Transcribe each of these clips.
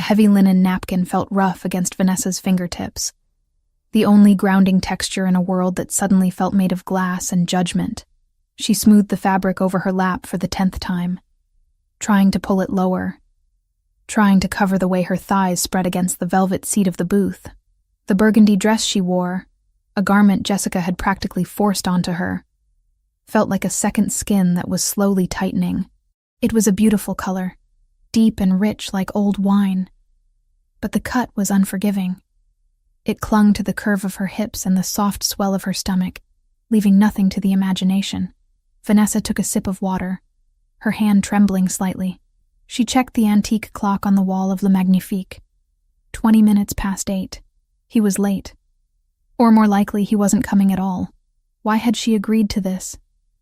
heavy linen napkin felt rough against Vanessa's fingertips, the only grounding texture in a world that suddenly felt made of glass and judgment. She smoothed the fabric over her lap for the 10th time, trying to pull it lower, trying to cover the way her thighs spread against the velvet seat of the booth. The burgundy dress she wore, a garment Jessica had practically forced onto her, felt like a second skin that was slowly tightening. It was a beautiful color, deep and rich like old wine, but the cut was unforgiving. It clung to the curve of her hips and the soft swell of her stomach, leaving nothing to the imagination. Vanessa took a sip of water, her hand trembling slightly. She checked the antique clock on the wall of Le Magnifique. 20 minutes past 8. He was late. Or more likely, he wasn't coming at all. Why had she agreed to this?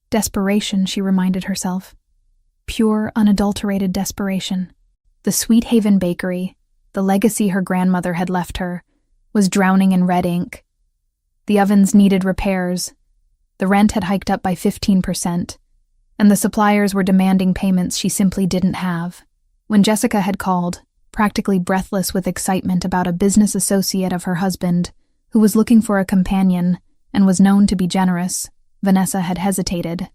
Desperation, she reminded herself. Pure, unadulterated desperation. The Sweet Haven bakery, the legacy her grandmother had left her, was drowning in red ink. The ovens needed repairs. The rent had hiked up by 15%, and the suppliers were demanding payments she simply didn't have. When Jessica had called, practically breathless with excitement about a business associate of her husband, who was looking for a companion and was known to be generous, Vanessa had hesitated.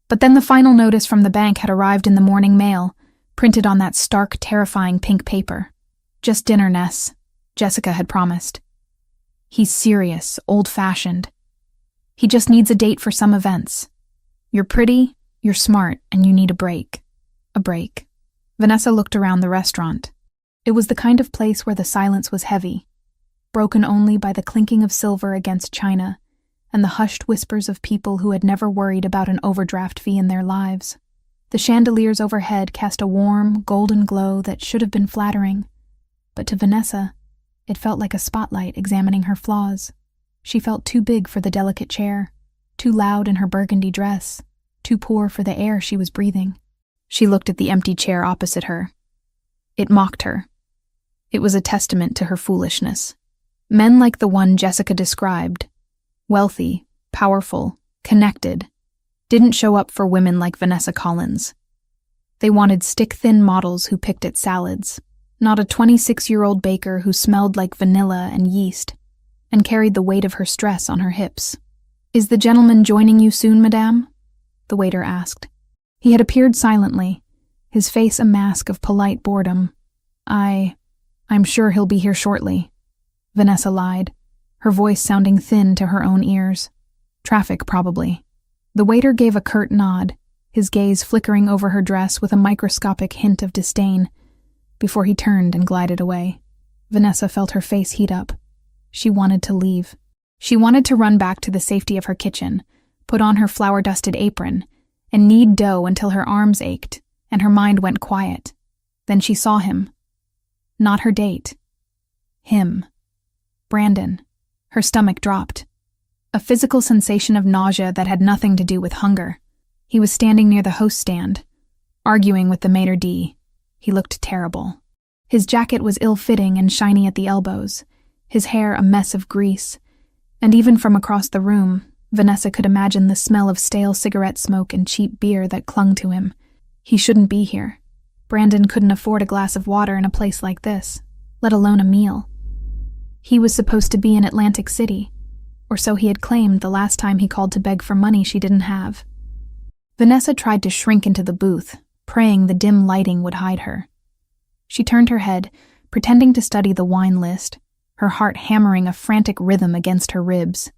But then the final notice from the bank had arrived in the morning mail, printed on that stark, terrifying pink paper. Just dinner, Ness, Jessica had promised. He's serious, old-fashioned. He just needs a date for some events. You're pretty, you're smart, and you need a break. A break. Vanessa looked around the restaurant. It was the kind of place where the silence was heavy, broken only by the clinking of silver against china and the hushed whispers of people who had never worried about an overdraft fee in their lives. The chandeliers overhead cast a warm, golden glow that should have been flattering, but to Vanessa, it felt like a spotlight examining her flaws. She felt too big for the delicate chair, too loud in her burgundy dress, too poor for the air she was breathing. She looked at the empty chair opposite her. It mocked her. It was a testament to her foolishness. Men like the one Jessica described, wealthy, powerful, connected, didn't show up for women like Vanessa Collins. They wanted stick-thin models who picked at salads, not a 26-year-old baker who smelled like vanilla and yeast and carried the weight of her stress on her hips. "Is the gentleman joining you soon, madame?" the waiter asked. He had appeared silently, his face a mask of polite boredom. I'm sure he'll be here shortly," Vanessa lied, her voice sounding thin to her own ears. "Traffic, probably." The waiter gave a curt nod, his gaze flickering over her dress with a microscopic hint of disdain, before he turned and glided away. Vanessa felt her face heat up. She wanted to leave. She wanted to run back to the safety of her kitchen, put on her flour-dusted apron, and knead dough until her arms ached and her mind went quiet. Then she saw him. Not her date. Him. Brandon. Her stomach dropped. A physical sensation of nausea that had nothing to do with hunger. He was standing near the host stand, arguing with the maitre d'. He looked terrible. His jacket was ill-fitting and shiny at the elbows, his hair a mess of grease, and even from across the room, Vanessa could imagine the smell of stale cigarette smoke and cheap beer that clung to him. He shouldn't be here. Brandon couldn't afford a glass of water in a place like this, let alone a meal. He was supposed to be in Atlantic City, or so he had claimed the last time he called to beg for money she didn't have. Vanessa tried to shrink into the booth, praying the dim lighting would hide her. She turned her head, pretending to study the wine list, her heart hammering a frantic rhythm against her ribs.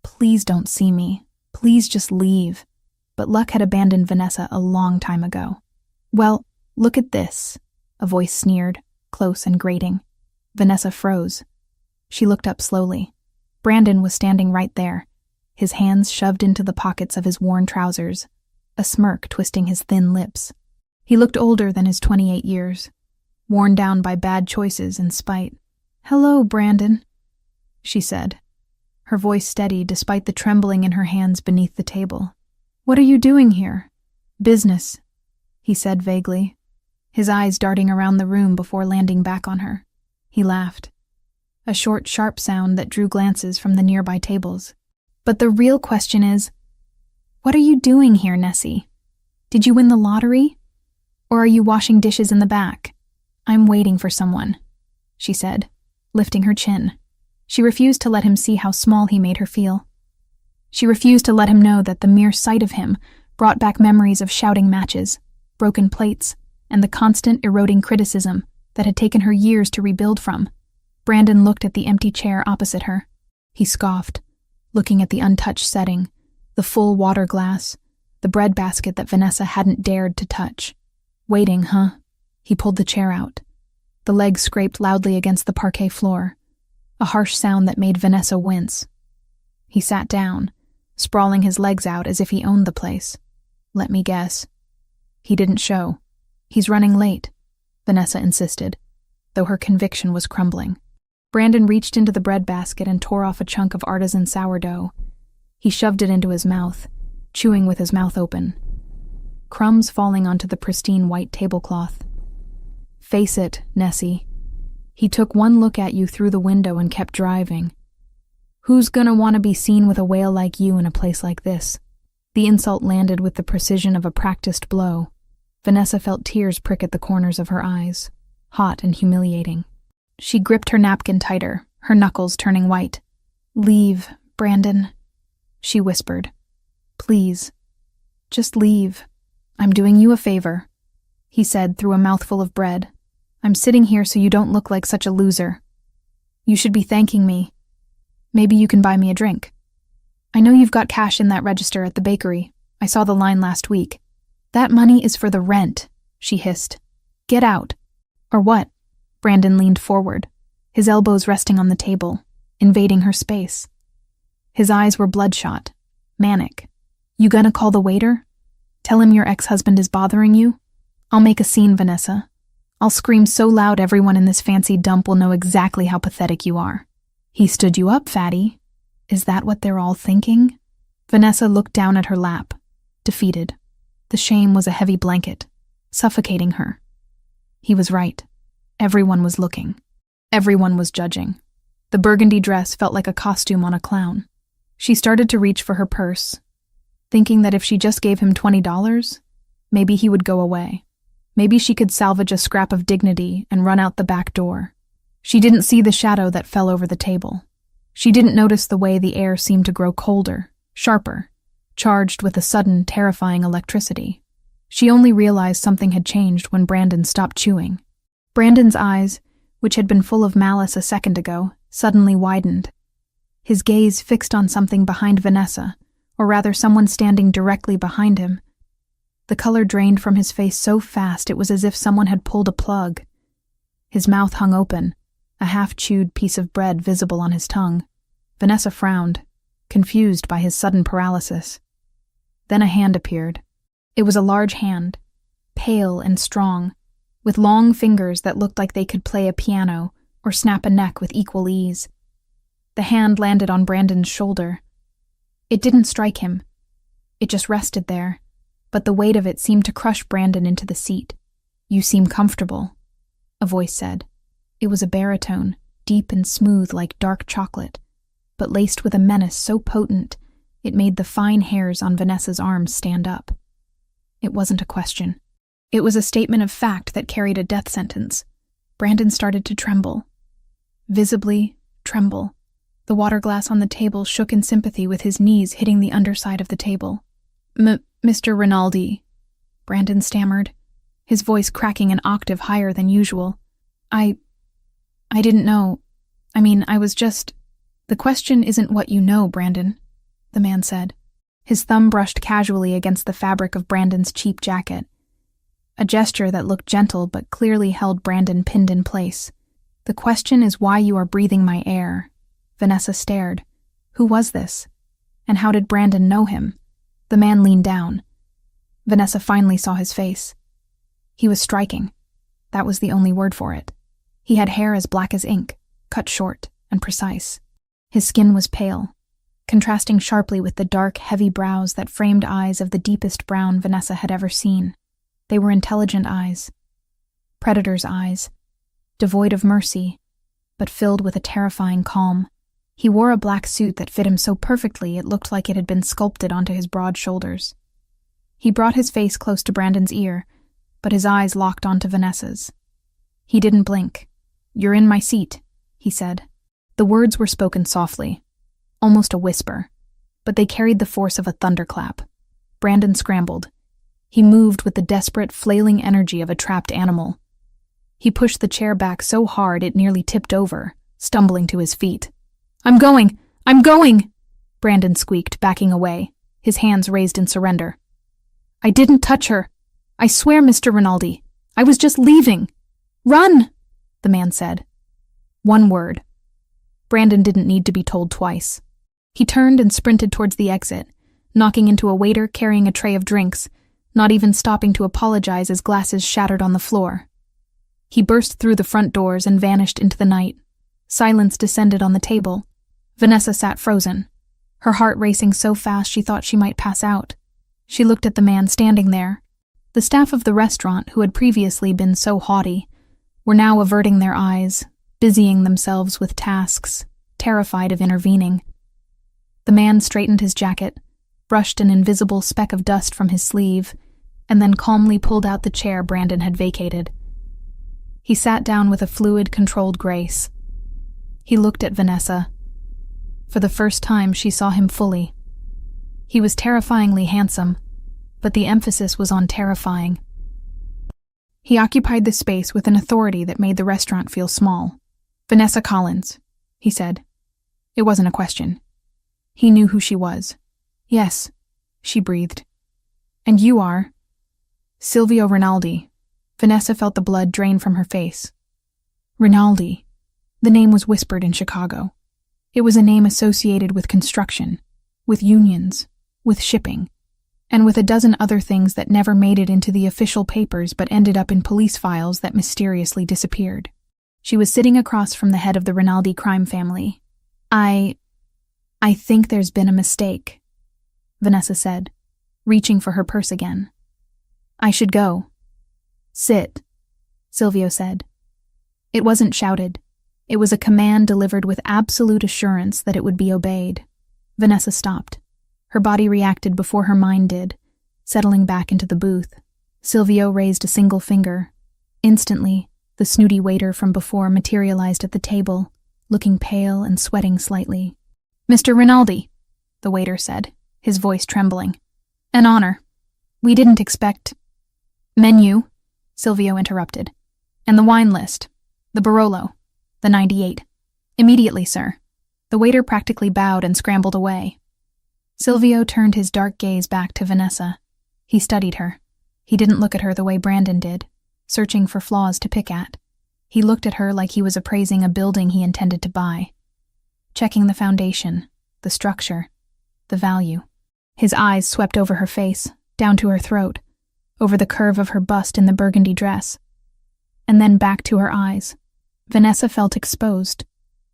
Please don't see me. Please just leave. But luck had abandoned Vanessa a long time ago. "Well, look at this," a voice sneered, close and grating. Vanessa froze. She looked up slowly. Brandon was standing right there, his hands shoved into the pockets of his worn trousers, a smirk twisting his thin lips. He looked older than his 28 years, worn down by bad choices and spite. "Hello, Brandon," she said, her voice steady despite the trembling in her hands beneath the table. "What are you doing here?" "Business," he said vaguely, his eyes darting around the room before landing back on her. He laughed, a short, sharp sound that drew glances from the nearby tables. "But the real question is, what are you doing here, Nessie? Did you win the lottery? Or are you washing dishes in the back? I'm waiting for someone." she said, lifting her chin. She refused to let him see how small he made her feel. She refused to let him know that the mere sight of him brought back memories of shouting matches, broken plates, and the constant eroding criticism that had taken her years to rebuild from. Brandon looked at the empty chair opposite her. He scoffed, looking at the untouched setting, the full water glass, the bread basket that Vanessa hadn't dared to touch. Waiting, huh? He pulled the chair out. The legs scraped loudly against the parquet floor, a harsh sound that made Vanessa wince. He sat down, sprawling his legs out as if he owned the place. Let me guess. He didn't show. He's running late, Vanessa insisted, though her conviction was crumbling. Brandon reached into the bread basket and tore off a chunk of artisan sourdough. He shoved it into his mouth, chewing with his mouth open, crumbs falling onto the pristine white tablecloth. Face it, Nessie. He took one look at you through the window and kept driving. Who's gonna want to be seen with a whale like you in a place like this? The insult landed with the precision of a practiced blow. Vanessa felt tears prick at the corners of her eyes, hot and humiliating. She gripped her napkin tighter, her knuckles turning white. Leave, Brandon, she whispered. Please, just leave. I'm doing you a favor, he said through a mouthful of bread. I'm sitting here so you don't look like such a loser. You should be thanking me. Maybe you can buy me a drink. I know you've got cash in that register at the bakery. I saw the line last week. That money is for the rent, she hissed. Get out. Or what? Brandon leaned forward, his elbows resting on the table, invading her space. His eyes were bloodshot, manic. You gonna call the waiter? Tell him your ex-husband is bothering you? I'll make a scene, Vanessa. I'll scream so loud everyone in this fancy dump will know exactly how pathetic you are. He stood you up, fatty. Is that what they're all thinking? Vanessa looked down at her lap, defeated. The shame was a heavy blanket, suffocating her. He was right. Everyone was looking. Everyone was judging. The burgundy dress felt like a costume on a clown. She started to reach for her purse, thinking that if she just gave him $20, maybe he would go away. Maybe she could salvage a scrap of dignity and run out the back door. She didn't see the shadow that fell over the table. She didn't notice the way the air seemed to grow colder, sharper, charged with a sudden, terrifying electricity. She only realized something had changed when Brandon stopped chewing. Brandon's eyes, which had been full of malice a second ago, suddenly widened. His gaze fixed on something behind Vanessa, or rather someone standing directly behind him. The color drained from his face so fast it was as if someone had pulled a plug. His mouth hung open, a half-chewed piece of bread visible on his tongue. Vanessa frowned, confused by his sudden paralysis. Then a hand appeared. It was a large hand, pale and strong, with long fingers that looked like they could play a piano or snap a neck with equal ease. The hand landed on Brandon's shoulder. It didn't strike him. It just rested there, but the weight of it seemed to crush Brandon into the seat. You seem comfortable, a voice said. It was a baritone, deep and smooth like dark chocolate, but laced with a menace so potent it made the fine hairs on Vanessa's arms stand up. It wasn't a question. It was a statement of fact that carried a death sentence. Brandon started to tremble. Visibly tremble. The water glass on the table shook in sympathy with his knees hitting the underside of the table. Mr. Rinaldi, Brandon stammered, his voice cracking an octave higher than usual. I didn't know. I was just... The question isn't what you know, Brandon, the man said. His thumb brushed casually against the fabric of Brandon's cheap jacket, a gesture that looked gentle but clearly held Brandon pinned in place. The question is why you are breathing my air. Vanessa stared. Who was this? And how did Brandon know him? The man leaned down. Vanessa finally saw his face. He was striking. That was the only word for it. He had hair as black as ink, cut short and precise. His skin was pale, contrasting sharply with the dark, heavy brows that framed eyes of the deepest brown Vanessa had ever seen. They were intelligent eyes. Predator's eyes, devoid of mercy, but filled with a terrifying calm. He wore a black suit that fit him so perfectly it looked like it had been sculpted onto his broad shoulders. He brought his face close to Brandon's ear, but his eyes locked onto Vanessa's. He didn't blink. "You're in my seat," he said. The words were spoken softly, almost a whisper, but they carried the force of a thunderclap. Brandon scrambled. He moved with the desperate, flailing energy of a trapped animal. He pushed the chair back so hard it nearly tipped over, stumbling to his feet. "I'm going! I'm going!" Brandon squeaked, backing away, his hands raised in surrender. "I didn't touch her. I swear, Mr. Rinaldi. I was just leaving." "Run!" the man said. One word. Brandon didn't need to be told twice. He turned and sprinted towards the exit, knocking into a waiter carrying a tray of drinks, not even stopping to apologize as glasses shattered on the floor. He burst through the front doors and vanished into the night. Silence descended on the table. Vanessa sat frozen, her heart racing so fast she thought she might pass out. She looked at the man standing there. The staff of the restaurant, who had previously been so haughty, were now averting their eyes, busying themselves with tasks, terrified of intervening. The man straightened his jacket, brushed an invisible speck of dust from his sleeve, and then calmly pulled out the chair Brandon had vacated. He sat down with a fluid, controlled grace. He looked at Vanessa. For the first time, she saw him fully. He was terrifyingly handsome, but the emphasis was on terrifying. He occupied the space with an authority that made the restaurant feel small. "Vanessa Collins," he said. It wasn't a question. He knew who she was. "Yes," she breathed. "And you are?" "Silvio Rinaldi." Vanessa felt the blood drain from her face. Rinaldi. The name was whispered in Chicago. It was a name associated with construction, with unions, with shipping, and with a dozen other things that never made it into the official papers but ended up in police files that mysteriously disappeared. She was sitting across from the head of the Rinaldi crime family. I think there's been a mistake," Vanessa said, reaching for her purse again. "I should go." "Sit," Silvio said. It wasn't shouted. It was a command delivered with absolute assurance that it would be obeyed. Vanessa stopped. Her body reacted before her mind did, settling back into the booth. Silvio raised a single finger. Instantly, the snooty waiter from before materialized at the table, looking pale and sweating slightly. "Mr. Rinaldi," the waiter said, his voice trembling. "An honor. We didn't expect—" "Menu," Silvio interrupted. "And the wine list. The Barolo. The 98. Immediately, sir." The waiter practically bowed and scrambled away. Silvio turned his dark gaze back to Vanessa. He studied her. He didn't look at her the way Brandon did, searching for flaws to pick at. He looked at her like he was appraising a building he intended to buy, checking the foundation, the structure, the value. His eyes swept over her face, down to her throat, over the curve of her bust in the burgundy dress, and then back to her eyes. Vanessa felt exposed,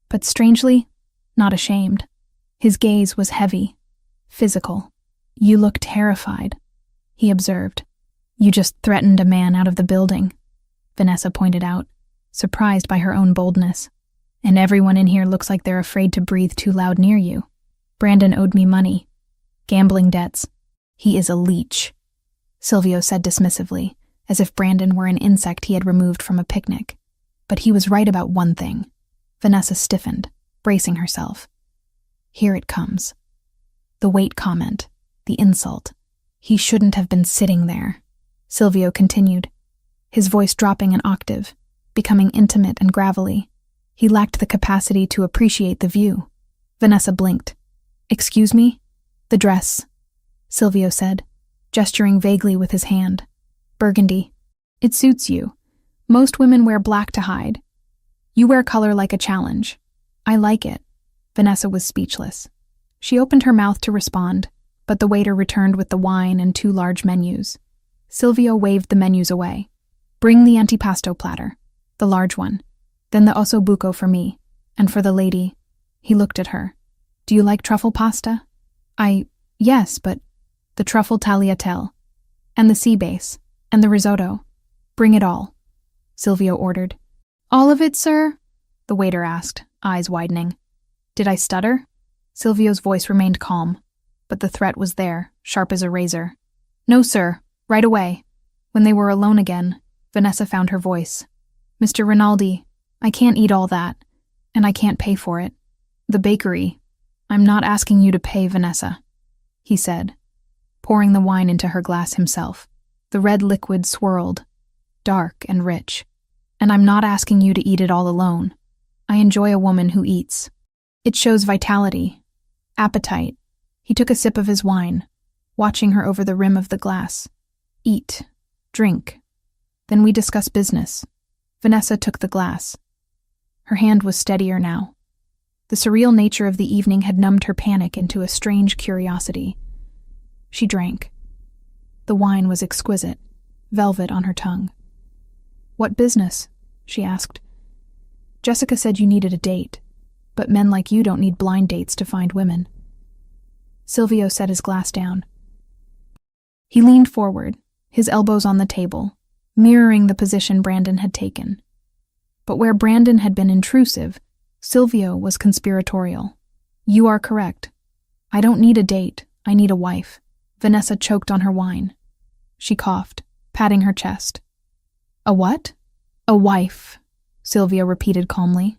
but strangely, not ashamed. His gaze was heavy, physical. "You look terrified," he observed. "You just threatened a man out of the building," Vanessa pointed out, surprised by her own boldness. "And everyone in here looks like they're afraid to breathe too loud near you. Brandon owed me money. Gambling debts. He is a leech," Silvio said dismissively, as if Brandon were an insect he had removed from a picnic. But he was right about one thing. Vanessa stiffened, bracing herself. Here it comes. The weight comment, the insult. He shouldn't have been sitting there, Silvio continued, his voice dropping an octave, becoming intimate and gravelly. He lacked the capacity to appreciate the view. Vanessa blinked. "Excuse me?" "The dress," Silvio said, gesturing vaguely with his hand. "Burgundy. It suits you. Most women wear black to hide. You wear color like a challenge. I like it." Vanessa was speechless. She opened her mouth to respond, but the waiter returned with the wine and 2 large menus. Silvio waved the menus away. "Bring the antipasto platter, the large one. Then the osso buco for me, and for the lady." He looked at her. "Do you like truffle pasta?" Yes, but..." "The truffle tagliatelle, and the sea base, and the risotto. Bring it all," Silvio ordered. "All of it, sir?" the waiter asked, eyes widening. Did I stutter? Silvio's voice remained calm, but the threat was there, sharp as a razor. "No, sir, right away." When they were alone again, Vanessa found her voice. "Mr. Rinaldi, I can't eat all that, and I can't pay for it. The bakery. I'm not asking you to pay, Vanessa, he said, pouring the wine into her glass himself. The red liquid swirled, dark and rich. And I'm not asking you to eat it all alone. I enjoy a woman who eats. It shows vitality, appetite. He took a sip of his wine, watching her over the rim of the glass. Eat, drink. Then we discuss business. Vanessa took the glass. Her hand was steadier now. The surreal nature of the evening had numbed her panic into a strange curiosity. She drank. The wine was exquisite, velvet on her tongue. What business? She asked. Jessica said you needed a date, but men like you don't need blind dates to find women. Silvio set his glass down. He leaned forward, his elbows on the table, mirroring the position Brandon had taken. But where Brandon had been intrusive, Silvio was conspiratorial. You are correct. I don't need a date, I need a wife. Vanessa choked on her wine. She coughed, patting her chest. A what? A wife, Silvio repeated calmly.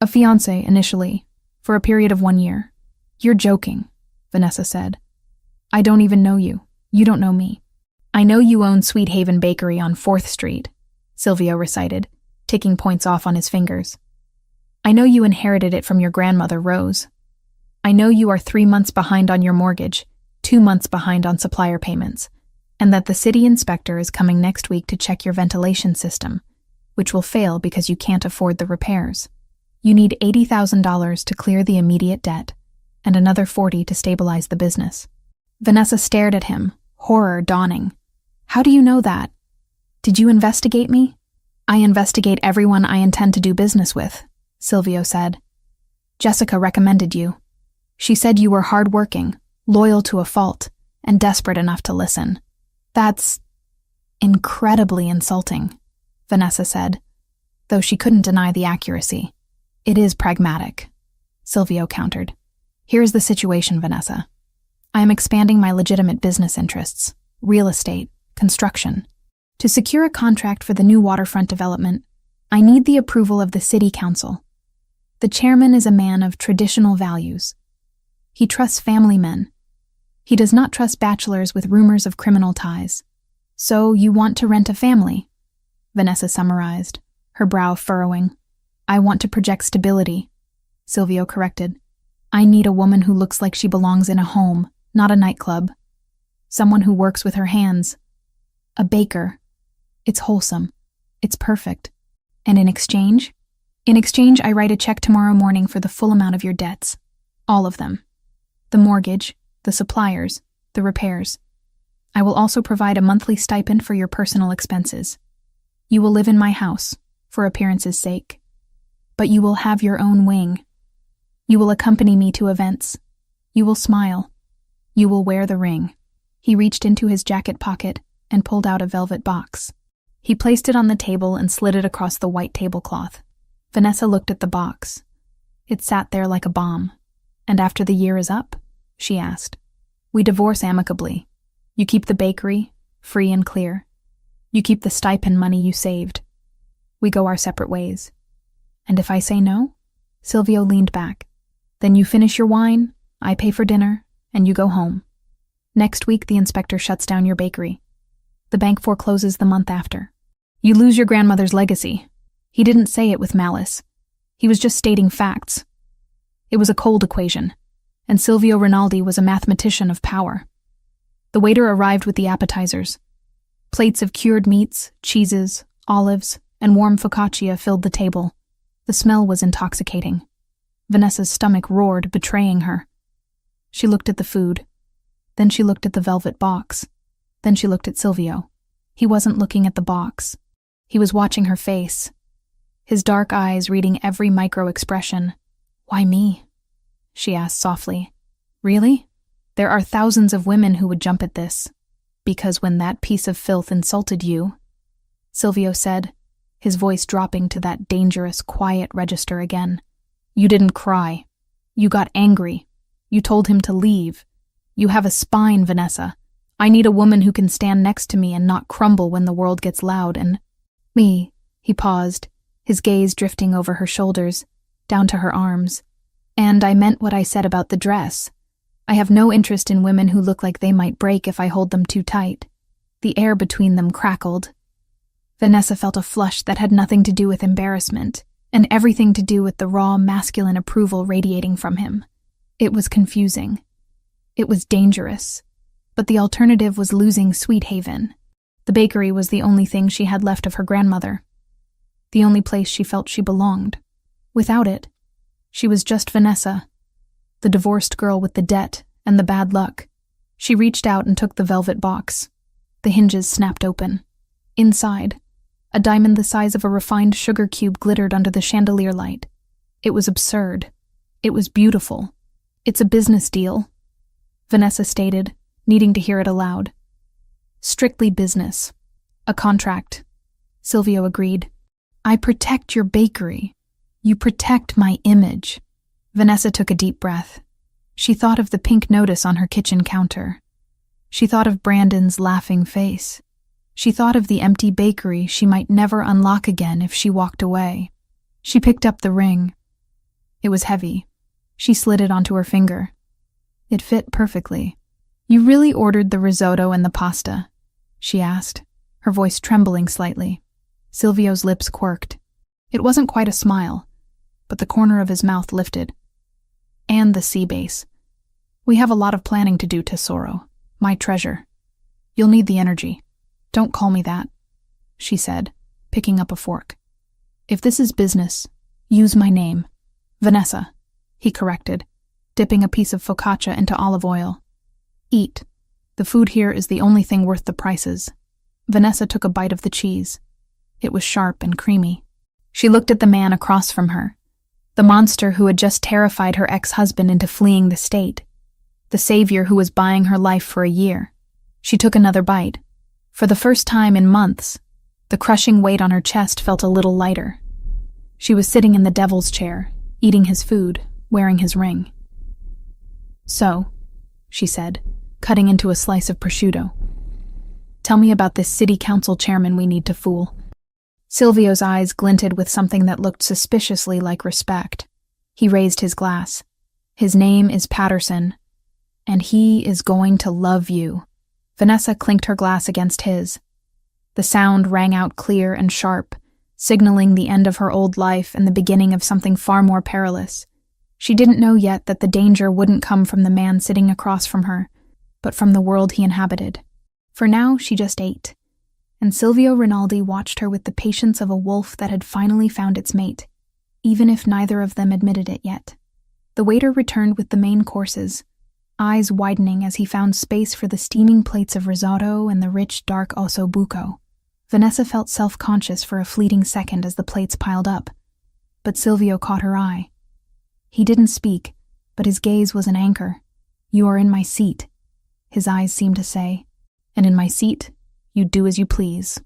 A fiancé, initially, for a period of 1 year. You're joking, Vanessa said. I don't even know you. You don't know me. I know you own Sweet Haven Bakery on 4th Street, Silvio recited, ticking points off on his fingers. I know you inherited it from your grandmother, Rose. I know you are 3 months behind on your mortgage, 2 months behind on supplier payments, and that the city inspector is coming next week to check your ventilation system, which will fail because you can't afford the repairs. You need $80,000 to clear the immediate debt, and another $40,000 to stabilize the business. Vanessa stared at him, horror dawning. How do you know that? Did you investigate me? I investigate everyone I intend to do business with, Silvio said. Jessica recommended you. She said you were hardworking, loyal to a fault, and desperate enough to listen. That's incredibly insulting, Vanessa said, though she couldn't deny the accuracy. It is pragmatic, Silvio countered. Here's the situation, Vanessa. I am expanding my legitimate business interests, real estate, construction. To secure a contract for the new waterfront development, I need the approval of the city council. The chairman is a man of traditional values. He trusts family men. He does not trust bachelors with rumors of criminal ties. So you want to rent a family, Vanessa summarized, her brow furrowing. I want to project stability, Silvio corrected. I need a woman who looks like she belongs in a home, not a nightclub. Someone who works with her hands. A baker. It's wholesome. It's perfect. And in exchange? In exchange, I write a check tomorrow morning for the full amount of your debts. All of them. The mortgage, the suppliers, the repairs. I will also provide a monthly stipend for your personal expenses. You will live in my house, for appearance's sake. But you will have your own wing. You will accompany me to events. You will smile. You will wear the ring. He reached into his jacket pocket and pulled out a velvet box. He placed it on the table and slid it across the white tablecloth. Vanessa looked at the box. It sat there like a bomb. And after the year is up? She asked. We divorce amicably. You keep the bakery, free and clear. You keep the stipend money you saved. We go our separate ways. And if I say no? Silvio leaned back. Then you finish your wine, I pay for dinner, and you go home. Next week, the inspector shuts down your bakery. The bank forecloses the month after. You lose your grandmother's legacy. He didn't say it with malice. He was just stating facts. It was a cold equation, and Silvio Rinaldi was a mathematician of power. The waiter arrived with the appetizers. Plates of cured meats, cheeses, olives, and warm focaccia filled the table. The smell was intoxicating. Vanessa's stomach roared, betraying her. She looked at the food. Then she looked at the velvet box. Then she looked at Silvio. He wasn't looking at the box. He was watching her face, his dark eyes reading every micro-expression. Why me? She asked softly. Really? There are thousands of women who would jump at this. Because when that piece of filth insulted you, Silvio said, his voice dropping to that dangerous, quiet register again. You didn't cry. You got angry. You told him to leave. You have a spine, Vanessa. I need a woman who can stand next to me and not crumble when the world gets loud and... Me, he paused, his gaze drifting over her shoulders, down to her arms. And I meant what I said about the dress. I have no interest in women who look like they might break if I hold them too tight. The air between them crackled. Vanessa felt a flush that had nothing to do with embarrassment, and everything to do with the raw masculine approval radiating from him. It was confusing. It was dangerous. But the alternative was losing Sweet Haven. The bakery was the only thing she had left of her grandmother. The only place she felt she belonged. Without it, she was just Vanessa, the divorced girl with the debt and the bad luck. She reached out and took the velvet box. The hinges snapped open. Inside, a diamond the size of a refined sugar cube glittered under the chandelier light. It was absurd. It was beautiful. "It's a business deal," Vanessa stated, needing to hear it aloud. "Strictly business. A contract," Silvio agreed. "I protect your bakery. You protect my image." Vanessa took a deep breath. She thought of the pink notice on her kitchen counter. She thought of Brandon's laughing face. She thought of the empty bakery she might never unlock again if she walked away. She picked up the ring. It was heavy. She slid it onto her finger. It fit perfectly. "You really ordered the risotto and the pasta?" she asked, her voice trembling slightly. Silvio's lips quirked. It wasn't quite a smile, but the corner of his mouth lifted. "And the sea base. We have a lot of planning to do, Tesoro. My treasure. You'll need the energy." "Don't call me that," she said, picking up a fork. "If this is business, use my name. Vanessa," he corrected, dipping a piece of focaccia into olive oil. "Eat. The food here is the only thing worth the prices." Vanessa took a bite of the cheese. It was sharp and creamy. She looked at the man across from her, the monster who had just terrified her ex-husband into fleeing the state, the savior who was buying her life for a year. She took another bite. For the first time in months, the crushing weight on her chest felt a little lighter. She was sitting in the devil's chair, eating his food, wearing his ring. "So," she said, cutting into a slice of prosciutto, "tell me about this city council chairman we need to fool." Silvio's eyes glinted with something that looked suspiciously like respect. He raised his glass. "His name is Patterson, and he is going to love you." Vanessa clinked her glass against his. The sound rang out clear and sharp, signaling the end of her old life and the beginning of something far more perilous. She didn't know yet that the danger wouldn't come from the man sitting across from her, but from the world he inhabited. For now, she just ate. And Silvio Rinaldi watched her with the patience of a wolf that had finally found its mate, even if neither of them admitted it yet. The waiter returned with the main courses, eyes widening as he found space for the steaming plates of risotto and the rich, dark osso buco. Vanessa felt self-conscious for a fleeting second as the plates piled up, but Silvio caught her eye. He didn't speak, but his gaze was an anchor. "You are in my seat," his eyes seemed to say, "and in my seat, you do as you please."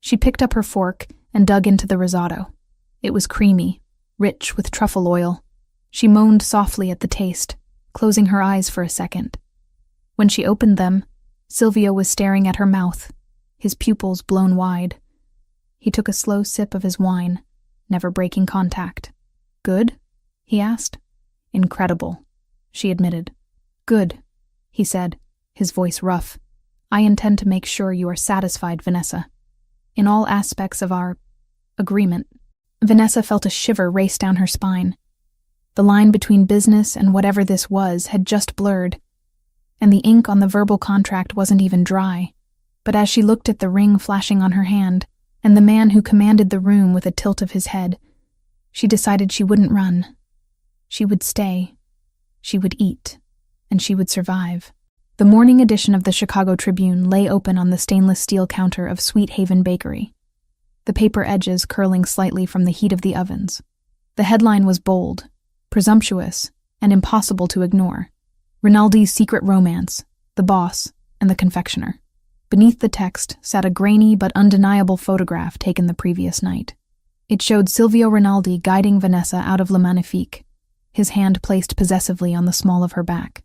She picked up her fork and dug into the risotto. It was creamy, rich with truffle oil. She moaned softly at the taste, closing her eyes for a second. When she opened them, Silvio was staring at her mouth, his pupils blown wide. He took a slow sip of his wine, never breaking contact. "Good?" he asked. "Incredible," she admitted. "Good," he said, his voice rough. "I intend to make sure you are satisfied, Vanessa. In all aspects of our agreement." Vanessa felt a shiver race down her spine. The line between business and whatever this was had just blurred, and the ink on the verbal contract wasn't even dry. But as she looked at the ring flashing on her hand, and the man who commanded the room with a tilt of his head, she decided she wouldn't run. She would stay. She would eat. And she would survive. The morning edition of the Chicago Tribune lay open on the stainless steel counter of Sweet Haven Bakery, the paper edges curling slightly from the heat of the ovens. The headline was bold, presumptuous, and impossible to ignore. Rinaldi's secret romance, the boss, and the confectioner. Beneath the text sat a grainy but undeniable photograph taken the previous night. It showed Silvio Rinaldi guiding Vanessa out of Le Magnifique, his hand placed possessively on the small of her back.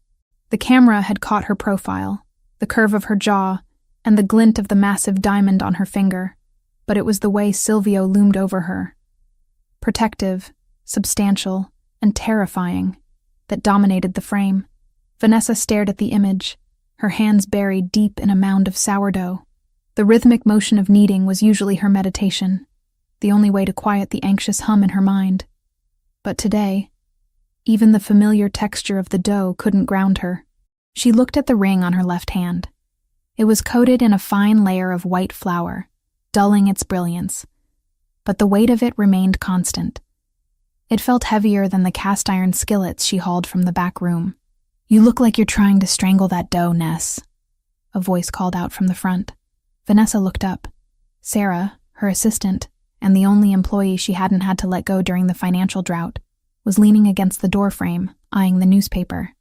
The camera had caught her profile, the curve of her jaw, and the glint of the massive diamond on her finger, but it was the way Silvio loomed over her, protective, substantial, and terrifying, that dominated the frame. Vanessa stared at the image, her hands buried deep in a mound of sourdough. The rhythmic motion of kneading was usually her meditation, the only way to quiet the anxious hum in her mind. But today, even the familiar texture of the dough couldn't ground her. She looked at the ring on her left hand. It was coated in a fine layer of white flour, dulling its brilliance, but the weight of it remained constant. It felt heavier than the cast-iron skillets she hauled from the back room. "You look like you're trying to strangle that dough, Ness," a voice called out from the front. Vanessa looked up. Sarah, her assistant, and the only employee she hadn't had to let go during the financial drought, was leaning against the doorframe, eyeing the newspaper.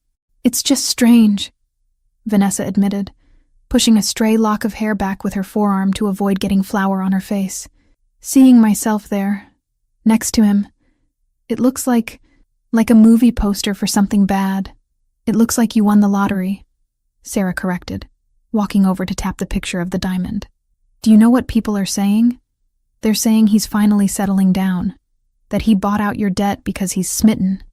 "It's just strange," Vanessa admitted, pushing a stray lock of hair back with her forearm to avoid getting flour on her face. "Seeing myself there, next to him, it looks like a movie poster for something bad. It looks like you won the lottery," Sarah corrected, walking over to tap the picture of the diamond. "Do you know what people are saying? They're saying he's finally settling down, that he bought out your debt because he's smitten.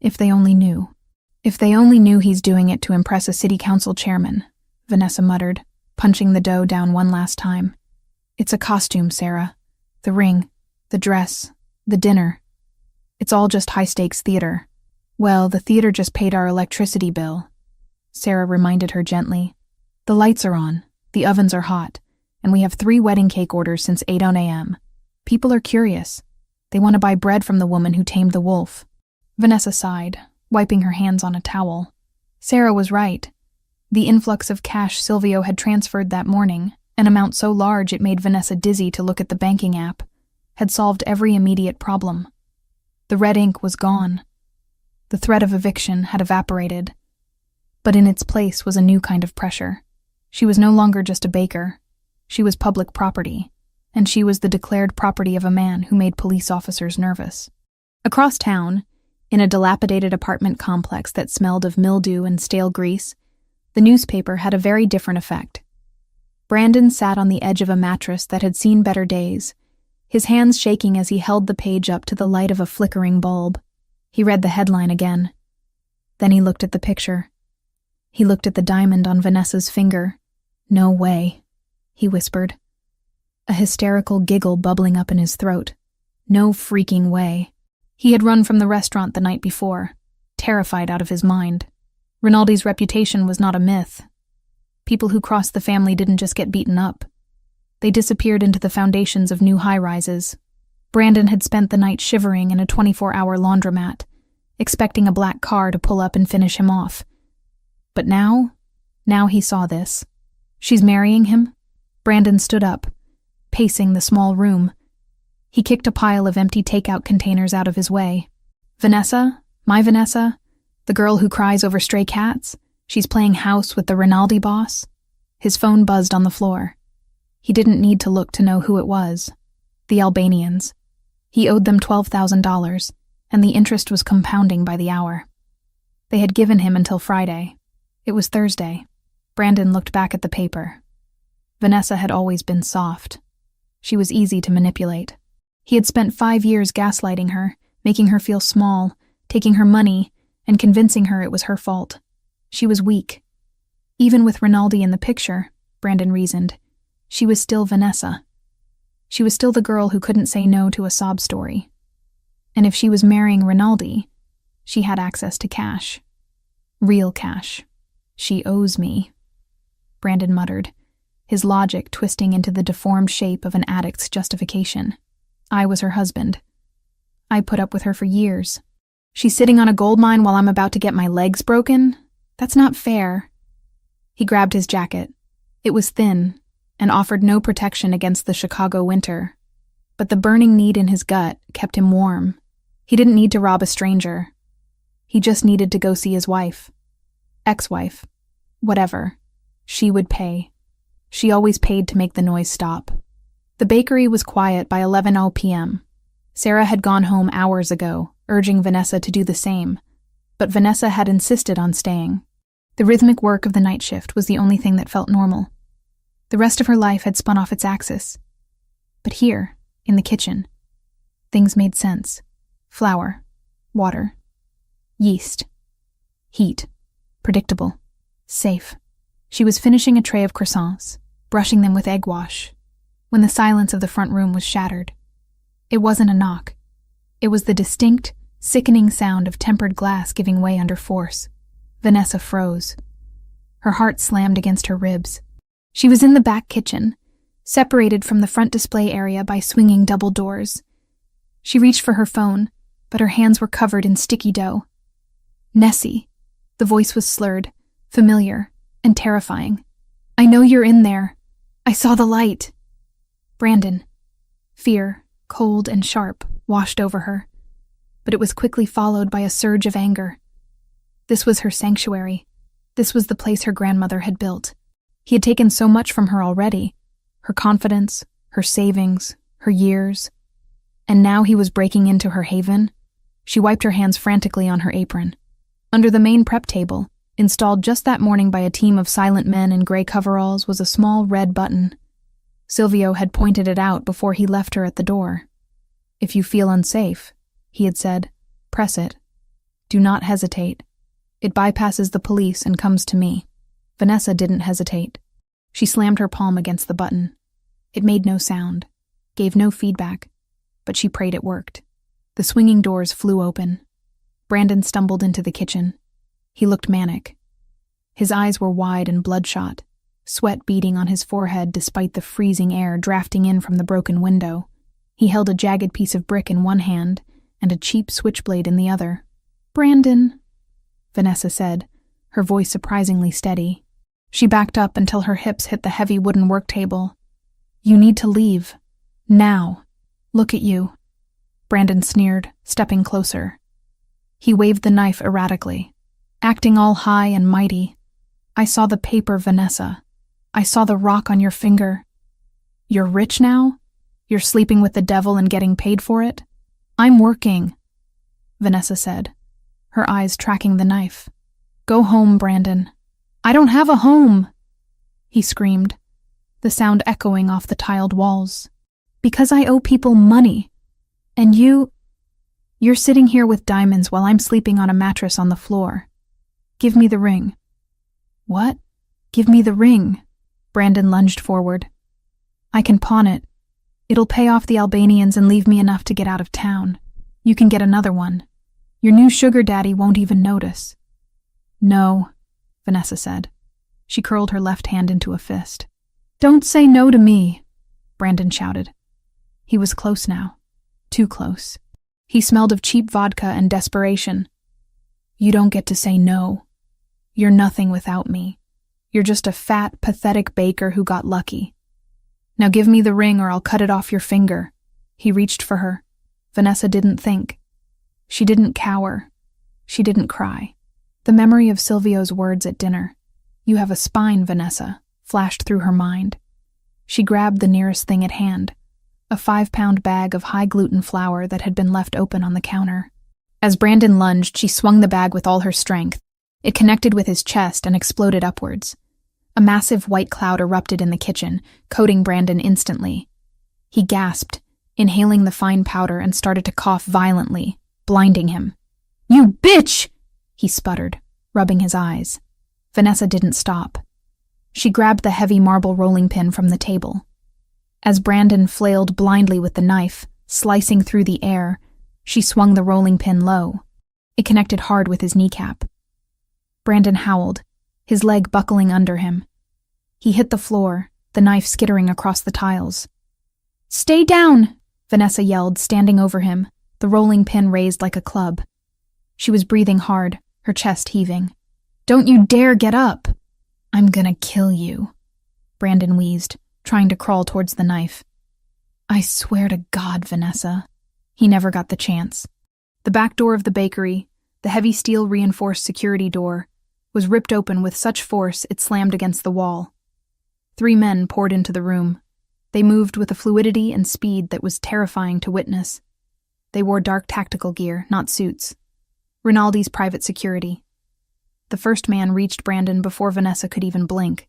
If they only knew. If they only knew he's doing it to impress a city council chairman," Vanessa muttered, punching the dough down one last time. "It's a costume, Sarah. The ring, the dress, the dinner. It's all just high-stakes theater." "Well, the theater just paid our electricity bill," Sarah reminded her gently. "The lights are on, the ovens are hot, and we have 3 wedding cake orders since 8 a.m. People are curious. They want to buy bread from the woman who tamed the wolf." Vanessa sighed, wiping her hands on a towel. Sarah was right. The influx of cash Silvio had transferred that morning, an amount so large it made Vanessa dizzy to look at the banking app, had solved every immediate problem. The red ink was gone. The threat of eviction had evaporated. But in its place was a new kind of pressure. She was no longer just a baker. She was public property, and she was the declared property of a man who made police officers nervous. Across town, in a dilapidated apartment complex that smelled of mildew and stale grease, the newspaper had a very different effect. Brandon sat on the edge of a mattress that had seen better days, his hands shaking as he held the page up to the light of a flickering bulb. He read the headline again. Then he looked at the picture. He looked at the diamond on Vanessa's finger. "No way," he whispered, a hysterical giggle bubbling up in his throat. No freaking way. He had run from the restaurant the night before, terrified out of his mind. Rinaldi's reputation was not a myth. People who crossed the family didn't just get beaten up. They disappeared into the foundations of new high-rises. Brandon had spent the night shivering in a 24-hour laundromat, expecting a black car to pull up and finish him off. But now he saw this. She's marrying him? Brandon stood up, pacing the small room. He kicked a pile of empty takeout containers out of his way. "Vanessa? My Vanessa? The girl who cries over stray cats? She's playing house with the Rinaldi boss?" His phone buzzed on the floor. He didn't need to look to know who it was. The Albanians. He owed them $12,000, and the interest was compounding by the hour. They had given him until Friday. It was Thursday. Brandon looked back at the paper. Vanessa had always been soft. She was easy to manipulate. He had spent 5 years gaslighting her, making her feel small, taking her money, and convincing her it was her fault. She was weak. Even with Rinaldi in the picture, Brandon reasoned, she was still Vanessa. She was still the girl who couldn't say no to a sob story. And if she was marrying Rinaldi, she had access to cash. Real cash. "She owes me," Brandon muttered, his logic twisting into the deformed shape of an addict's justification. "I was her husband. I put up with her for years. She's sitting on a gold mine while I'm about to get my legs broken? That's not fair." He grabbed his jacket. It was thin and offered no protection against the Chicago winter, but the burning need in his gut kept him warm. He didn't need to rob a stranger. He just needed to go see his wife. Ex-wife. Whatever. She would pay. She always paid to make the noise stop. The bakery was quiet by 11 p.m. Sarah had gone home hours ago, urging Vanessa to do the same, but Vanessa had insisted on staying. The rhythmic work of the night shift was the only thing that felt normal. The rest of her life had spun off its axis. But here, in the kitchen, Things made sense. Flour, water, yeast, heat, predictable, safe. She was finishing a tray of croissants, brushing them with egg wash, when the silence of the front room was shattered. It wasn't a knock. It was the distinct, sickening sound of tempered glass giving way under force. Vanessa froze. Her heart slammed against her ribs. She was in the back kitchen, separated from the front display area by swinging double doors. She reached for her phone, but her hands were covered in sticky dough. Nessie. The voice was slurred, familiar, and terrifying. I know you're in there. I saw the light. Brandon. Fear, cold and sharp, washed over her, but it was quickly followed by a surge of anger. This was her sanctuary. This was the place her grandmother had built. He had taken so much from her already, her confidence, her savings, her years, and now he was breaking into her haven. She wiped her hands frantically on her apron. Under the main prep table, installed just that morning by a team of silent men in gray coveralls, was a small red button. Silvio had pointed it out before he left her at the door. If you feel unsafe, he had said, press it. Do not hesitate. It bypasses the police and comes to me. Vanessa didn't hesitate. She slammed her palm against the button. It made no sound, gave no feedback, but she prayed it worked. The swinging doors flew open. Brandon stumbled into the kitchen. He looked manic. His eyes were wide and bloodshot, sweat beading on his forehead despite the freezing air drafting in from the broken window. He held a jagged piece of brick in one hand and a cheap switchblade in the other. Brandon, Vanessa said, her voice surprisingly steady. She backed up until her hips hit the heavy wooden work table. You need to leave. Now. Look at you. Brandon sneered, stepping closer. He waved the knife erratically, acting all high and mighty. I saw the paper, Vanessa. I saw the rock on your finger. You're rich now? You're sleeping with the devil and getting paid for it? I'm working, Vanessa said, her eyes tracking the knife. Go home, Brandon. I don't have a home, he screamed, the sound echoing off the tiled walls. Because I owe people money. And you're sitting here with diamonds while I'm sleeping on a mattress on the floor. Give me the ring. What? Give me the ring. Brandon lunged forward. I can pawn it. It'll pay off the Albanians and leave me enough to get out of town. You can get another one. Your new sugar daddy won't even notice. No, Vanessa said. She curled her left hand into a fist. Don't say no to me, Brandon shouted. He was close now. Too close. He smelled of cheap vodka and desperation. You don't get to say no. You're nothing without me. You're just a fat, pathetic baker who got lucky. Now give me the ring or I'll cut it off your finger. He reached for her. Vanessa didn't think. She didn't cower. She didn't cry. The memory of Silvio's words at dinner, "You have a spine, Vanessa," flashed through her mind. She grabbed the nearest thing at hand, a 5-pound bag of high-gluten flour that had been left open on the counter. As Brandon lunged, she swung the bag with all her strength. It connected with his chest and exploded upwards. A massive white cloud erupted in the kitchen, coating Brandon instantly. He gasped, inhaling the fine powder, and started to cough violently, blinding him. "You bitch!" he sputtered, rubbing his eyes. Vanessa didn't stop. She grabbed the heavy marble rolling pin from the table. As Brandon flailed blindly with the knife, slicing through the air, she swung the rolling pin low. It connected hard with his kneecap. Brandon howled, his leg buckling under him. He hit the floor, the knife skittering across the tiles. "Stay down!" Vanessa yelled, standing over him, the rolling pin raised like a club. She was breathing hard, her chest heaving. "Don't you dare get up!" "I'm gonna kill you," Brandon wheezed, trying to crawl towards the knife. "I swear to God, Vanessa." He never got the chance. The back door of the bakery, the heavy steel-reinforced security door, was ripped open with such force it slammed against the wall. 3 men poured into the room. They moved with a fluidity and speed that was terrifying to witness. They wore dark tactical gear, not suits. Rinaldi's private security. The first man reached Brandon before Vanessa could even blink.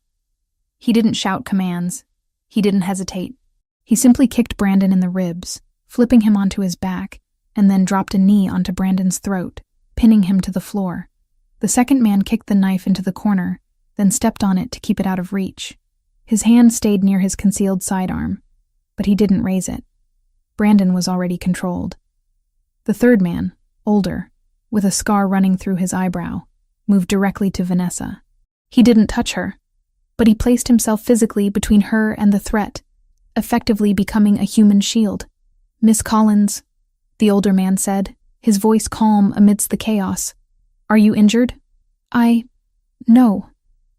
He didn't shout commands. He didn't hesitate. He simply kicked Brandon in the ribs, flipping him onto his back, and then dropped a knee onto Brandon's throat, pinning him to the floor. The second man kicked the knife into the corner, then stepped on it to keep it out of reach. His hand stayed near his concealed sidearm, but he didn't raise it. Brandon was already controlled. The third man, older, with a scar running through his eyebrow, moved directly to Vanessa. He didn't touch her, but he placed himself physically between her and the threat, effectively becoming a human shield. "Miss Collins," the older man said, his voice calm amidst the chaos. "Are you injured?" No,"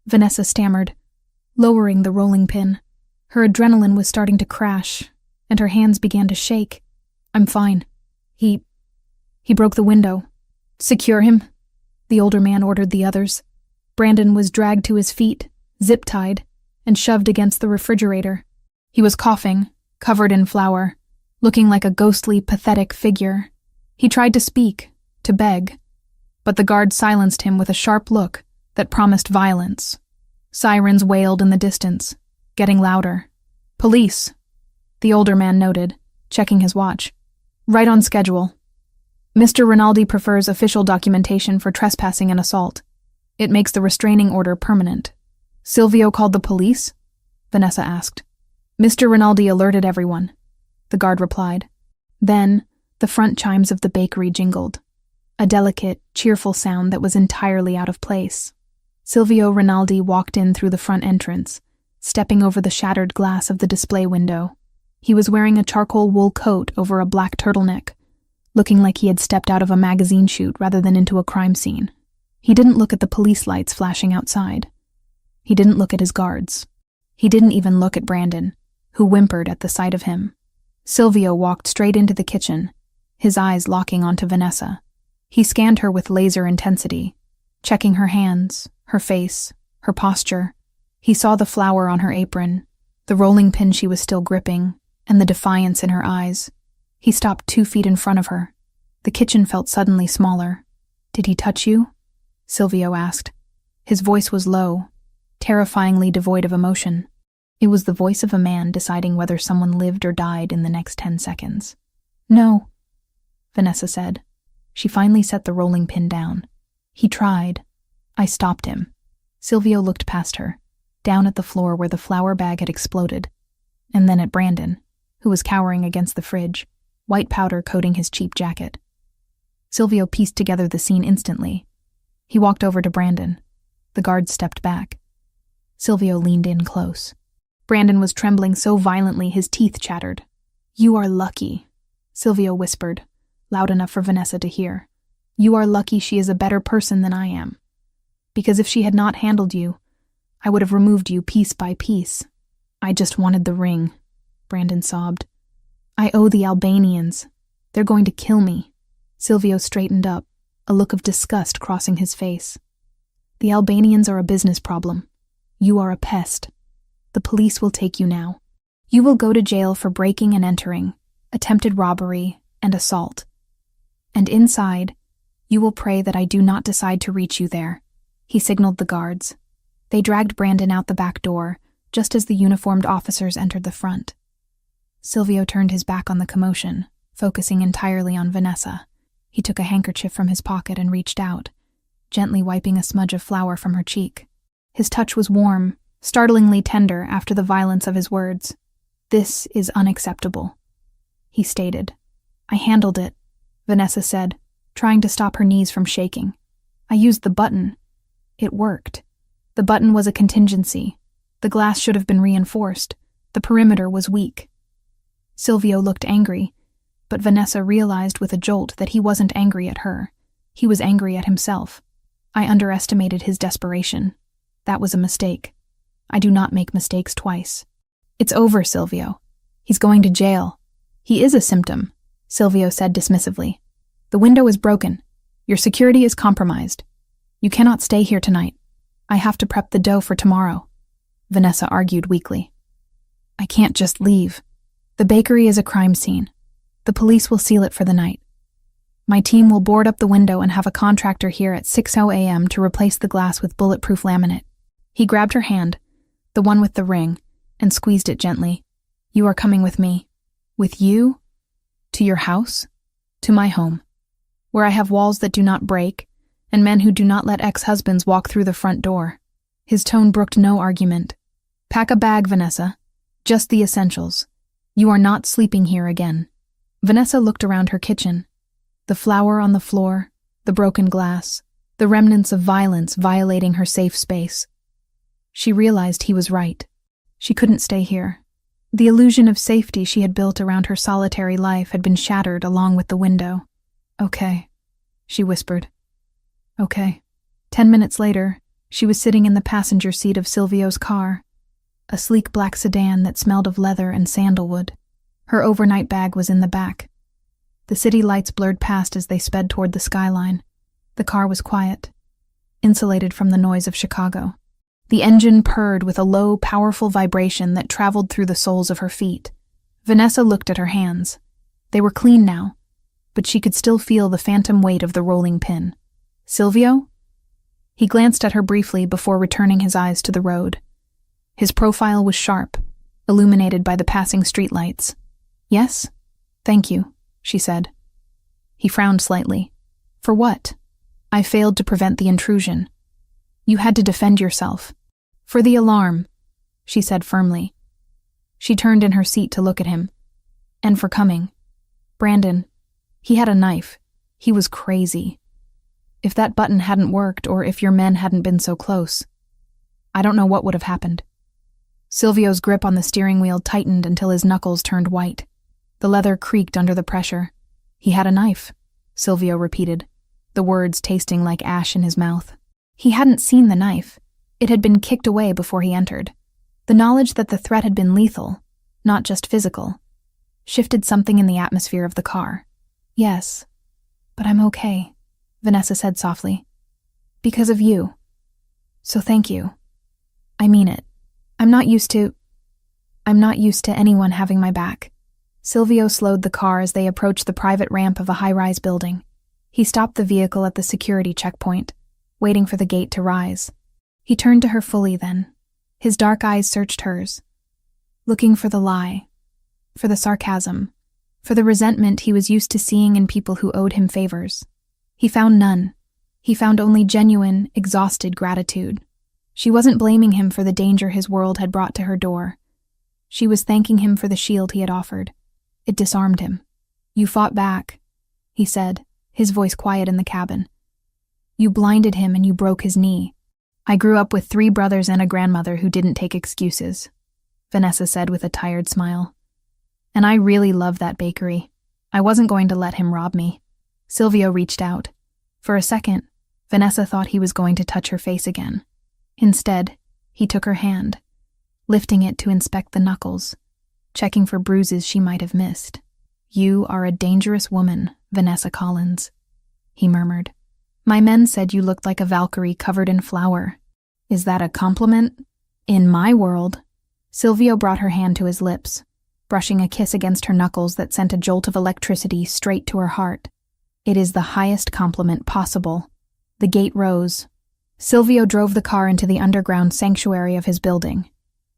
Vanessa stammered, lowering the rolling pin. Her adrenaline was starting to crash, and her hands began to shake. "I'm fine. He broke the window." "Secure him," the older man ordered the others. Brandon was dragged to his feet, zip-tied, and shoved against the refrigerator. He was coughing, covered in flour, looking like a ghostly, pathetic figure. He tried to speak, to beg, but the guard silenced him with a sharp look that promised violence. Sirens wailed in the distance, getting louder. "Police," the older man noted, checking his watch. "Right on schedule. Mr. Rinaldi prefers official documentation for trespassing and assault. It makes the restraining order permanent." "Silvio called the police?" Vanessa asked. "Mr. Rinaldi alerted everyone," the guard replied. Then, the front chimes of the bakery jingled, a delicate, cheerful sound that was entirely out of place. Silvio Rinaldi walked in through the front entrance, stepping over the shattered glass of the display window. He was wearing a charcoal wool coat over a black turtleneck, looking like he had stepped out of a magazine shoot rather than into a crime scene. He didn't look at the police lights flashing outside. He didn't look at his guards. He didn't even look at Brandon, who whimpered at the sight of him. Silvio walked straight into the kitchen, his eyes locking onto Vanessa. He scanned her with laser intensity, checking her hands, her face, her posture. He saw the flour on her apron, the rolling pin she was still gripping, and the defiance in her eyes. He stopped 2 feet in front of her. The kitchen felt suddenly smaller. "Did he touch you?" Silvio asked. His voice was low, terrifyingly devoid of emotion. It was the voice of a man deciding whether someone lived or died in the next 10 seconds. "No," Vanessa said. She finally set the rolling pin down. "He tried. I stopped him." Silvio looked past her, down at the floor where the flour bag had exploded, and then at Brandon, who was cowering against the fridge, white powder coating his cheap jacket. Silvio pieced together the scene instantly. He walked over to Brandon. The guard stepped back. Silvio leaned in close. Brandon was trembling so violently his teeth chattered. "You are lucky," Silvio whispered, loud enough for Vanessa to hear. "You are lucky she is a better person than I am. Because if she had not handled you, I would have removed you piece by piece. I just wanted the ring," Brandon sobbed. "I owe the Albanians. They're going to kill me." Silvio straightened up, a look of disgust crossing his face. "The Albanians are a business problem. You are a pest. The police will take you now. You will go to jail for breaking and entering, attempted robbery, and assault. And inside, you will pray that I do not decide to reach you there." He signaled the guards. They dragged Brandon out the back door, just as the uniformed officers entered the front. Silvio turned his back on the commotion, focusing entirely on Vanessa. He took a handkerchief from his pocket and reached out, gently wiping a smudge of flour from her cheek. His touch was warm, startlingly tender after the violence of his words. "This is unacceptable," he stated. "I handled it," Vanessa said, trying to stop her knees from shaking. "I used the button. It worked. The button was a contingency. The glass should have been reinforced. The perimeter was weak." Silvio looked angry, but Vanessa realized with a jolt that he wasn't angry at her. He was angry at himself. "I underestimated his desperation. That was a mistake. I do not make mistakes twice." "It's over, Silvio. He's going to jail." "He is a symptom," Silvio said dismissively. "The window is broken. Your security is compromised. You cannot stay here tonight. I have to prep the dough for tomorrow," Vanessa argued weakly. "I can't just leave. The bakery is a crime scene. The police will seal it for the night. My team will board up the window and have a contractor here at 6:00 a.m. to replace the glass with bulletproof laminate." He grabbed her hand, the one with the ring, and squeezed it gently. "You are coming with me." "With you?" To your house? To my home, where I have walls that do not break, and men who do not let ex-husbands walk through the front door. His tone brooked no argument. Pack a bag, Vanessa. Just the essentials. You are not sleeping here again. Vanessa looked around her kitchen. The flour on the floor, the broken glass, the remnants of violence violating her safe space. She realized he was right. She couldn't stay here. The illusion of safety she had built around her solitary life had been shattered along with the window. Okay, she whispered. Okay. 10 minutes later, she was sitting in the passenger seat of Silvio's car, a sleek black sedan that smelled of leather and sandalwood. Her overnight bag was in the back. The city lights blurred past as they sped toward the skyline. The car was quiet, insulated from the noise of Chicago. The engine purred with a low, powerful vibration that traveled through the soles of her feet. Vanessa looked at her hands. They were clean now, but she could still feel the phantom weight of the rolling pin. Silvio? He glanced at her briefly before returning his eyes to the road. His profile was sharp, illuminated by the passing streetlights. Yes? Thank you, she said. He frowned slightly. For what? I failed to prevent the intrusion. You had to defend yourself. For the alarm, she said firmly. She turned in her seat to look at him. And for coming. Brandon, he had a knife. He was crazy. If that button hadn't worked, or if your men hadn't been so close, I don't know what would have happened. Silvio's grip on the steering wheel tightened until his knuckles turned white. The leather creaked under the pressure. He had a knife, Silvio repeated, the words tasting like ash in his mouth. He hadn't seen the knife. It had been kicked away before he entered. The knowledge that the threat had been lethal, not just physical, shifted something in the atmosphere of the car. Yes, but I'm okay, Vanessa said softly. Because of you. So thank you. I mean it. I'm not used to anyone having my back. Silvio slowed the car as they approached the private ramp of a high-rise building. He stopped the vehicle at the security checkpoint, waiting for the gate to rise. He turned to her fully then. His dark eyes searched hers, looking for the lie, for the sarcasm, for the resentment he was used to seeing in people who owed him favors. He found none. He found only genuine, exhausted gratitude. She wasn't blaming him for the danger his world had brought to her door. She was thanking him for the shield he had offered. It disarmed him. You fought back, he said, his voice quiet in the cabin. You blinded him and you broke his knee. I grew up with 3 brothers and a grandmother who didn't take excuses, Vanessa said with a tired smile. And I really love that bakery. I wasn't going to let him rob me. Silvio reached out. For a second, Vanessa thought he was going to touch her face again. Instead, he took her hand, lifting it to inspect the knuckles, checking for bruises she might have missed. You are a dangerous woman, Vanessa Collins, he murmured. My men said you looked like a Valkyrie covered in flour. Is that a compliment? In my world. Silvio brought her hand to his lips, brushing a kiss against her knuckles that sent a jolt of electricity straight to her heart. It is the highest compliment possible. The gate rose. Silvio drove the car into the underground sanctuary of his building.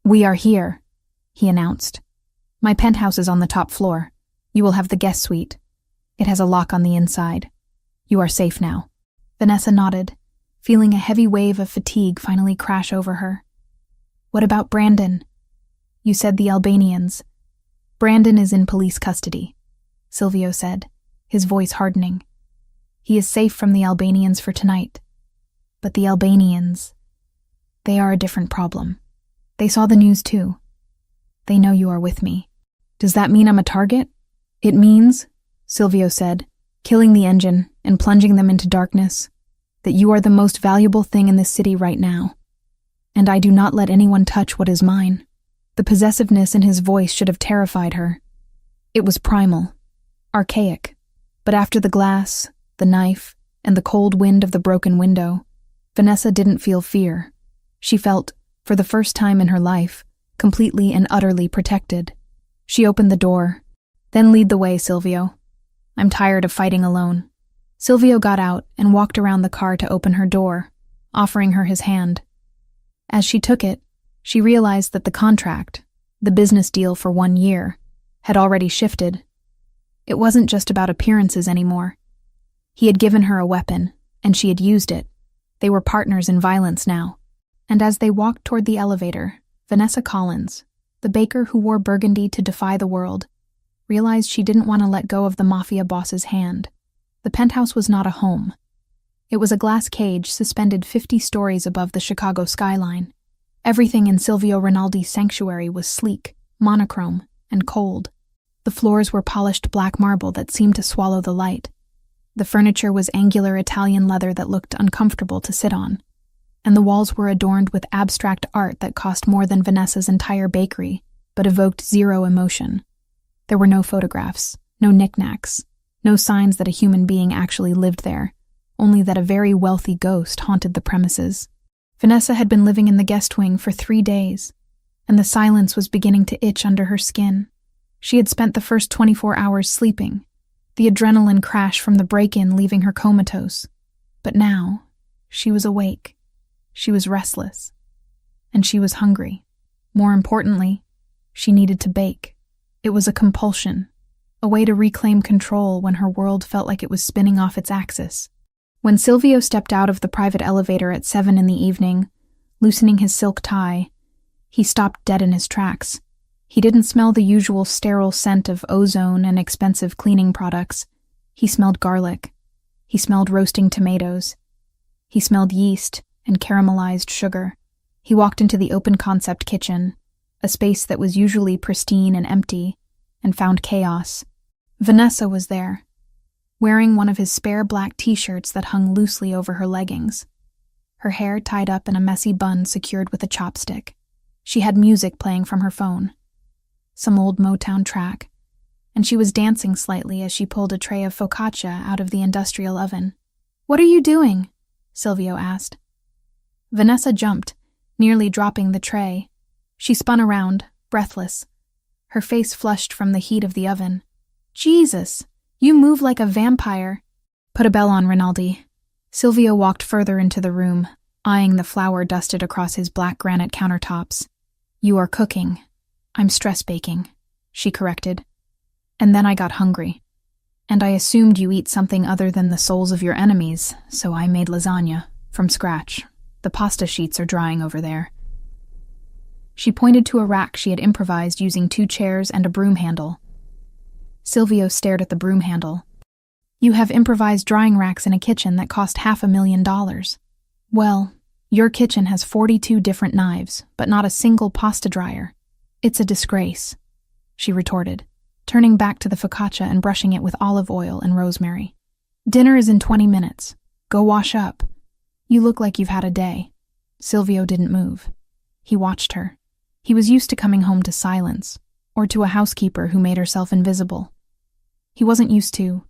We are here, he announced. My penthouse is on the top floor. You will have the guest suite. It has a lock on the inside. You are safe now. Vanessa nodded, feeling a heavy wave of fatigue finally crash over her. What about Brandon? You said the Albanians. Brandon is in police custody, Silvio said, his voice hardening. He is safe from the Albanians for tonight. But the Albanians, they are a different problem. They saw the news too. They know you are with me. Does that mean I'm a target? It means, Silvio said, killing the engine and plunging them into darkness, that you are the most valuable thing in this city right now. And I do not let anyone touch what is mine. The possessiveness in his voice should have terrified her. It was primal, archaic, but after the glass, the knife, and the cold wind of the broken window, Vanessa didn't feel fear. She felt, for the first time in her life, completely and utterly protected. She opened the door. Then lead the way, Silvio. I'm tired of fighting alone. Silvio got out and walked around the car to open her door, offering her his hand. As she took it, she realized that the contract, the business deal for 1 year, had already shifted. It wasn't just about appearances anymore. He had given her a weapon, and she had used it. They were partners in violence now. And as they walked toward the elevator, Vanessa Collins, the baker who wore burgundy to defy the world, realized she didn't want to let go of the mafia boss's hand. The penthouse was not a home. It was a glass cage suspended 50 stories above the Chicago skyline. Everything in Silvio Rinaldi's sanctuary was sleek, monochrome, and cold. The floors were polished black marble that seemed to swallow the light. The furniture was angular Italian leather that looked uncomfortable to sit on. And the walls were adorned with abstract art that cost more than Vanessa's entire bakery, but evoked zero emotion. There were no photographs, no knickknacks, no signs that a human being actually lived there, only that a very wealthy ghost haunted the premises. Vanessa had been living in the guest wing for 3 days, and the silence was beginning to itch under her skin. She had spent the first 24 hours sleeping, the adrenaline crash from the break-in leaving her comatose. But now, she was awake. She was restless. And she was hungry. More importantly, she needed to bake. It was a compulsion, a way to reclaim control when her world felt like it was spinning off its axis. When Silvio stepped out of the private elevator at 7 in the evening, loosening his silk tie, he stopped dead in his tracks. He didn't smell the usual sterile scent of ozone and expensive cleaning products. He smelled garlic. He smelled roasting tomatoes. He smelled yeast and caramelized sugar. He walked into the open-concept kitchen, a space that was usually pristine and empty, and found chaos. Vanessa was there, wearing one of his spare black t-shirts that hung loosely over her leggings, her hair tied up in a messy bun secured with a chopstick. She had music playing from her phone, some old Motown track, and she was dancing slightly as she pulled a tray of focaccia out of the industrial oven. "What are you doing?" Silvio asked. Vanessa jumped, nearly dropping the tray. She spun around, breathless, her face flushed from the heat of the oven. "Jesus, you move like a vampire." "Put a bell on, Rinaldi." Silvio walked further into the room, eyeing the flour dusted across his black granite countertops. "You are cooking." "I'm stress baking," she corrected. "And then I got hungry. And I assumed you eat something other than the souls of your enemies, so I made lasagna, from scratch. The pasta sheets are drying over there." She pointed to a rack she had improvised using 2 chairs and a broom handle. Silvio stared at the broom handle. "You have improvised drying racks in a kitchen that cost $500,000. Well, your kitchen has 42 different knives, but not a single pasta dryer. It's a disgrace," she retorted, turning back to the focaccia and brushing it with olive oil and rosemary. "Dinner is in 20 minutes. Go wash up. You look like you've had a day." Silvio didn't move. He watched her. He was used to coming home to silence, or to a housekeeper who made herself invisible. He wasn't used to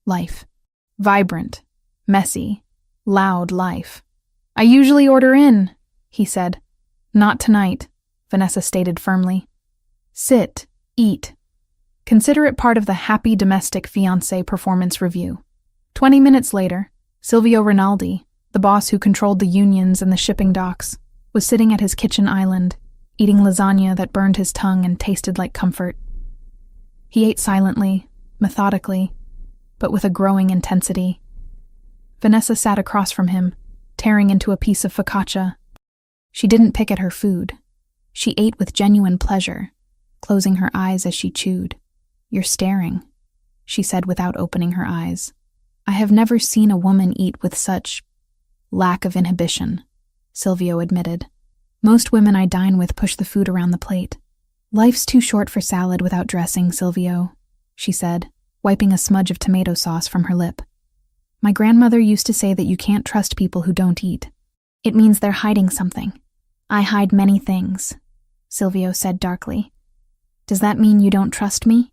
life. Vibrant, messy, loud life. "I usually order in," he said. "Not tonight," Vanessa stated firmly. "Sit, eat. Consider it part of the Happy Domestic Fiancé performance review." 20 minutes later, Silvio Rinaldi, the boss who controlled the unions and the shipping docks, was sitting at his kitchen island, eating lasagna that burned his tongue and tasted like comfort. He ate silently, methodically, but with a growing intensity. Vanessa sat across from him, tearing into a piece of focaccia. She didn't pick at her food. She ate with genuine pleasure, closing her eyes as she chewed. "You're staring," she said without opening her eyes. "I have never seen a woman eat with such lack of inhibition," Silvio admitted. "Most women I dine with push the food around the plate." "Life's too short for salad without dressing, Silvio," she said, wiping a smudge of tomato sauce from her lip. "My grandmother used to say that you can't trust people who don't eat. It means they're hiding something." "I hide many things," Silvio said darkly. "Does that mean you don't trust me?"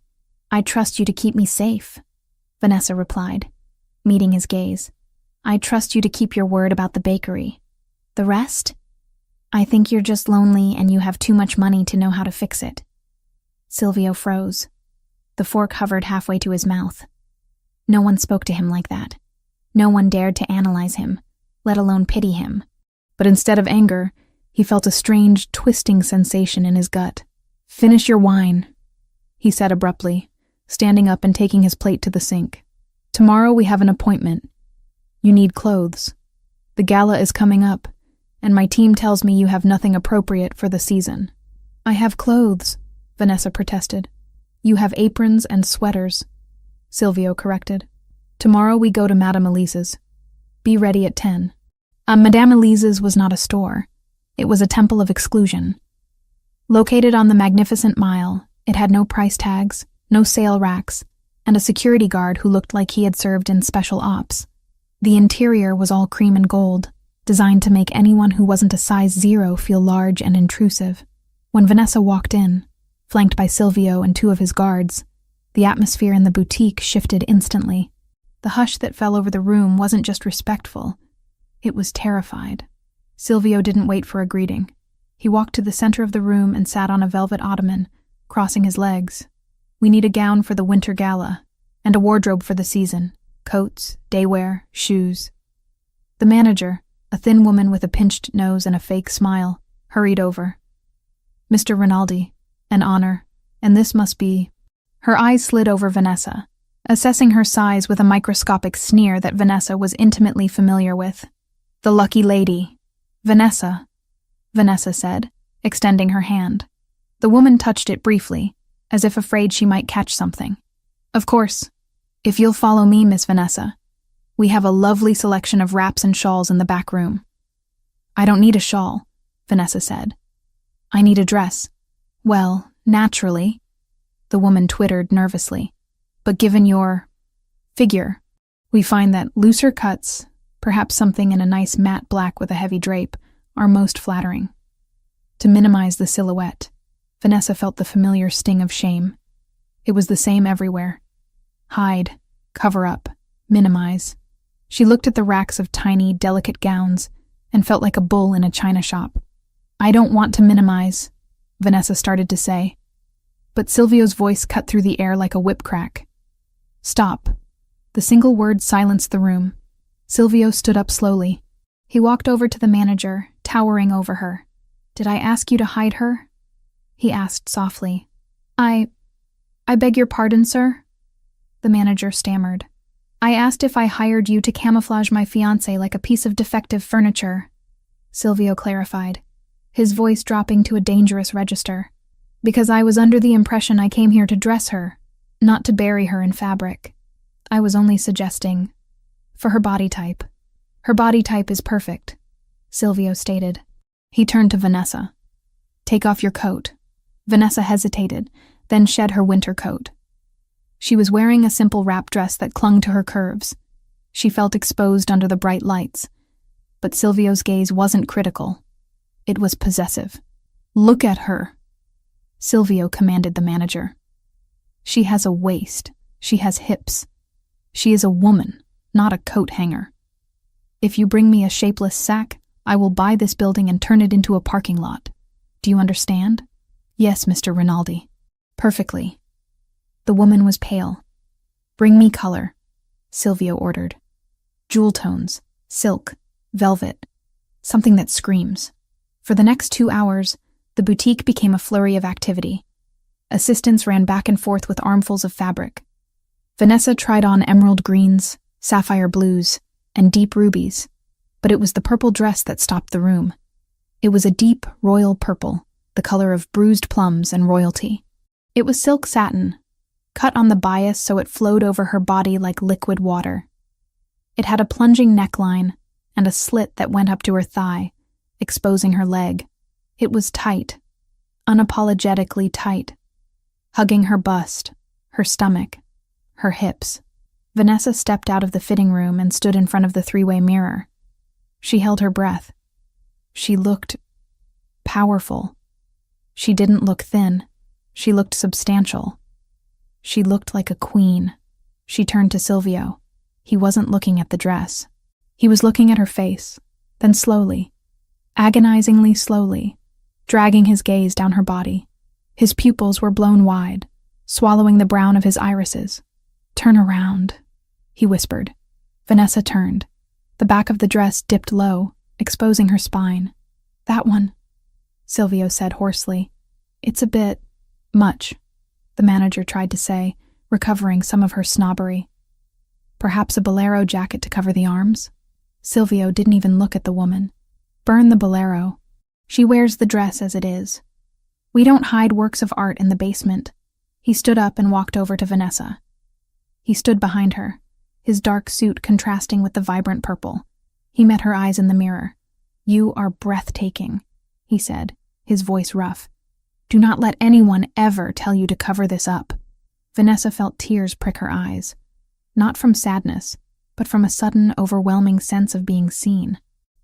"I trust you to keep me safe," Vanessa replied, meeting his gaze. "I trust you to keep your word about the bakery. The rest? I think you're just lonely and you have too much money to know how to fix it." Silvio froze. The fork hovered halfway to his mouth. No one spoke to him like that. No one dared to analyze him, let alone pity him. But instead of anger, he felt a strange, twisting sensation in his gut. "Finish your wine," he said abruptly, standing up and taking his plate to the sink. "Tomorrow we have an appointment. You need clothes. The gala is coming up, and my team tells me you have nothing appropriate for the season." "I have clothes," Vanessa protested. "You have aprons and sweaters," Silvio corrected. "Tomorrow we go to Madame Elise's. Be ready at 10. Madame Elise's was not a store. It was a temple of exclusion. Located on the Magnificent Mile, it had no price tags, no sale racks, and a security guard who looked like he had served in special ops. The interior was all cream and gold, designed to make anyone who wasn't a size 0 feel large and intrusive. When Vanessa walked in, flanked by Silvio and 2 of his guards, the atmosphere in the boutique shifted instantly. The hush that fell over the room wasn't just respectful, it was terrified. Silvio didn't wait for a greeting. He walked to the center of the room and sat on a velvet ottoman, crossing his legs. "We need a gown for the winter gala, and a wardrobe for the season. Coats, daywear, shoes." The manager, a thin woman with a pinched nose and a fake smile, hurried over. "Mr. Rinaldi, an honor, and this must be—" Her eyes slid over Vanessa, assessing her size with a microscopic sneer that Vanessa was intimately familiar with. "The lucky lady. Vanessa," Vanessa said, extending her hand. The woman touched it briefly, as if afraid she might catch something. "Of course. If you'll follow me, Miss Vanessa. We have a lovely selection of wraps and shawls in the back room." "I don't need a shawl," Vanessa said. "I need a dress." "Well, naturally," the woman twittered nervously. "But given your figure, we find that looser cuts, perhaps something in a nice matte black with a heavy drape, are most flattering." To minimize the silhouette, Vanessa felt the familiar sting of shame. It was the same everywhere. Hide, cover up, minimize. She looked at the racks of tiny, delicate gowns and felt like a bull in a china shop. "I don't want to minimize," Vanessa started to say. But Silvio's voice cut through the air like a whip crack. "Stop." The single word silenced the room. Silvio stood up slowly. He walked over to the manager, towering over her. "Did I ask you to hide her?" he asked softly. I beg your pardon, sir?" the manager stammered. "I asked if I hired you to camouflage my fiancé like a piece of defective furniture," Silvio clarified, his voice dropping to a dangerous register. "Because I was under the impression I came here to dress her, not to bury her in fabric. I was only suggesting. For her body type. Her body type is perfect," Silvio stated. He turned to Vanessa. "Take off your coat." Vanessa hesitated, then shed her winter coat. She was wearing a simple wrap dress that clung to her curves. She felt exposed under the bright lights. But Silvio's gaze wasn't critical. It was possessive. "Look at her," Silvio commanded the manager. "She has a waist. She has hips. She is a woman, not a coat hanger. If you bring me a shapeless sack, I will buy this building and turn it into a parking lot. Do you understand?" "Yes, Mr. Rinaldi. Perfectly." The woman was pale. "Bring me color," Silvio ordered. "Jewel tones, silk, velvet, something that screams." For the next 2 hours, the boutique became a flurry of activity. Assistants ran back and forth with armfuls of fabric. Vanessa tried on emerald greens, sapphire blues, and deep rubies, but it was the purple dress that stopped the room. It was a deep, royal purple, the color of bruised plums and royalty. It was silk satin, cut on the bias so it flowed over her body like liquid water. It had a plunging neckline and a slit that went up to her thigh, exposing her leg. It was tight, unapologetically tight, hugging her bust, her stomach, her hips. Vanessa stepped out of the fitting room and stood in front of the 3-way mirror. She held her breath. She looked powerful. She didn't look thin. She looked substantial. She looked like a queen. She turned to Silvio. He wasn't looking at the dress. He was looking at her face, then slowly, agonizingly slowly, dragging his gaze down her body. His pupils were blown wide, swallowing the brown of his irises. "Turn around," he whispered. Vanessa turned. The back of the dress dipped low, exposing her spine. "That one," Silvio said hoarsely. "It's a bit much," the manager tried to say, recovering some of her snobbery. Perhaps a bolero jacket to cover the arms? Silvio didn't even look at the woman. Burn the bolero. She wears the dress as it is. We don't hide works of art in the basement. He stood up and walked over to Vanessa. He stood behind her, his dark suit contrasting with the vibrant purple. He met her eyes in the mirror. "You are breathtaking," he said, his voice rough. "Do not let anyone ever tell you to cover this up." Vanessa felt tears prick her eyes, not from sadness, but from a sudden, overwhelming sense of being seen.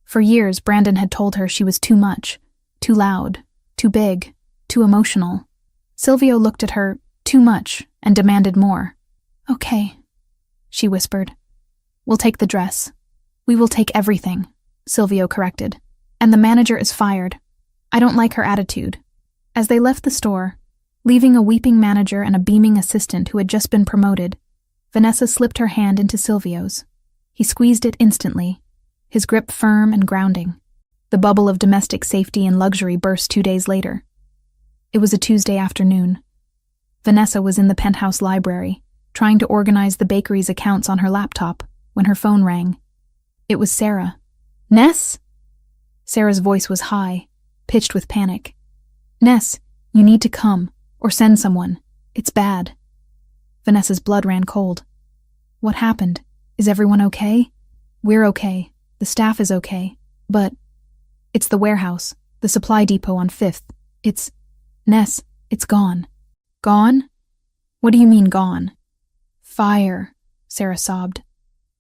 For years, Brandon had told her she was too much, too loud, too big, too emotional. Silvio looked at her, too much, and demanded more. "Okay," she whispered. "We'll take the dress. We will take everything," Silvio corrected. "And the manager is fired. I don't like her attitude." As they left the store, leaving a weeping manager and a beaming assistant who had just been promoted, Vanessa slipped her hand into Silvio's. He squeezed it instantly, his grip firm and grounding. The bubble of domestic safety and luxury burst 2 days later. It was a Tuesday afternoon. Vanessa was in the penthouse library, trying to organize the bakery's accounts on her laptop, when her phone rang. It was Sarah. "Ness?" Sarah's voice was high, pitched with panic. "Ness, you need to come, or send someone. It's bad." Vanessa's blood ran cold. "What happened? Is everyone okay?" "We're okay. The staff is okay. But it's the warehouse, the supply depot on 5th. Ness, it's gone." "Gone? What do you mean gone?" "Fire," Sarah sobbed.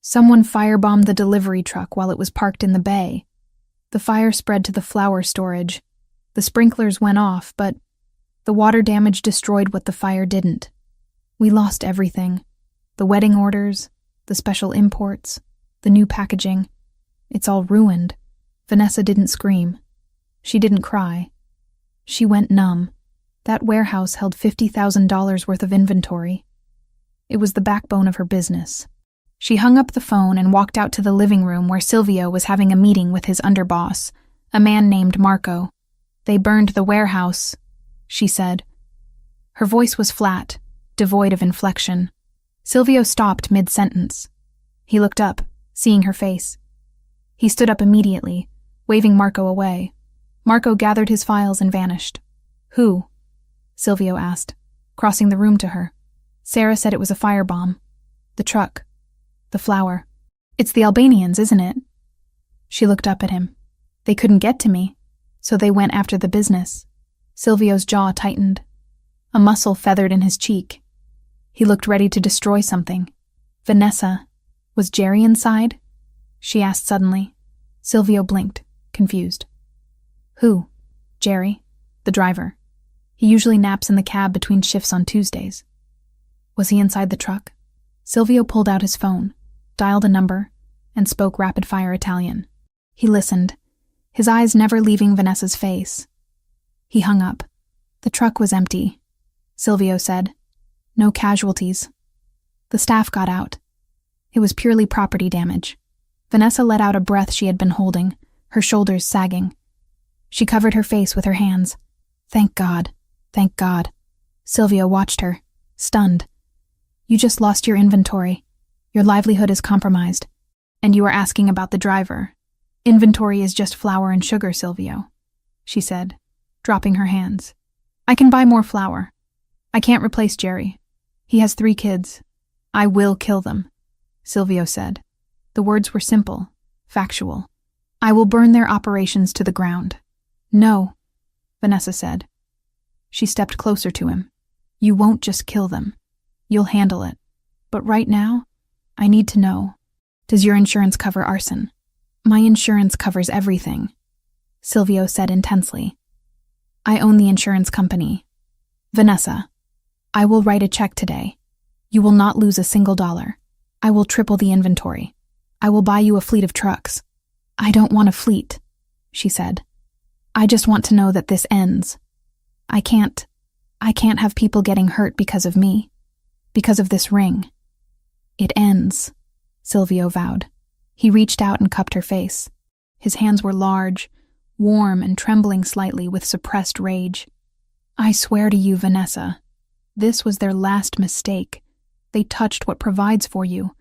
"Someone firebombed the delivery truck while it was parked in the bay. The fire spread to the flour storage. The sprinklers went off, but the water damage destroyed what the fire didn't. We lost everything. The wedding orders, the special imports, the new packaging. It's all ruined." Vanessa didn't scream. She didn't cry. She went numb. That warehouse held $50,000 worth of inventory. It was the backbone of her business. She hung up the phone and walked out to the living room where Silvio was having a meeting with his underboss, a man named Marco. "They burned the warehouse," she said. Her voice was flat, devoid of inflection. Silvio stopped mid-sentence. He looked up, seeing her face. He stood up immediately, waving Marco away. Marco gathered his files and vanished. "Who?" Silvio asked, crossing the room to her. Sarah said it was a firebomb. "The truck. The flour. It's the Albanians, isn't it?" She looked up at him. "They couldn't get to me, so they went after the business." Silvio's jaw tightened. A muscle feathered in his cheek. He looked ready to destroy something. "Vanessa, was Jerry inside?" she asked suddenly. Silvio blinked, confused. "Who?" "Jerry, the driver. He usually naps in the cab between shifts on Tuesdays." "Was he inside the truck?" Silvio pulled out his phone, dialed a number, and spoke rapid-fire Italian. He listened, his eyes never leaving Vanessa's face. He hung up. "The truck was empty," Silvio said. "No casualties. The staff got out. It was purely property damage." Vanessa let out a breath she had been holding, her shoulders sagging. She covered her face with her hands. "Thank God. Thank God." Silvio watched her, stunned. "You just lost your inventory. Your livelihood is compromised. And you are asking about the driver. Inventory is just flour and sugar, Silvio," she said, dropping her hands. "I can buy more flour. I can't replace Jerry. He has 3 kids. I will kill them," Silvio said. The words were simple, factual. "I will burn their operations to the ground." "No," Vanessa said. She stepped closer to him. "You won't just kill them. You'll handle it. But right now, I need to know. Does your insurance cover arson?" "My insurance covers everything," Silvio said intensely. "I own the insurance company. Vanessa, I will write a check today. You will not lose a single dollar. I will triple the inventory. I will buy you a fleet of trucks." "I don't want a fleet," she said. "I just want to know that this ends. I can't have people getting hurt because of me, because of this ring." "It ends," Silvio vowed. He reached out and cupped her face. His hands were large, warm and trembling slightly with suppressed rage. "I swear to you, Vanessa, this was their last mistake, They touched what provides for you.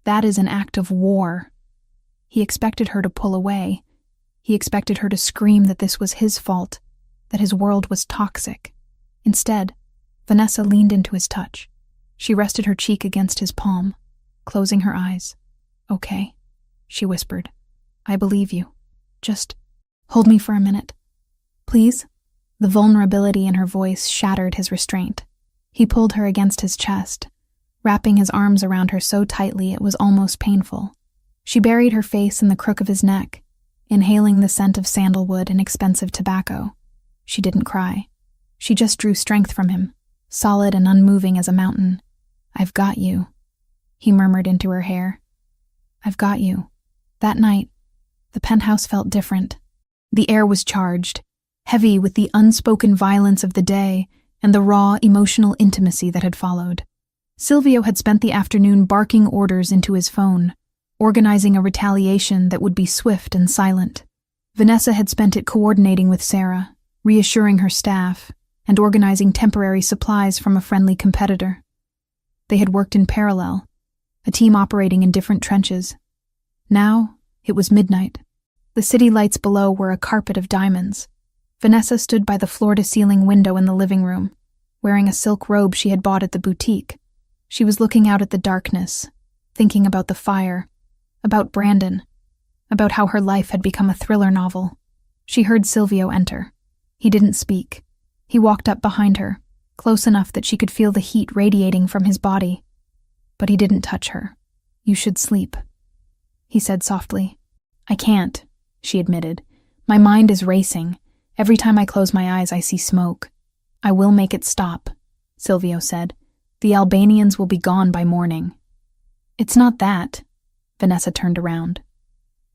That is an act of war. He expected her to pull away. He expected her to scream that this was his fault, that his world was toxic. Instead, Vanessa leaned into his touch. She rested her cheek against his palm, closing her eyes. "Okay," she whispered. "I believe you. Just hold me for a minute. Please?" The vulnerability in her voice shattered his restraint. He pulled her against his chest, wrapping his arms around her so tightly it was almost painful. She buried her face in the crook of his neck, inhaling the scent of sandalwood and expensive tobacco. She didn't cry. She just drew strength from him, solid and unmoving as a mountain. "I've got you," he murmured into her hair. "I've got you." That night, the penthouse felt different. The air was charged, heavy with the unspoken violence of the day and the raw emotional intimacy that had followed. Silvio had spent the afternoon barking orders into his phone, organizing a retaliation that would be swift and silent. Vanessa had spent it coordinating with Sarah, reassuring her staff, and organizing temporary supplies from a friendly competitor. They had worked in parallel, a team operating in different trenches. Now, it was midnight. The city lights below were a carpet of diamonds. Vanessa stood by the floor-to-ceiling window in the living room, wearing a silk robe she had bought at the boutique. She was looking out at the darkness, thinking about the fire, about Brandon, about how her life had become a thriller novel. She heard Silvio enter. He didn't speak. He walked up behind her, close enough that she could feel the heat radiating from his body. But he didn't touch her. "You should sleep," he said softly. "I can't," she admitted. "My mind is racing. Every time I close my eyes, I see smoke." "I will make it stop," Silvio said. "The Albanians will be gone by morning." "It's not that." Vanessa turned around.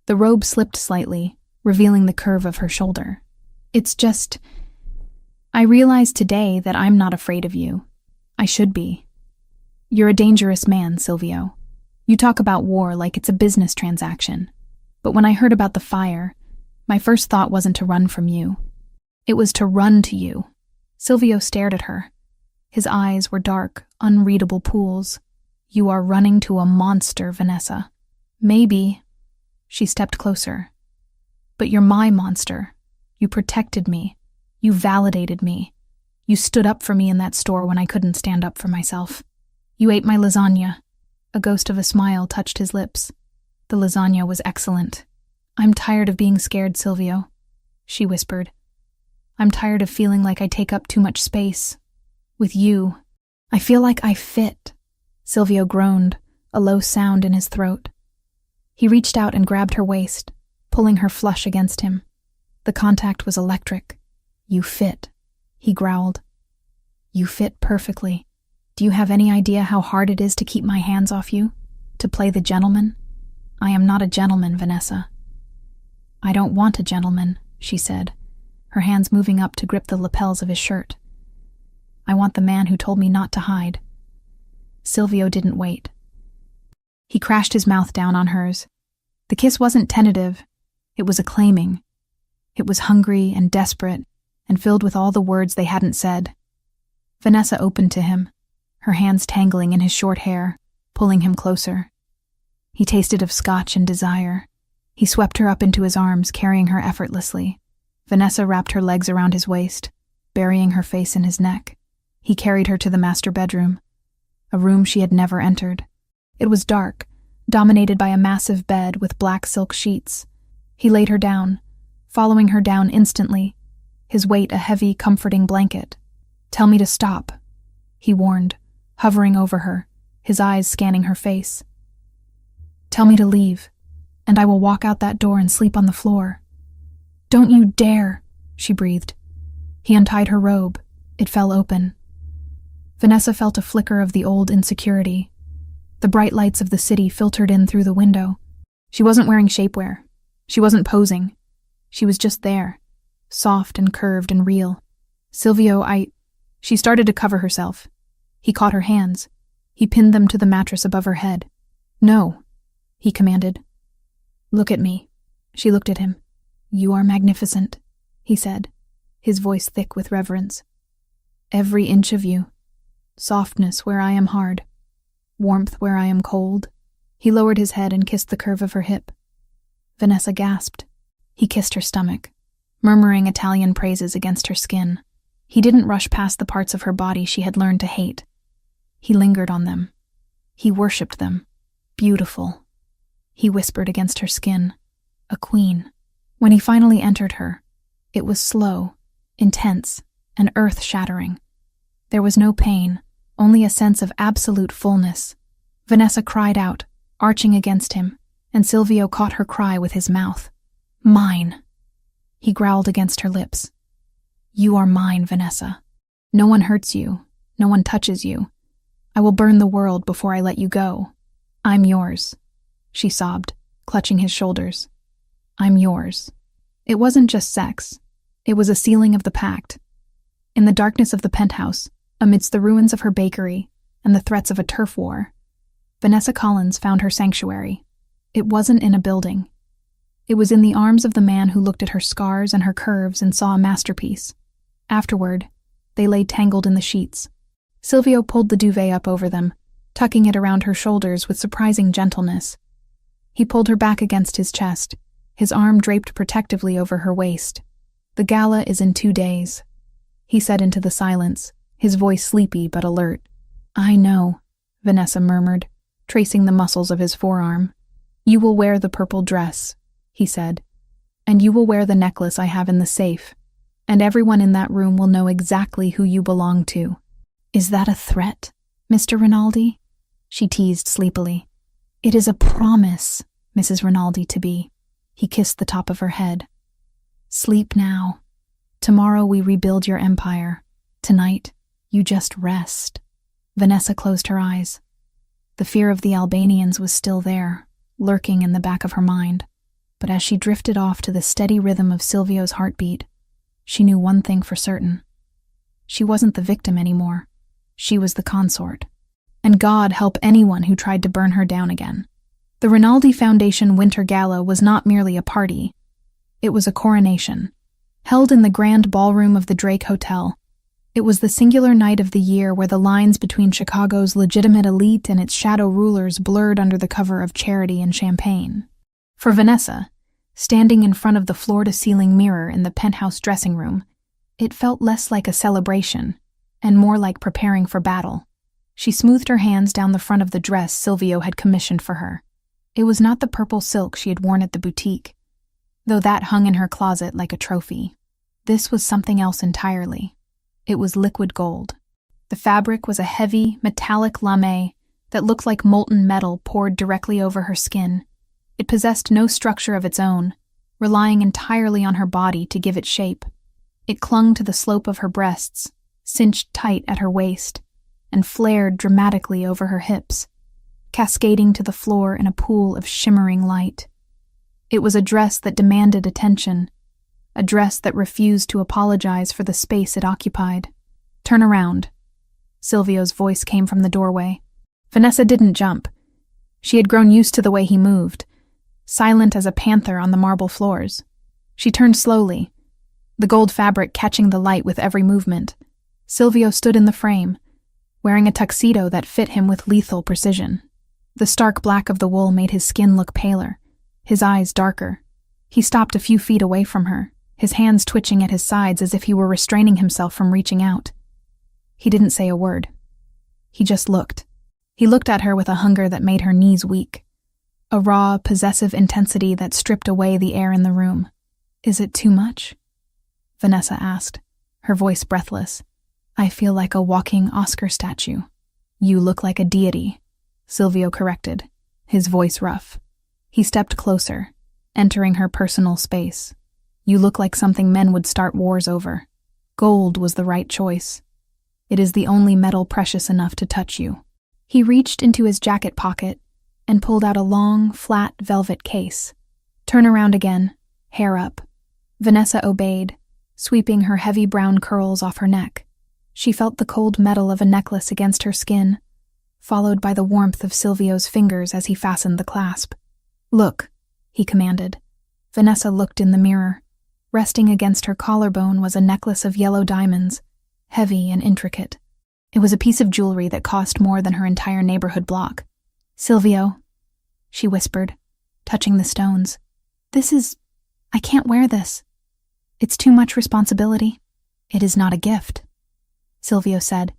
The robe slipped slightly, revealing the curve of her shoulder. "It's just, I realize today that I'm not afraid of you. I should be. You're a dangerous man, Silvio. You talk about war like it's a business transaction. But when I heard about the fire, my first thought wasn't to run from you. It was to run to you." Silvio stared at her. His eyes were dark, unreadable pools. "You are running to a monster, Vanessa." "Maybe." She stepped closer. "But you're my monster. You protected me. You validated me. You stood up for me in that store when I couldn't stand up for myself. You ate my lasagna." A ghost of a smile touched his lips. The lasagna was excellent. "I'm tired of being scared, Silvio," she whispered. "I'm tired of feeling like I take up too much space. With you, I feel like I fit." Silvio groaned, a low sound in his throat. He reached out and grabbed her waist, pulling her flush against him. The contact was electric. "You fit," he growled. "You fit perfectly. Do you have any idea how hard it is to keep my hands off you? To play the gentleman? I am not a gentleman, Vanessa." "I don't want a gentleman," she said, her hands moving up to grip the lapels of his shirt. "I want the man who told me not to hide." Silvio didn't wait. He crashed his mouth down on hers. The kiss wasn't tentative. It was acclaiming. It was hungry and desperate, and filled with all the words they hadn't said. Vanessa opened to him, her hands tangling in his short hair, pulling him closer. He tasted of scotch and desire. He swept her up into his arms, carrying her effortlessly. Vanessa wrapped her legs around his waist, burying her face in his neck. He carried her to the master bedroom, a room she had never entered. It was dark, dominated by a massive bed with black silk sheets. He laid her down, following her down instantly, his weight a heavy, comforting blanket. "Tell me to stop," he warned, hovering over her, his eyes scanning her face. "Tell me to leave, and I will walk out that door and sleep on the floor." "Don't you dare," she breathed. He untied her robe. It fell open. Vanessa felt a flicker of the old insecurity. The bright lights of the city filtered in through the window. She wasn't wearing shapewear. She wasn't posing. She was just there, soft and curved and real. "Silvio, She started to cover herself. He caught her hands. He pinned them to the mattress above her head. "No," he commanded. "Look at me." She looked at him. "You are magnificent," he said, his voice thick with reverence. "Every inch of you. Softness where I am hard. Warmth where I am cold. He lowered his head and kissed the curve of her hip. Vanessa gasped. He kissed her stomach, murmuring Italian praises against her skin. He didn't rush past the parts of her body she had learned to hate. He lingered on them. He worshipped them. Beautiful. He whispered against her skin. A queen. When he finally entered her, it was slow, intense, and earth-shattering. There was no pain, only a sense of absolute fullness. Vanessa cried out, arching against him, and Silvio caught her cry with his mouth. Mine. He growled against her lips. You are mine, Vanessa. No one hurts you. No one touches you. I will burn the world before I let you go. I'm yours. She sobbed, clutching his shoulders. I'm yours. It wasn't just sex. It was a sealing of the pact. In the darkness of the penthouse, amidst the ruins of her bakery and the threats of a turf war, Vanessa Collins found her sanctuary. It wasn't in a building. It was in the arms of the man who looked at her scars and her curves and saw a masterpiece. Afterward, they lay tangled in the sheets. Silvio pulled the duvet up over them, tucking it around her shoulders with surprising gentleness. He pulled her back against his chest, his arm draped protectively over her waist. The gala is in 2 days, he said into the silence, his voice sleepy but alert. I know, Vanessa murmured, tracing the muscles of his forearm. You will wear the purple dress, he said, and you will wear the necklace I have in the safe, and everyone in that room will know exactly who you belong to. Is that a threat, Mr. Rinaldi? She teased sleepily. It is a promise, Mrs. Rinaldi to be. He kissed the top of her head. Sleep now. Tomorrow we rebuild your empire. Tonight, you just rest. Vanessa closed her eyes. The fear of the Albanians was still there, lurking in the back of her mind. But as she drifted off to the steady rhythm of Silvio's heartbeat, she knew one thing for certain. She wasn't the victim anymore. She was the consort. And God help anyone who tried to burn her down again. The Rinaldi Foundation Winter Gala was not merely a party. It was a coronation, held in the grand ballroom of the Drake Hotel. It was the singular night of the year where the lines between Chicago's legitimate elite and its shadow rulers blurred under the cover of charity and champagne. For Vanessa, standing in front of the floor-to-ceiling mirror in the penthouse dressing room, it felt less like a celebration and more like preparing for battle. She smoothed her hands down the front of the dress Silvio had commissioned for her. It was not the purple silk she had worn at the boutique, though that hung in her closet like a trophy. This was something else entirely. It was liquid gold. The fabric was a heavy, metallic lame that looked like molten metal poured directly over her skin. It possessed no structure of its own, relying entirely on her body to give it shape. It clung to the slope of her breasts, cinched tight at her waist, and flared dramatically over her hips, cascading to the floor in a pool of shimmering light. It was a dress that demanded attention, a dress that refused to apologize for the space it occupied. Turn around. Silvio's voice came from the doorway. Vanessa didn't jump. She had grown used to the way he moved, silent as a panther on the marble floors. She turned slowly, the gold fabric catching the light with every movement. Silvio stood in the frame, wearing a tuxedo that fit him with lethal precision. The stark black of the wool made his skin look paler, his eyes darker. He stopped a few feet away from her, his hands twitching at his sides as if he were restraining himself from reaching out. He didn't say a word. He just looked. He looked at her with a hunger that made her knees weak, a raw, possessive intensity that stripped away the air in the room. Is it too much? Vanessa asked, her voice breathless. I feel like a walking Oscar statue. You look like a deity, Silvio corrected, his voice rough. He stepped closer, entering her personal space. You look like something men would start wars over. Gold was the right choice. It is the only metal precious enough to touch you. He reached into his jacket pocket and pulled out a long, flat velvet case. Turn around again, hair up. Vanessa obeyed, sweeping her heavy brown curls off her neck. She felt the cold metal of a necklace against her skin, followed by the warmth of Silvio's fingers as he fastened the clasp. Look, he commanded. Vanessa looked in the mirror. Resting against her collarbone was a necklace of yellow diamonds, heavy and intricate. It was a piece of jewelry that cost more than her entire neighborhood block. "Silvio," she whispered, touching the stones. I can't wear this. It's too much responsibility." "It is not a gift," Silvio said,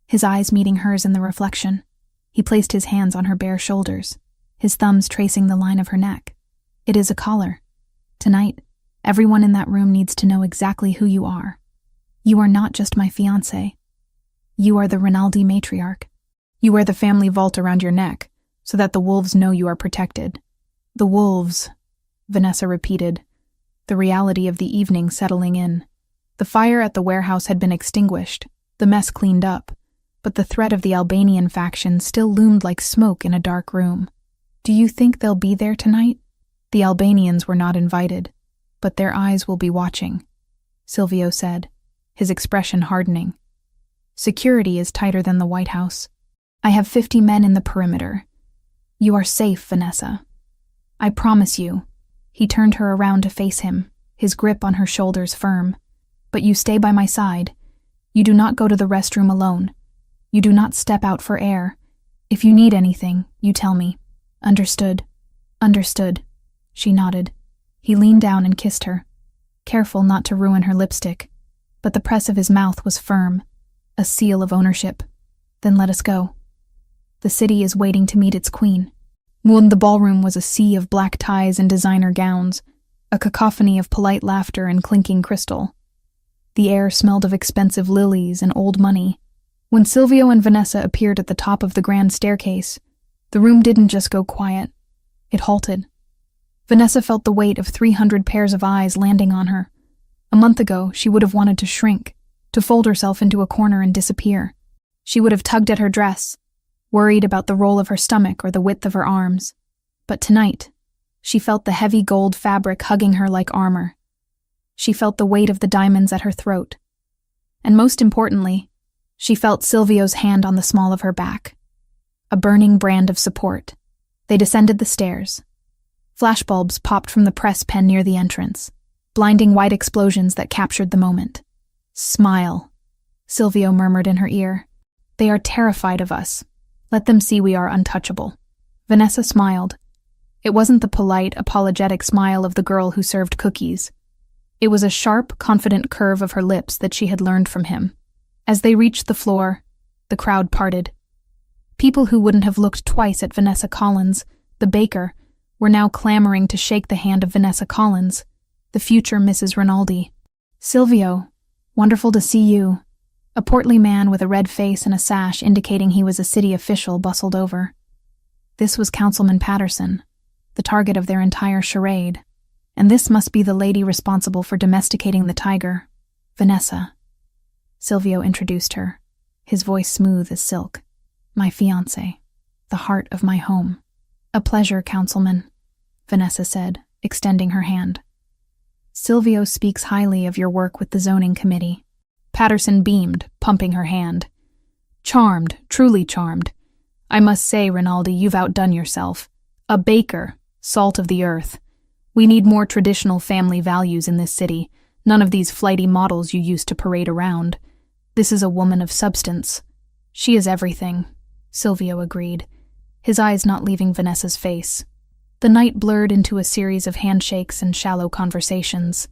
his eyes meeting hers in the reflection. He placed his hands on her bare shoulders, his thumbs tracing the line of her neck. "It is a collar. Tonight, everyone in that room needs to know exactly who you are. You are not just my fiancé. You are the Rinaldi matriarch. You wear the family vault around your neck, so that the wolves know you are protected." "The wolves," Vanessa repeated, the reality of the evening settling in. The fire at the warehouse had been extinguished, the mess cleaned up, but the threat of the Albanian faction still loomed like smoke in a dark room. "Do you think they'll be there tonight?" "The Albanians were not invited, but their eyes will be watching," Silvio said, his expression hardening. "Security is tighter than the White House. I have 50 men in the perimeter. You are safe, Vanessa. I promise you." He turned her around to face him, his grip on her shoulders firm. "But you stay by my side. You do not go to the restroom alone. You do not step out for air. If you need anything, you tell me." "Understood." "Understood." She nodded. He leaned down and kissed her, careful not to ruin her lipstick, but the press of his mouth was firm, a seal of ownership. "Then let us go. The city is waiting to meet its queen." The ballroom was a sea of black ties and designer gowns, a cacophony of polite laughter and clinking crystal. The air smelled of expensive lilies and old money. When Silvio and Vanessa appeared at the top of the grand staircase, the room didn't just go quiet. It halted. Vanessa felt the weight of 300 pairs of eyes landing on her. A month ago, she would have wanted to shrink, to fold herself into a corner and disappear. She would have tugged at her dress, worried about the roll of her stomach or the width of her arms. But tonight, she felt the heavy gold fabric hugging her like armor. She felt the weight of the diamonds at her throat. And most importantly, she felt Silvio's hand on the small of her back. A burning brand of support. They descended the stairs. Flashbulbs popped from the press pen near the entrance, blinding white explosions that captured the moment. "Smile," Silvio murmured in her ear. "They are terrified of us. Let them see we are untouchable." Vanessa smiled. It wasn't the polite, apologetic smile of the girl who served cookies. It was a sharp, confident curve of her lips that she had learned from him. As they reached the floor, the crowd parted. People who wouldn't have looked twice at Vanessa Collins, the baker, were now clamoring to shake the hand of Vanessa Collins, the future Mrs. Rinaldi. "Silvio, wonderful to see you." A portly man with a red face and a sash indicating he was a city official bustled over. This was Councilman Patterson, the target of their entire charade. And this must be the lady responsible for domesticating the tiger, Vanessa. Silvio introduced her, his voice smooth as silk. "My fiancé, the heart of my home." "A pleasure, Councilman," Vanessa said, extending her hand. "Silvio speaks highly of your work with the zoning committee." Patterson beamed, pumping her hand. "Charmed, truly charmed. I must say, Rinaldi, you've outdone yourself. A baker, salt of the earth. We need more traditional family values in this city, none of these flighty models you used to parade around. This is a woman of substance." "She is everything," Silvio agreed, his eyes not leaving Vanessa's face. The night blurred into a series of handshakes and shallow conversations.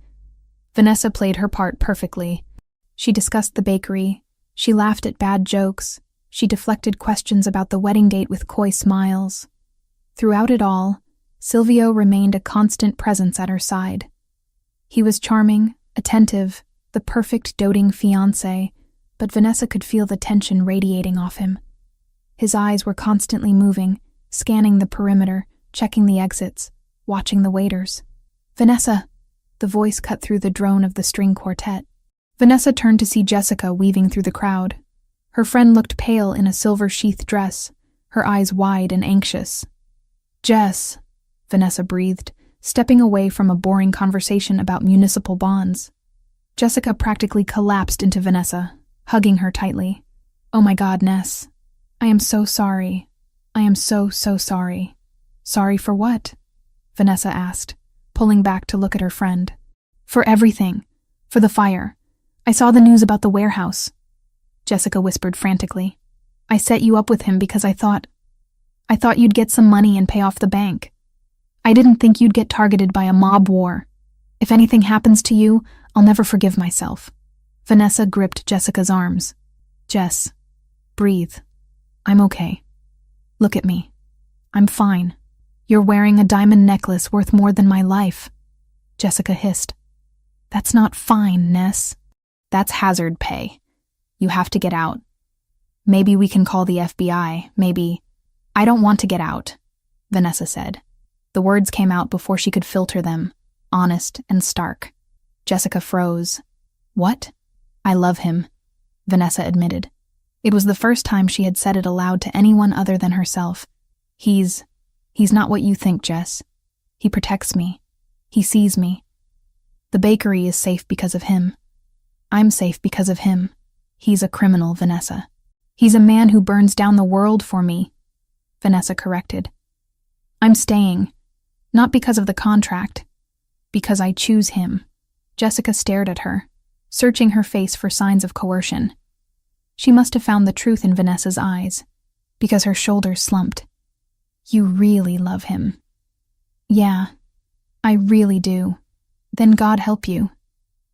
Vanessa played her part perfectly. She discussed the bakery, she laughed at bad jokes, she deflected questions about the wedding date with coy smiles. Throughout it all, Silvio remained a constant presence at her side. He was charming, attentive, the perfect doting fiancé, but Vanessa could feel the tension radiating off him. His eyes were constantly moving, scanning the perimeter, checking the exits, watching the waiters. "Vanessa!" The voice cut through the drone of the string quartet. Vanessa turned to see Jessica weaving through the crowd. Her friend looked pale in a silver-sheathed dress, her eyes wide and anxious. "Jess," Vanessa breathed, stepping away from a boring conversation about municipal bonds. Jessica practically collapsed into Vanessa, hugging her tightly. "Oh my God, Ness. I am so sorry. I am so sorry." "Sorry for what?" Vanessa asked, pulling back to look at her friend. "For everything. For the fire. I saw the news about the warehouse." Jessica whispered frantically. I set you up with him because I thought you'd get some money and pay off the bank. I didn't think you'd get targeted by a mob war. If anything happens to you, I'll never forgive myself. Vanessa gripped Jessica's arms. Jess, breathe. I'm okay. Look at me. I'm fine. You're wearing a diamond necklace worth more than my life. Jessica hissed. That's not fine, Ness. That's hazard pay. You have to get out. Maybe we can call the FBI, maybe. I don't want to get out, Vanessa said. The words came out before she could filter them, honest and stark. Jessica froze. What? I love him, Vanessa admitted. It was the first time she had said it aloud to anyone other than herself. He's not what you think, Jess. He protects me. He sees me. The bakery is safe because of him. I'm safe because of him. He's a criminal, Vanessa. He's a man who burns down the world for me, Vanessa corrected. I'm staying, not because of the contract, because I choose him. Jessica stared at her, searching her face for signs of coercion. She must have found the truth in Vanessa's eyes, because her shoulders slumped. You really love him. Yeah, I really do. Then God help you,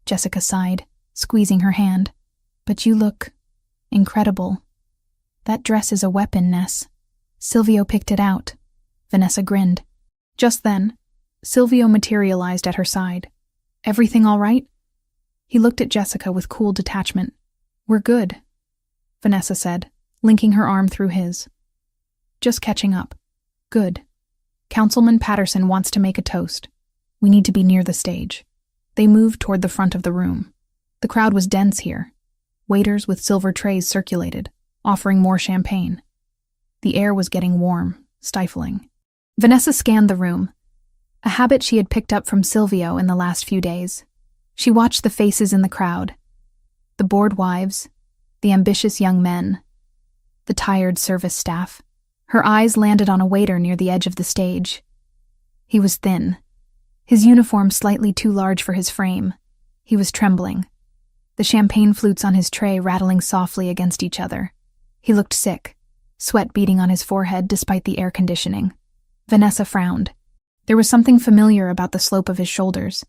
Jessica sighed, squeezing her hand. But you look incredible. That dress is a weapon, Ness. Silvio picked it out. Vanessa grinned. Just then, Silvio materialized at her side. Everything all right? He looked at Jessica with cool detachment. We're good, Vanessa said, linking her arm through his. Just catching up. Good. Councilman Patterson wants to make a toast. We need to be near the stage. They moved toward the front of the room. The crowd was dense here. Waiters with silver trays circulated, offering more champagne. The air was getting warm, stifling. Vanessa scanned the room, a habit she had picked up from Silvio in the last few days. She watched the faces in the crowd. The bored wives, the ambitious young men, the tired service staff. Her eyes landed on a waiter near the edge of the stage. He was thin, his uniform slightly too large for his frame. He was trembling, the champagne flutes on his tray rattling softly against each other. He looked sick, sweat beading on his forehead despite the air conditioning. Vanessa frowned. There was something familiar about the slope of his shoulders,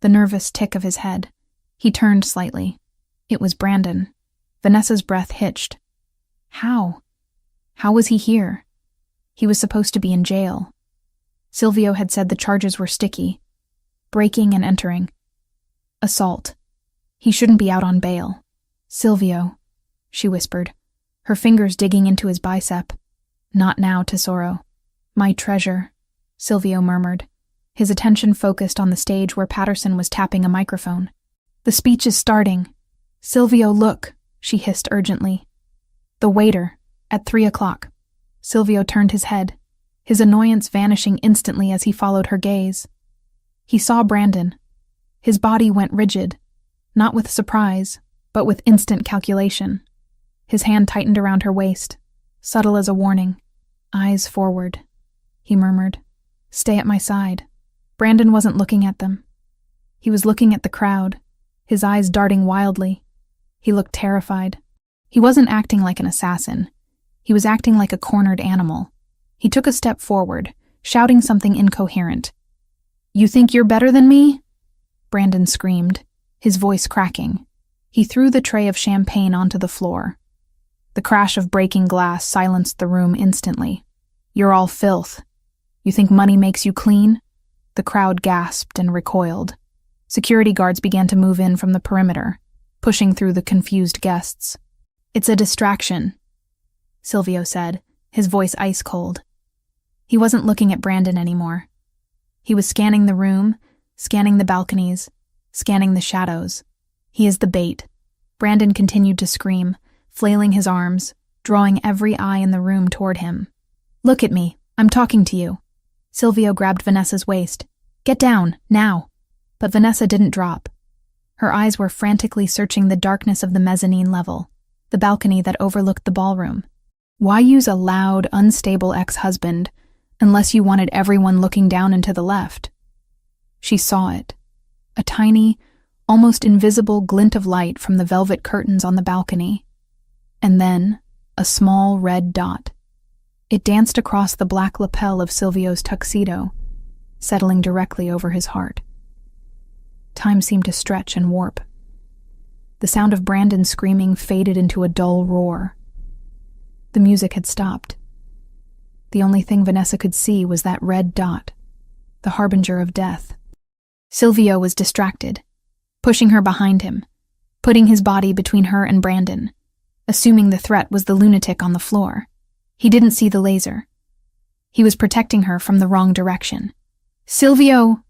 the nervous tick of his head. He turned slightly. It was Brandon. Vanessa's breath hitched. How? How was he here? He was supposed to be in jail. Silvio had said the charges were sticky. Breaking and entering. Assault. He shouldn't be out on bail. Silvio, she whispered, her fingers digging into his bicep. Not now, Tesoro. My treasure, Silvio murmured, his attention focused on the stage where Patterson was tapping a microphone. The speech is starting. Silvio, look, she hissed urgently. The waiter, at 3:00. Silvio turned his head, his annoyance vanishing instantly as he followed her gaze. He saw Brandon. His body went rigid, not with surprise, but with instant calculation. His hand tightened around her waist, subtle as a warning. Eyes forward, he murmured. Stay at my side. Brandon wasn't looking at them. He was looking at the crowd, his eyes darting wildly. He looked terrified. He wasn't acting like an assassin. He was acting like a cornered animal. He took a step forward, shouting something incoherent. You think you're better than me? Brandon screamed, his voice cracking. He threw the tray of champagne onto the floor. The crash of breaking glass silenced the room instantly. You're all filth. You think money makes you clean? The crowd gasped and recoiled. Security guards began to move in from the perimeter, pushing through the confused guests. It's a distraction, Silvio said, his voice ice cold. He wasn't looking at Brandon anymore. He was scanning the room, scanning the balconies, scanning the shadows. He is the bait. Brandon continued to scream, flailing his arms, drawing every eye in the room toward him. Look at me, I'm talking to you. Silvio grabbed Vanessa's waist. Get down, now. But Vanessa didn't drop. Her eyes were frantically searching the darkness of the mezzanine level, the balcony that overlooked the ballroom. Why use a loud, unstable ex-husband unless you wanted everyone looking down and to the left? She saw it. A tiny, almost invisible glint of light from the velvet curtains on the balcony. And then, a small red dot. It danced across the black lapel of Silvio's tuxedo, settling directly over his heart. Time seemed to stretch and warp. The sound of Brandon screaming faded into a dull roar. The music had stopped. The only thing Vanessa could see was that red dot, the harbinger of death. Silvio was distracted, pushing her behind him, putting his body between her and Brandon, assuming the threat was the lunatic on the floor. He didn't see the laser. He was protecting her from the wrong direction. "Silvio!"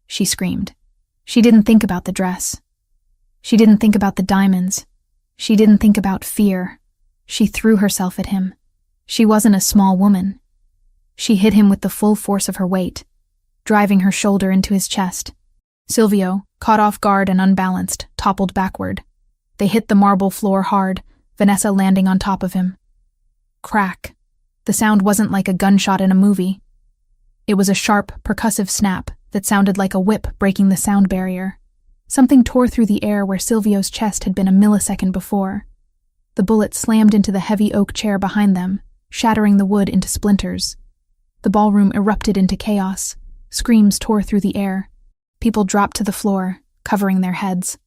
she screamed. She didn't think about the dress. She didn't think about the diamonds. She didn't think about fear. She threw herself at him. She wasn't a small woman. She hit him with the full force of her weight, driving her shoulder into his chest. Silvio, caught off guard and unbalanced, toppled backward. They hit the marble floor hard, Vanessa landing on top of him. Crack. The sound wasn't like a gunshot in a movie. It was a sharp, percussive snap that sounded like a whip breaking the sound barrier. Something tore through the air where Silvio's chest had been a millisecond before. The bullet slammed into the heavy oak chair behind them, shattering the wood into splinters. The ballroom erupted into chaos. Screams tore through the air. People dropped to the floor, covering their heads.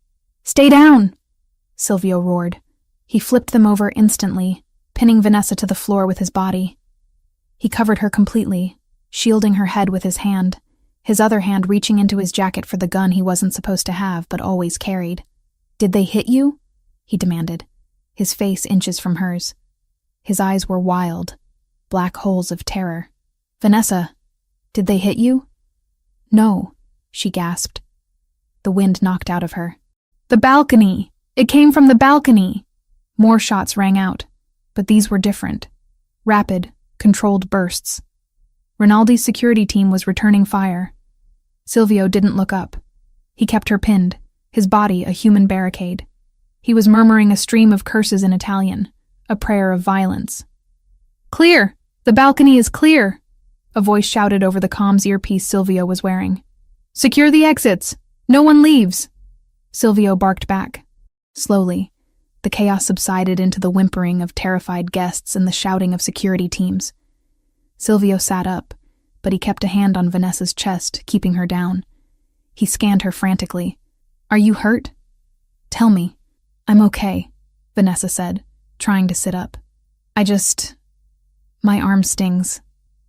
"Stay down!" Silvio roared. He flipped them over instantly, pinning Vanessa to the floor with his body. He covered her completely, shielding her head with his hand, his other hand reaching into his jacket for the gun he wasn't supposed to have but always carried. "Did they hit you?" he demanded, his face inches from hers. His eyes were wild, black holes of terror. "Vanessa, did they hit you?" "No," she gasped. The wind knocked out of her. "The balcony! It came from the balcony!" More shots rang out, but these were different. Rapid, controlled bursts. Rinaldi's security team was returning fire. Silvio didn't look up. He kept her pinned, his body a human barricade. He was murmuring a stream of curses in Italian, a prayer of violence. "Clear! The balcony is clear!" A voice shouted over the comms earpiece Silvio was wearing. "Secure the exits! No one leaves!" Silvio barked back. Slowly, the chaos subsided into the whimpering of terrified guests and the shouting of security teams. Silvio sat up, but he kept a hand on Vanessa's chest, keeping her down. He scanned her frantically. "Are you hurt?" "Tell me." "I'm okay," Vanessa said, trying to sit up. My arm stings."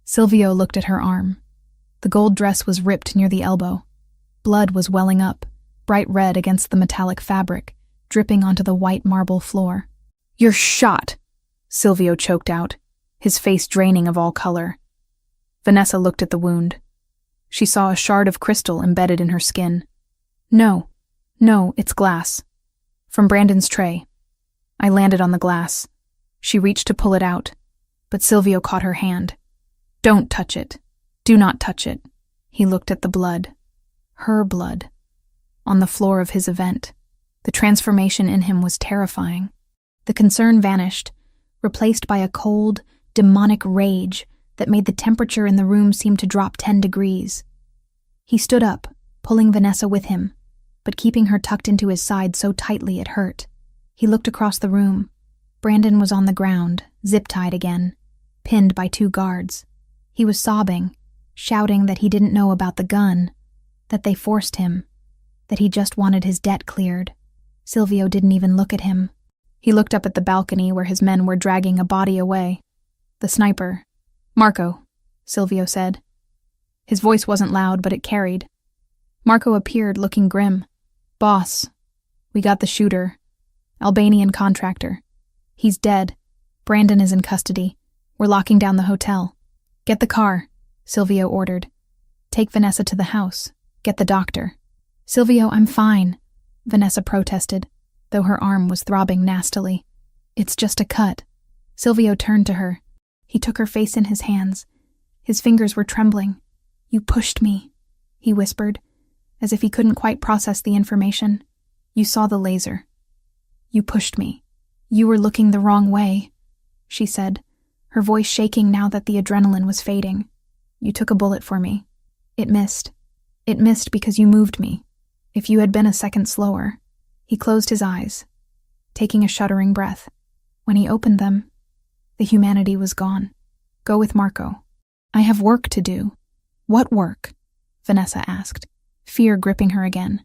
Silvio looked at her arm. The gold dress was ripped near the elbow. Blood was welling up, bright red against the metallic fabric, dripping onto the white marble floor. "You're shot," Silvio choked out, his face draining of all color. Vanessa looked at the wound. She saw a shard of crystal embedded in her skin. No, it's glass. From Brandon's tray. I landed on the glass. She reached to pull it out, but Silvio caught her hand. "Don't touch it. Do not touch it." He looked at the blood. Her blood. On the floor of his event. The transformation in him was terrifying. The concern vanished, replaced by a cold, demonic rage that made the temperature in the room seem to drop 10 degrees. He stood up, pulling Vanessa with him, but keeping her tucked into his side so tightly it hurt. He looked across the room. Brandon was on the ground, zip-tied again, pinned by 2 guards. He was sobbing, shouting that he didn't know about the gun, that they forced him, that he just wanted his debt cleared. Silvio didn't even look at him. He looked up at the balcony where his men were dragging a body away. The sniper. "Marco," Silvio said. His voice wasn't loud, but it carried. Marco appeared, looking grim. "Boss, we got the shooter. Albanian contractor. He's dead. Brandon is in custody. We're locking down the hotel. Get the car," Silvio ordered. "Take Vanessa to the house. Get the doctor." "Silvio, I'm fine," Vanessa protested, though her arm was throbbing nastily. "It's just a cut." Silvio turned to her. He took her face in his hands. His fingers were trembling. "You pushed me," he whispered, as if he couldn't quite process the information. "You saw the laser. You pushed me. You were looking the wrong way," she said, her voice shaking now that the adrenaline was fading. "You took a bullet for me. It missed. It missed because you moved me. If you had been a second slower." He closed his eyes, taking a shuddering breath. When he opened them, the humanity was gone. Go with Marco. I have work to do. What work? Vanessa asked, fear gripping her again.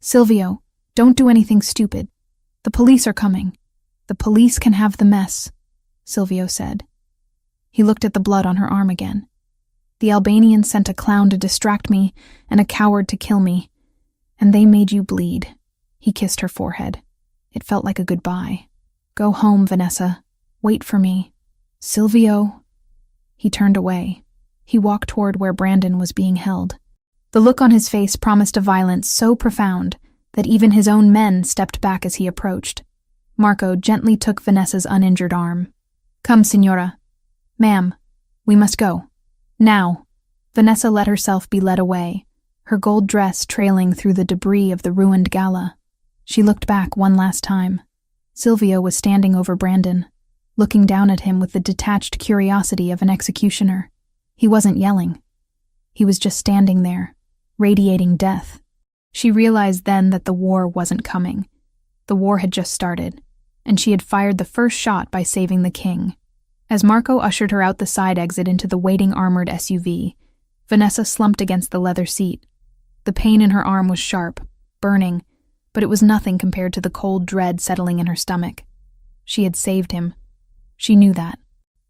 Silvio, don't do anything stupid. The police are coming. The police can have the mess, Silvio said. He looked at the blood on her arm again. The Albanians sent a clown to distract me and a coward to kill me. And they made you bleed. He kissed her forehead. It felt like a goodbye. Go home, Vanessa. Wait for me. Silvio. He turned away. He walked toward where Brandon was being held. The look on his face promised a violence so profound that even his own men stepped back as he approached. Marco gently took Vanessa's uninjured arm. Come, Signora. Ma'am, we must go. Now. Vanessa let herself be led away, her gold dress trailing through the debris of the ruined gala. She looked back one last time. Silvio was standing over Brandon, looking down at him with the detached curiosity of an executioner. He wasn't yelling. He was just standing there, radiating death. She realized then that the war wasn't coming. The war had just started, and she had fired the first shot by saving the king. As Marco ushered her out the side exit into the waiting armored SUV, Vanessa slumped against the leather seat. The pain in her arm was sharp, burning, but it was nothing compared to the cold dread settling in her stomach. She had saved him. She knew that.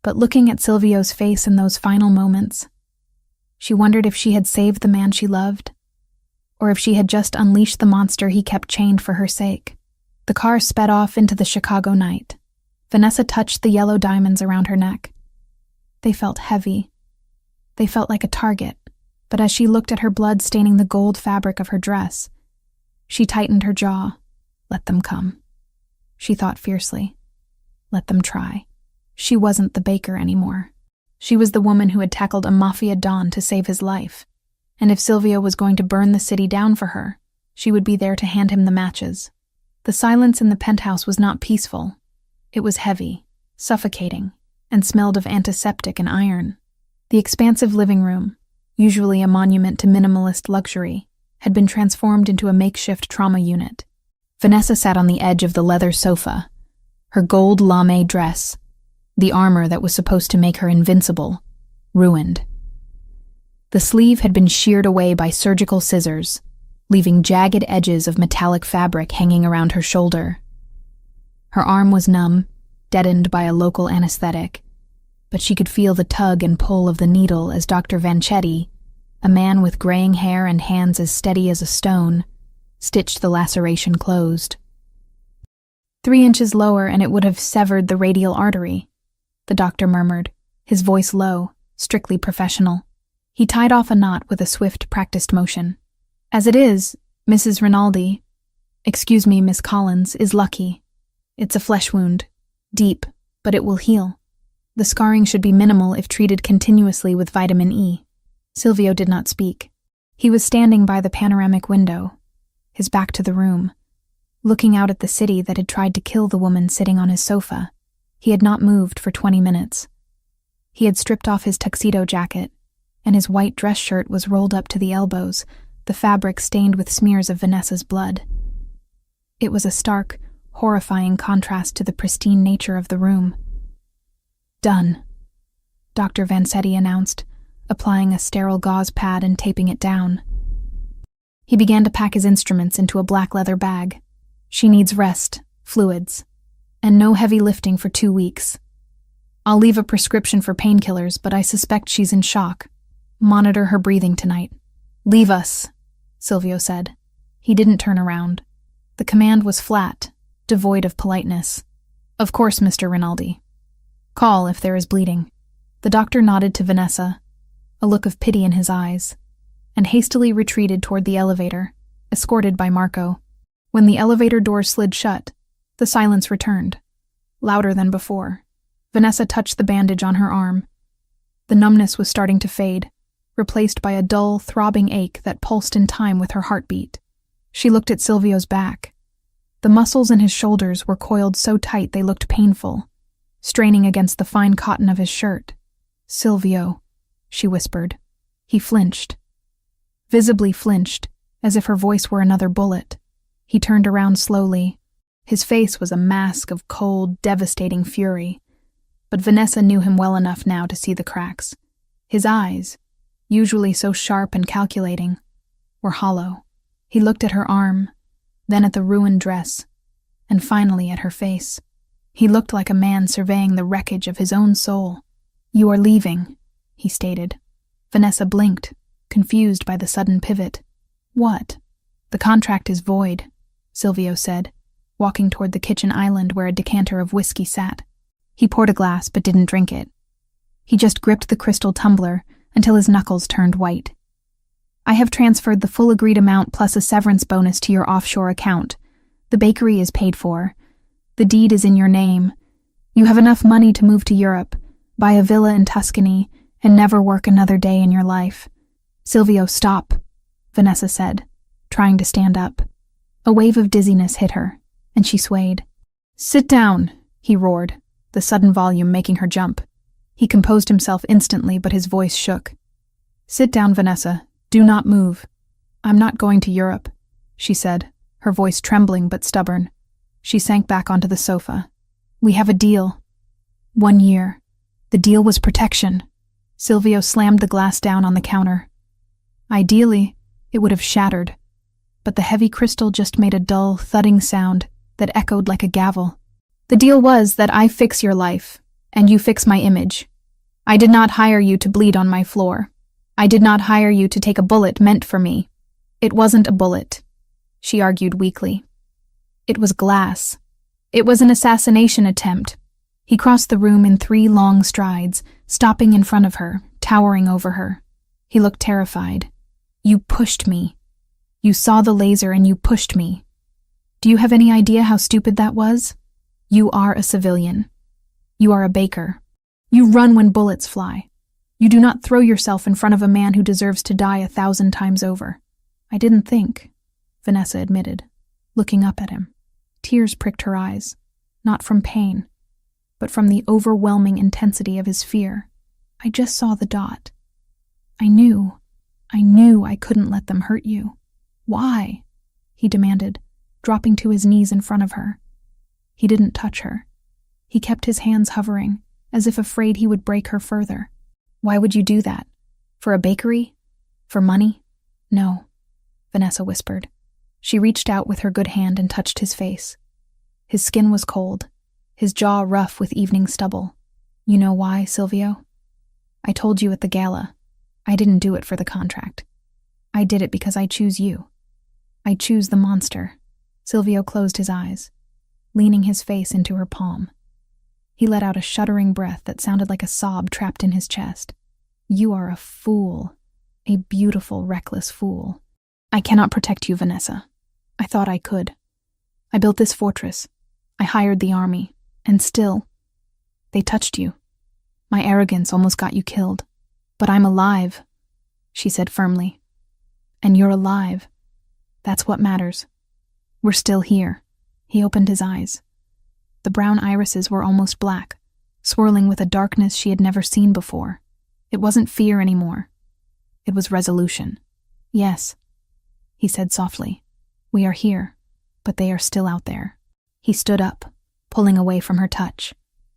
But looking at Silvio's face in those final moments, she wondered if she had saved the man she loved, or if she had just unleashed the monster he kept chained for her sake. The car sped off into the Chicago night. Vanessa touched the yellow diamonds around her neck. They felt heavy. They felt like a target, but as she looked at her blood staining the gold fabric of her dress, she tightened her jaw. Let them come. She thought fiercely. Let them try. She wasn't the baker anymore. She was the woman who had tackled a mafia don to save his life. And if Silvio was going to burn the city down for her, she would be there to hand him the matches. The silence in the penthouse was not peaceful. It was heavy, suffocating, and smelled of antiseptic and iron. The expansive living room, usually a monument to minimalist luxury, had been transformed into a makeshift trauma unit. Vanessa sat on the edge of the leather sofa, her gold lame dress, the armor that was supposed to make her invincible, ruined. The sleeve had been sheared away by surgical scissors, leaving jagged edges of metallic fabric hanging around her shoulder. Her arm was numb, deadened by a local anesthetic, but she could feel the tug and pull of the needle as Dr. Vanchetti, a man with graying hair and hands as steady as a stone, stitched the laceration closed. 3 inches lower and it would have severed the radial artery, the doctor murmured, his voice low, strictly professional. He tied off a knot with a swift, practiced motion. As it is, Mrs. Rinaldi, excuse me, Miss Collins, is lucky. It's a flesh wound, deep, but it will heal. The scarring should be minimal if treated continuously with vitamin E. Silvio did not speak. He was standing by the panoramic window, his back to the room, looking out at the city that had tried to kill the woman sitting on his sofa. He had not moved for 20 minutes. He had stripped off his tuxedo jacket, and his white dress shirt was rolled up to the elbows, the fabric stained with smears of Vanessa's blood. It was a stark, horrifying contrast to the pristine nature of the room. Done, Dr. Vanchetti announced, applying a sterile gauze pad and taping it down. He began to pack his instruments into a black leather bag. She needs rest, fluids, and no heavy lifting for 2 weeks. I'll leave a prescription for painkillers, but I suspect she's in shock. Monitor her breathing tonight. Leave us, Silvio said. He didn't turn around. The command was flat, devoid of politeness. Of course, Mr. Rinaldi. Call if there is bleeding. The doctor nodded to Vanessa, a look of pity in his eyes, and hastily retreated toward the elevator, escorted by Marco. When the elevator door slid shut, the silence returned, louder than before. Vanessa touched the bandage on her arm. The numbness was starting to fade, replaced by a dull, throbbing ache that pulsed in time with her heartbeat. She looked at Silvio's back. The muscles in his shoulders were coiled so tight they looked painful, straining against the fine cotton of his shirt. Silvio, she whispered. He flinched. Visibly flinched, as if her voice were another bullet. He turned around slowly, His face was a mask of cold, devastating fury, but Vanessa knew him well enough now to see the cracks. His eyes, usually so sharp and calculating, were hollow. He looked at her arm, then at the ruined dress, and finally at her face. He looked like a man surveying the wreckage of his own soul. "You are leaving," he stated. Vanessa blinked, confused by the sudden pivot. "What?" "The contract is void," Silvio said, walking toward the kitchen island where a decanter of whiskey sat. He poured a glass but didn't drink it. He just gripped the crystal tumbler until his knuckles turned white. "I have transferred the full agreed amount plus a severance bonus to your offshore account. The bakery is paid for. The deed is in your name. You have enough money to move to Europe, buy a villa in Tuscany, and never work another day in your life." "Silvio, stop," Vanessa said, trying to stand up. A wave of dizziness hit her, and she swayed. "Sit down," he roared, the sudden volume making her jump. He composed himself instantly, but his voice shook. "Sit down, Vanessa. Do not move." "I'm not going to Europe," she said, her voice trembling but stubborn. She sank back onto the sofa. "We have a deal. 1 year. The deal was protection." Silvio slammed the glass down on the counter. Ideally, it would have shattered, but the heavy crystal just made a dull, thudding sound that echoed like a gavel. "The deal was that I fix your life, and you fix my image. I did not hire you to bleed on my floor. I did not hire you to take a bullet meant for me. It wasn't a bullet," she argued weakly. "It was glass. It was an assassination attempt." He crossed the room in 3 long strides, stopping in front of her, towering over her. He looked terrified. "You pushed me. You saw the laser and you pushed me. Do you have any idea how stupid that was? You are a civilian. You are a baker. You run when bullets fly. You do not throw yourself in front of a man who deserves to die 1,000 times over." "I didn't think," Vanessa admitted, looking up at him. Tears pricked her eyes, not from pain, but from the overwhelming intensity of his fear. "I just saw the dot. I knew I couldn't let them hurt you." "Why?" he demanded, dropping to his knees in front of her. He didn't touch her. He kept his hands hovering, as if afraid he would break her further. "Why would you do that? For a bakery? For money?" "No," Vanessa whispered. She reached out with her good hand and touched his face. His skin was cold, his jaw rough with evening stubble. "You know why, Silvio? I told you at the gala. I didn't do it for the contract. I did it because I choose you. I choose the monster." Silvio closed his eyes, leaning his face into her palm. He let out a shuddering breath that sounded like a sob trapped in his chest. "You are a fool, a beautiful, reckless fool. I cannot protect you, Vanessa. I thought I could. I built this fortress. I hired the army. And still, they touched you. My arrogance almost got you killed. But I'm alive," she said firmly. "And you're alive. That's what matters. We're still here." He opened his eyes. The brown irises were almost black, swirling with a darkness she had never seen before. It wasn't fear anymore. It was resolution. "Yes," he said softly. "We are here, but they are still out there." He stood up, pulling away from her touch.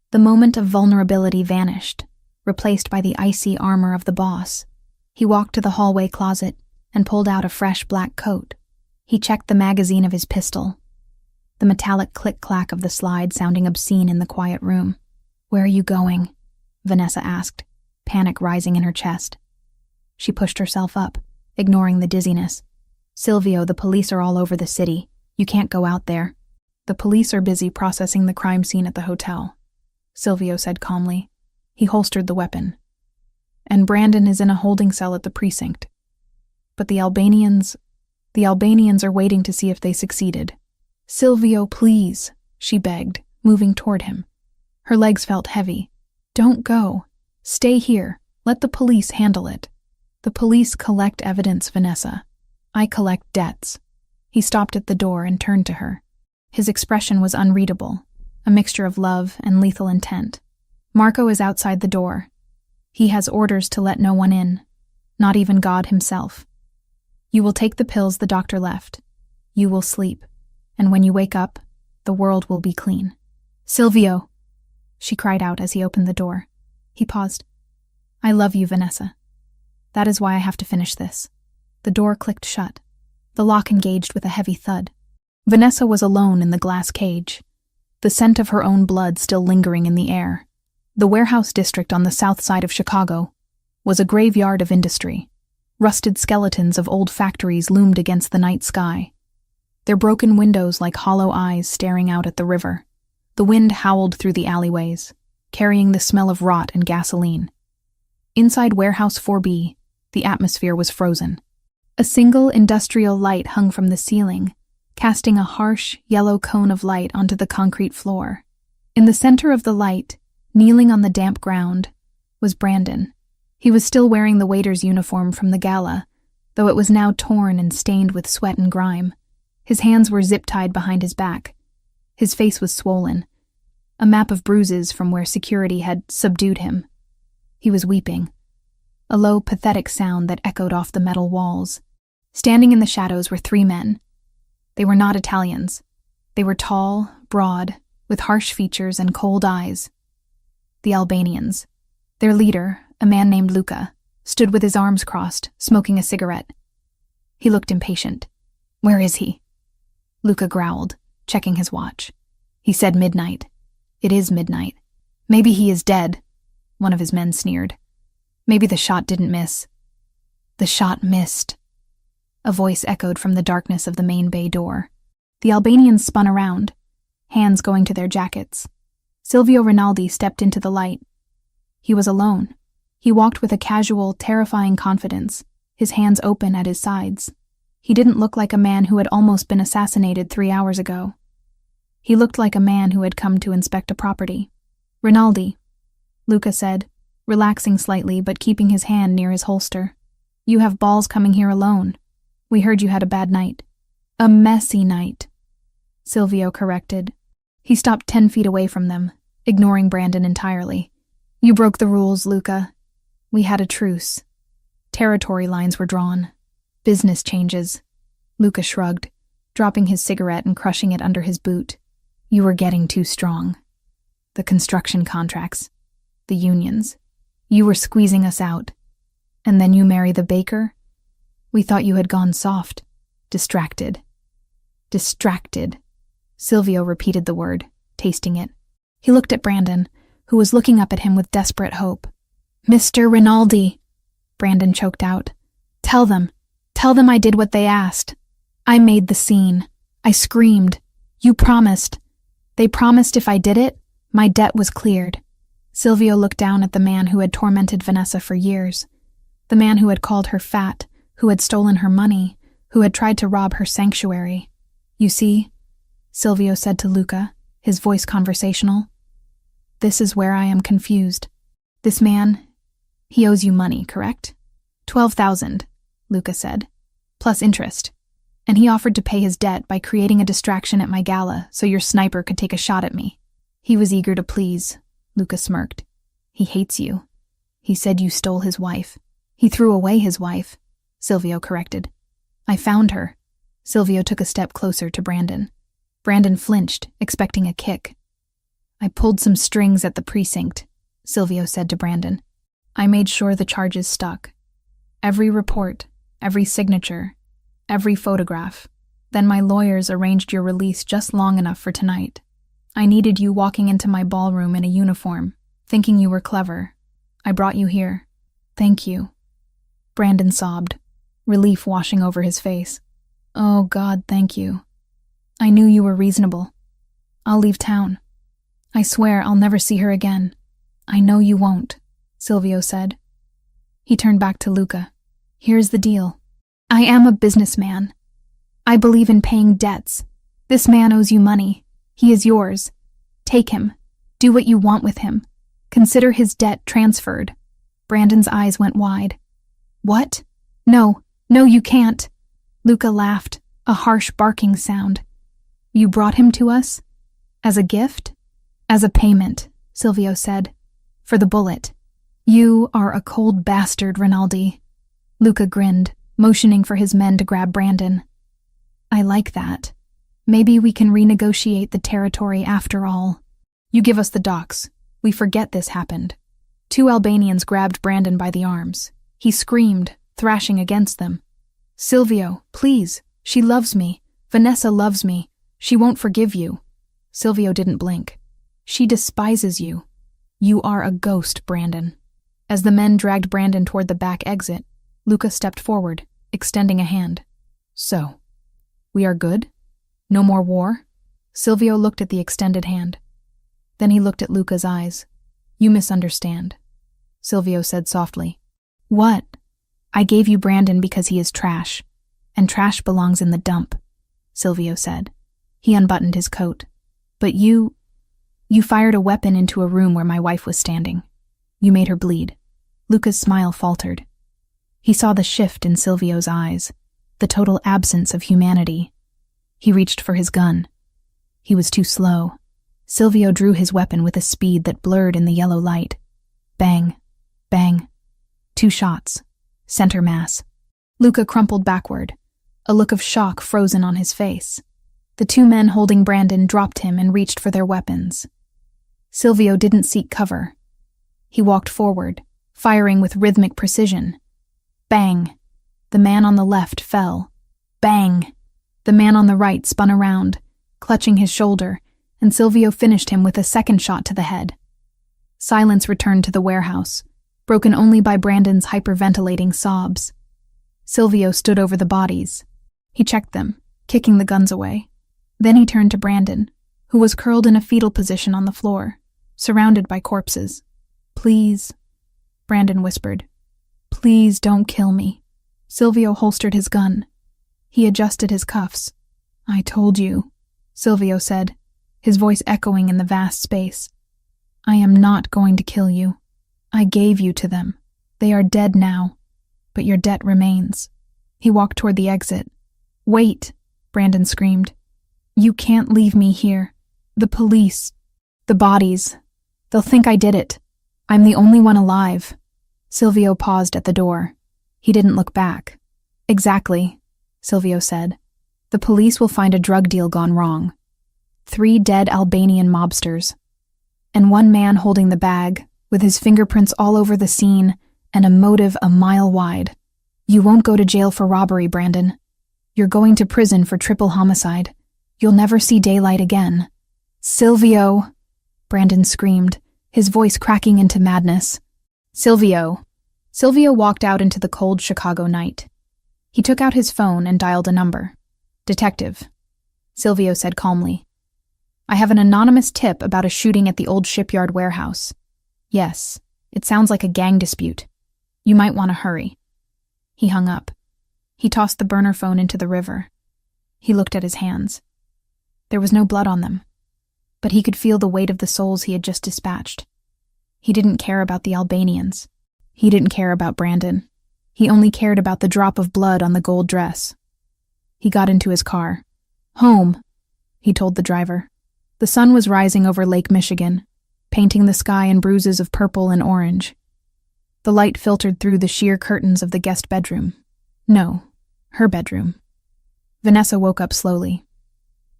The moment of vulnerability vanished, replaced by the icy armor of the boss. He walked to the hallway closet and pulled out a fresh black coat. He checked the magazine of his pistol, the metallic click-clack of the slide sounding obscene in the quiet room. "Where are you going?" Vanessa asked, panic rising in her chest. She pushed herself up, ignoring the dizziness. "Silvio, the police are all over the city. You can't go out there." "The police are busy processing the crime scene at the hotel," Silvio said calmly. He holstered the weapon. "And Brandon is in a holding cell at the precinct. But the Albanians are waiting to see if they succeeded." "Silvio, please," she begged, moving toward him. Her legs felt heavy. "Don't go. Stay here. Let the police handle it." "The police collect evidence, Vanessa. I collect debts." He stopped at the door and turned to her. His expression was unreadable, a mixture of love and lethal intent. "Marco is outside the door. He has orders to let no one in, not even God himself. You will take the pills the doctor left. You will sleep, and when you wake up, The world will be clean. Silvio, she cried out as he opened the door. He paused. I love you, Vanessa. That is why I have to finish this. The door clicked shut. The lock engaged with a heavy thud. Vanessa was alone in the glass cage, the scent of her own blood still lingering in the air. The warehouse district on the south side of Chicago was a graveyard of industry. Rusted skeletons of old factories loomed against the night sky, their broken windows like hollow eyes staring out at the river. The wind howled through the alleyways, carrying the smell of rot and gasoline. Inside Warehouse 4B, the atmosphere was frozen. A single industrial light hung from the ceiling, casting a harsh, yellow cone of light onto the concrete floor. In the center of the light, kneeling on the damp ground, was Brandon. He was still wearing the waiter's uniform from the gala, though it was now torn and stained with sweat and grime. His hands were zip-tied behind his back. His face was swollen, a map of bruises from where security had subdued him. He was weeping, a low, pathetic sound that echoed off the metal walls. Standing in the shadows were three men. They were not Italians. They were tall, broad, with harsh features and cold eyes. The Albanians. Their leader, a man named Luca, stood with his arms crossed, smoking a cigarette. He looked impatient. Where is he? Luca growled, checking his watch. He said midnight. It is midnight. Maybe he is dead, one of his men sneered. Maybe the shot didn't miss. The shot missed. A voice echoed from the darkness of the main bay door. The Albanians spun around, hands going to their jackets. Silvio Rinaldi stepped into the light. He was alone. He walked with a casual, terrifying confidence, his hands open at his sides. He didn't look like a man who had almost been assassinated 3 hours ago. He looked like a man who had come to inspect a property. Rinaldi, Luca said, relaxing slightly but keeping his hand near his holster. You have balls coming here alone. We heard you had a bad night. A messy night, Silvio corrected. He stopped 10 feet away from them, ignoring Brandon entirely. You broke the rules, Luca. We had a truce. Territory lines were drawn. Business changes. Luca shrugged, dropping his cigarette and crushing it under his boot. You were getting too strong. The construction contracts. The unions. You were squeezing us out. And then you marry the baker? We thought you had gone soft. Distracted. Distracted. Silvio repeated the word, tasting it. He looked at Brandon, who was looking up at him with desperate hope. Mr. Rinaldi, Brandon choked out. Tell them I did what they asked. I made the scene. I screamed. You promised. They promised if I did it, my debt was cleared. Silvio looked down at the man who had tormented Vanessa for years. The man who had called her fat, who had stolen her money, who had tried to rob her sanctuary. You see, Silvio said to Luca, his voice conversational. This is where I am confused. This man, he owes you money, correct? 12,000, Luca said, plus interest. And he offered to pay his debt by creating a distraction at my gala so your sniper could take a shot at me. He was eager to please, Luca smirked. He hates you. He said you stole his wife. He threw away his wife, Silvio corrected. I found her. Silvio took a step closer to Brandon. Brandon flinched, expecting a kick. I pulled some strings at the precinct, Silvio said to Brandon. I made sure the charges stuck. Every report, every signature, every photograph. Then my lawyers arranged your release just long enough for tonight. I needed you walking into my ballroom in a uniform, thinking you were clever. I brought you here. Thank you. Brandon sobbed, relief washing over his face. Oh God, thank you. I knew you were reasonable. I'll leave town. I swear I'll never see her again. I know you won't, Silvio said. He turned back to Luca. Here's the deal. I am a businessman. I believe in paying debts. This man owes you money. He is yours. Take him. Do what you want with him. Consider his debt transferred. Brandon's eyes went wide. What? No, you can't. Luca laughed, a harsh barking sound. You brought him to us? As a gift? As a payment, Silvio said. For the bullet. You are a cold bastard, Rinaldi. Luca grinned, motioning for his men to grab Brandon. I like that. Maybe we can renegotiate the territory after all. You give us the docks. We forget this happened. Two Albanians grabbed Brandon by the arms. He screamed, thrashing against them. Silvio, please. She loves me. Vanessa loves me. She won't forgive you. Silvio didn't blink. She despises you. You are a ghost, Brandon. As the men dragged Brandon toward the back exit, Luca stepped forward, extending a hand. So, we are good? No more war? Silvio looked at the extended hand. Then he looked at Luca's eyes. You misunderstand, Silvio said softly. What? I gave you Brandon because he is trash, and trash belongs in the dump, Silvio said. He unbuttoned his coat. But you fired a weapon into a room where my wife was standing. You made her bleed. Luca's smile faltered. He saw the shift in Silvio's eyes, the total absence of humanity. He reached for his gun. He was too slow. Silvio drew his weapon with a speed that blurred in the yellow light. Bang, bang. 2 shots. Center mass. Luca crumpled backward, a look of shock frozen on his face. The 2 men holding Brandon dropped him and reached for their weapons. Silvio didn't seek cover. He walked forward, firing with rhythmic precision. Bang! The man on the left fell. Bang! The man on the right spun around, clutching his shoulder, and Silvio finished him with a second shot to the head. Silence returned to the warehouse, broken only by Brandon's hyperventilating sobs. Silvio stood over the bodies. He checked them, kicking the guns away. Then he turned to Brandon, who was curled in a fetal position on the floor, surrounded by corpses. Please, Brandon whispered. Please don't kill me. Silvio holstered his gun. He adjusted his cuffs. I told you, Silvio said, his voice echoing in the vast space. I am not going to kill you. I gave you to them. They are dead now, but your debt remains. He walked toward the exit. Wait, Brandon screamed. You can't leave me here. The police. The bodies. They'll think I did it. I'm the only one alive. Silvio paused at the door. He didn't look back. Exactly, Silvio said. The police will find a drug deal gone wrong. 3 dead Albanian mobsters. And 1 man holding the bag, with his fingerprints all over the scene and a motive a mile wide. You won't go to jail for robbery, Brandon. You're going to prison for triple homicide. You'll never see daylight again. Silvio! Brandon screamed, his voice cracking into madness. Silvio! Silvio walked out into the cold Chicago night. He took out his phone and dialed a number. Detective, Silvio said calmly. I have an anonymous tip about a shooting at the old shipyard warehouse. Yes, it sounds like a gang dispute. You might want to hurry. He hung up. He tossed the burner phone into the river. He looked at his hands. There was no blood on them, but he could feel the weight of the souls he had just dispatched. He didn't care about the Albanians. He didn't care about Brandon. He only cared about the drop of blood on the gold dress. He got into his car. Home, he told the driver. The sun was rising over Lake Michigan, painting the sky in bruises of purple and orange. The light filtered through the sheer curtains of the guest bedroom. No, her bedroom. Vanessa woke up slowly.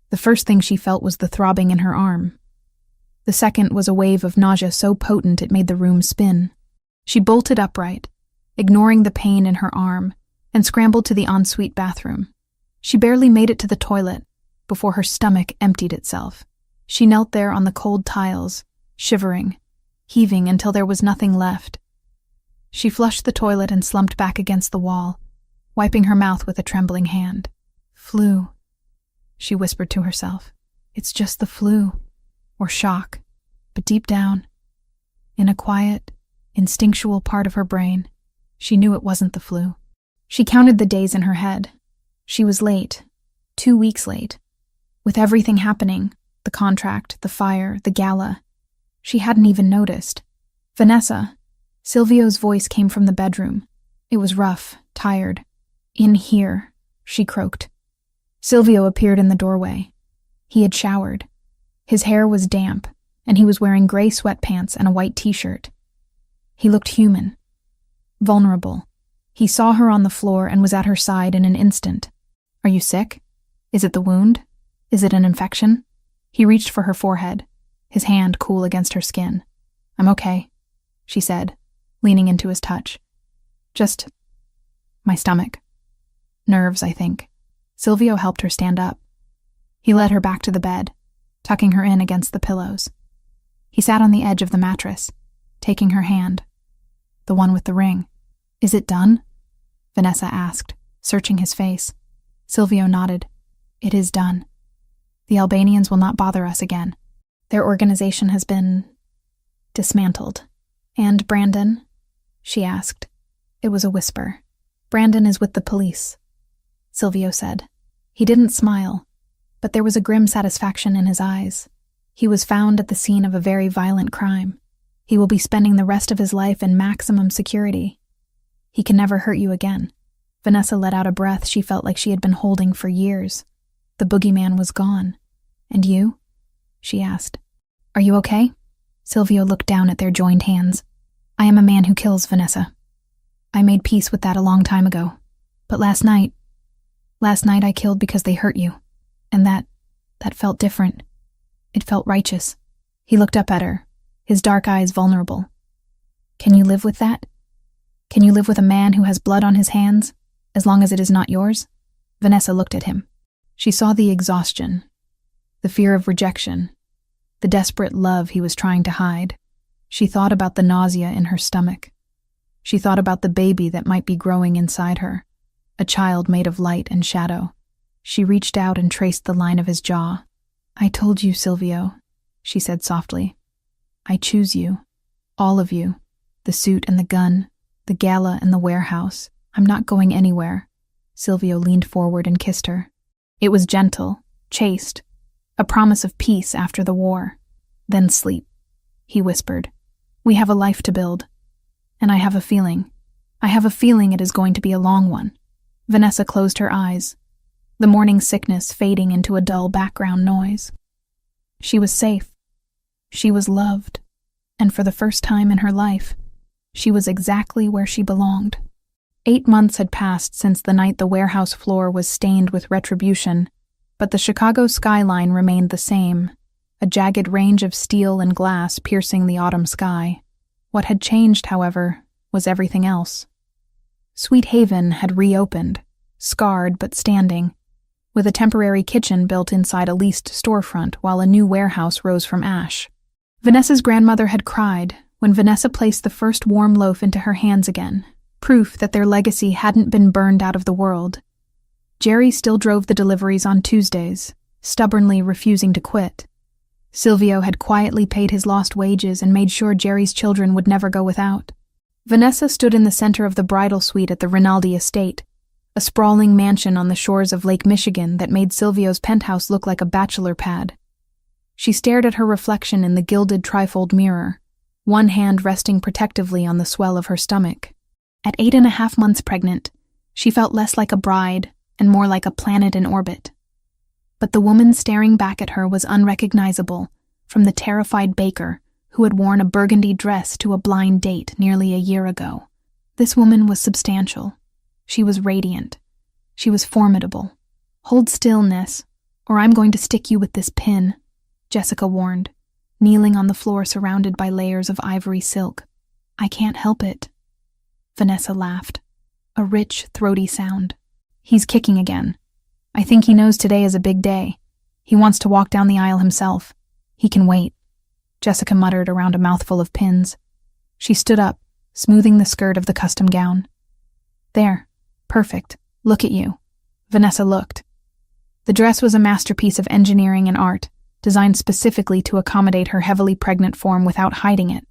The first thing she felt was the throbbing in her arm. The second was a wave of nausea so potent it made the room spin. She bolted upright, ignoring the pain in her arm, and scrambled to the ensuite bathroom. She barely made it to the toilet before her stomach emptied itself. She knelt there on the cold tiles, shivering, heaving until there was nothing left. She flushed the toilet and slumped back against the wall, wiping her mouth with a trembling hand. Flu, she whispered to herself. It's just the flu, or shock, but deep down, in a quiet, instinctual part of her brain, she knew it wasn't the flu. She counted the days in her head. She was late, 2 weeks late. With everything happening, the contract, the fire, the gala, she hadn't even noticed. Vanessa, Silvio's voice came from the bedroom. It was rough, tired. In here, she croaked. Silvio appeared in the doorway. He had showered. His hair was damp, and he was wearing gray sweatpants and a white t-shirt. He looked human, vulnerable. He saw her on the floor and was at her side in an instant. Are you sick? Is it the wound? Is it an infection? He reached for her forehead, his hand cool against her skin. I'm okay, she said, leaning into his touch. Just my stomach. Nerves, I think. Silvio helped her stand up. He led her back to the bed, tucking her in against the pillows. He sat on the edge of the mattress, taking her hand. The one with the ring. Is it done? Vanessa asked, searching his face. Silvio nodded. It is done. The Albanians will not bother us again. Their organization has been dismantled. And Brandon? She asked. It was a whisper. Brandon is with the police, Silvio said. He didn't smile, but there was a grim satisfaction in his eyes. He was found at the scene of a very violent crime. He will be spending the rest of his life in maximum security. He can never hurt you again. Vanessa let out a breath she felt like she had been holding for years. The boogeyman was gone. And you? She asked. Are you okay? Silvio looked down at their joined hands. I am a man who kills, Vanessa. I made peace with that a long time ago. But last night I killed because they hurt you. And that felt different. It felt righteous. He looked up at her, his dark eyes vulnerable. Can you live with that? Can you live with a man who has blood on his hands, as long as it is not yours? Vanessa looked at him. She saw the exhaustion, the fear of rejection, the desperate love he was trying to hide. She thought about the nausea in her stomach. She thought about the baby that might be growing inside her, a child made of light and shadow. She reached out and traced the line of his jaw. I told you, Silvio, she said softly. I choose you, all of you, the suit and the gun, the gala and the warehouse. I'm not going anywhere. Silvio leaned forward and kissed her. It was gentle, chaste, a promise of peace after the war. Then sleep, he whispered. We have a life to build. And I have a feeling it is going to be a long one. Vanessa closed her eyes, the morning sickness fading into a dull background noise. She was safe. She was loved. And for the first time in her life, she was exactly where she belonged. 8 months had passed since the night the warehouse floor was stained with retribution, but the Chicago skyline remained the same, a jagged range of steel and glass piercing the autumn sky. What had changed, however, was everything else. Sweet Haven had reopened, scarred but standing, with a temporary kitchen built inside a leased storefront while a new warehouse rose from ash. Vanessa's grandmother had cried when Vanessa placed the first warm loaf into her hands again, proof that their legacy hadn't been burned out of the world. Jerry still drove the deliveries on Tuesdays, stubbornly refusing to quit. Silvio had quietly paid his lost wages and made sure Jerry's children would never go without. Vanessa stood in the center of the bridal suite at the Rinaldi estate, a sprawling mansion on the shores of Lake Michigan that made Silvio's penthouse look like a bachelor pad. She stared at her reflection in the gilded trifold mirror, one hand resting protectively on the swell of her stomach. At 8.5 months pregnant, she felt less like a bride and more like a planet in orbit. But the woman staring back at her was unrecognizable from the terrified baker who had worn a burgundy dress to a blind date nearly a year ago. This woman was substantial. She was radiant. She was formidable. Hold still, Ness, or I'm going to stick you with this pin, Jessica warned, kneeling on the floor surrounded by layers of ivory silk. I can't help it. Vanessa laughed, a rich, throaty sound. He's kicking again. I think he knows today is a big day. He wants to walk down the aisle himself. He can wait, Jessica muttered around a mouthful of pins. She stood up, smoothing the skirt of the custom gown. There, perfect. Look at you. Vanessa looked. The dress was a masterpiece of engineering and art, designed specifically to accommodate her heavily pregnant form without hiding it.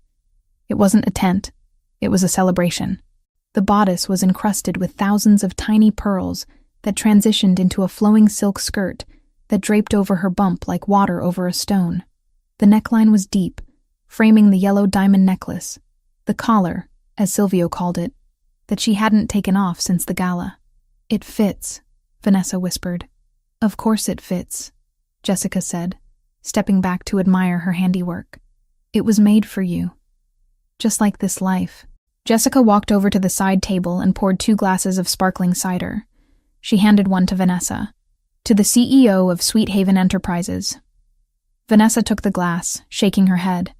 It wasn't a tent. It was a celebration. The bodice was encrusted with thousands of tiny pearls that transitioned into a flowing silk skirt that draped over her bump like water over a stone. The neckline was deep, framing the yellow diamond necklace, the collar, as Silvio called it, that she hadn't taken off since the gala. It fits, Vanessa whispered. Of course it fits, Jessica said, stepping back to admire her handiwork. It was made for you. Just like this life. Jessica walked over to the side table and poured 2 glasses of sparkling cider. She handed one to Vanessa. To the CEO of Sweet Haven Enterprises. Vanessa took the glass, shaking her head.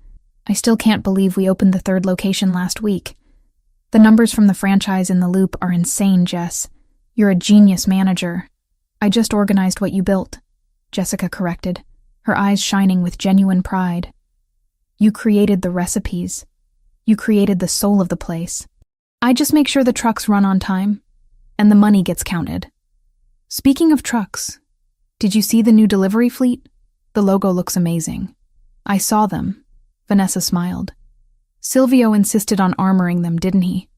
I still can't believe we opened the third location last week. The numbers from the franchise in the Loop are insane, Jess. You're a genius manager. I just organized what you built, Jessica corrected, her eyes shining with genuine pride. You created the recipes. You created the soul of the place. I just make sure the trucks run on time, and the money gets counted. Speaking of trucks, did you see the new delivery fleet? The logo looks amazing. I saw them. Vanessa smiled. Silvio insisted on armoring them, didn't he?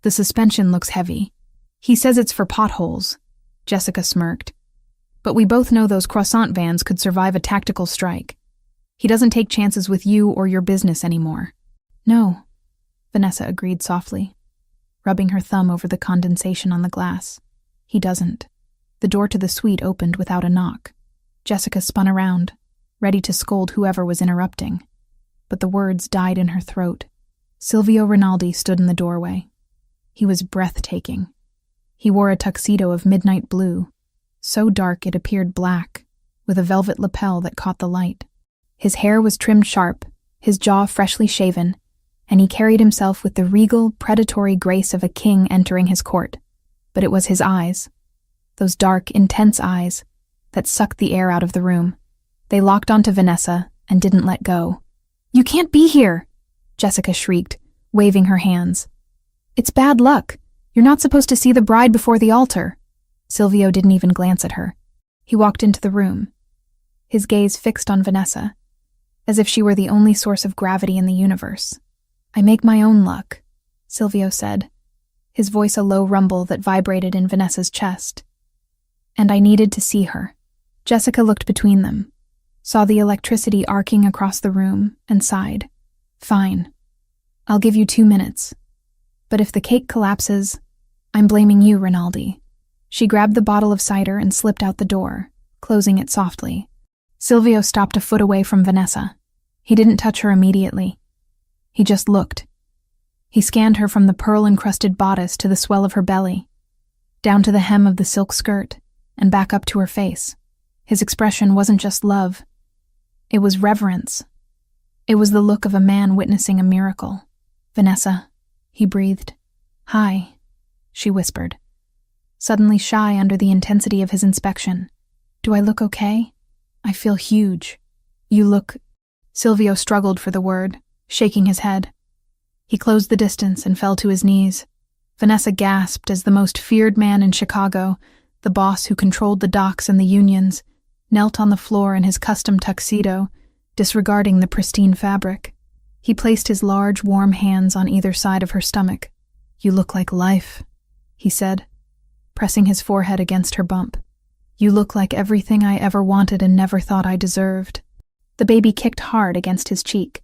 The suspension looks heavy. He says it's for potholes. Jessica smirked. But we both know those croissant vans could survive a tactical strike. He doesn't take chances with you or your business anymore. No, Vanessa agreed softly, rubbing her thumb over the condensation on the glass. He doesn't. The door to the suite opened without a knock. Jessica spun around, ready to scold whoever was interrupting. But the words died in her throat. Silvio Rinaldi stood in the doorway. He was breathtaking. He wore a tuxedo of midnight blue, so dark it appeared black, with a velvet lapel that caught the light. His hair was trimmed sharp, his jaw freshly shaven, and he carried himself with the regal, predatory grace of a king entering his court. But it was his eyes, those dark, intense eyes, that sucked the air out of the room. They locked onto Vanessa and didn't let go. You can't be here, Jessica shrieked, waving her hands. It's bad luck. You're not supposed to see the bride before the altar. Silvio didn't even glance at her. He walked into the room, his gaze fixed on Vanessa, as if she were the only source of gravity in the universe. I make my own luck, Silvio said, his voice a low rumble that vibrated in Vanessa's chest. And I needed to see her. Jessica looked between them, saw the electricity arcing across the room, and sighed. Fine. I'll give you 2 minutes. But if the cake collapses, I'm blaming you, Rinaldi. She grabbed the bottle of cider and slipped out the door, closing it softly. Silvio stopped a foot away from Vanessa. He didn't touch her immediately. He just looked. He scanned her from the pearl-encrusted bodice to the swell of her belly, down to the hem of the silk skirt, and back up to her face. His expression wasn't just love. It was reverence. It was the look of a man witnessing a miracle. Vanessa, he breathed. Hi, she whispered, suddenly shy under the intensity of his inspection. Do I look okay? I feel huge. You look... Silvio struggled for the word, shaking his head. He closed the distance and fell to his knees. Vanessa gasped as the most feared man in Chicago, the boss who controlled the docks and the unions, knelt on the floor in his custom tuxedo, disregarding the pristine fabric. He placed his large, warm hands on either side of her stomach. You look like life, he said, pressing his forehead against her bump. You look like everything I ever wanted and never thought I deserved. The baby kicked hard against his cheek.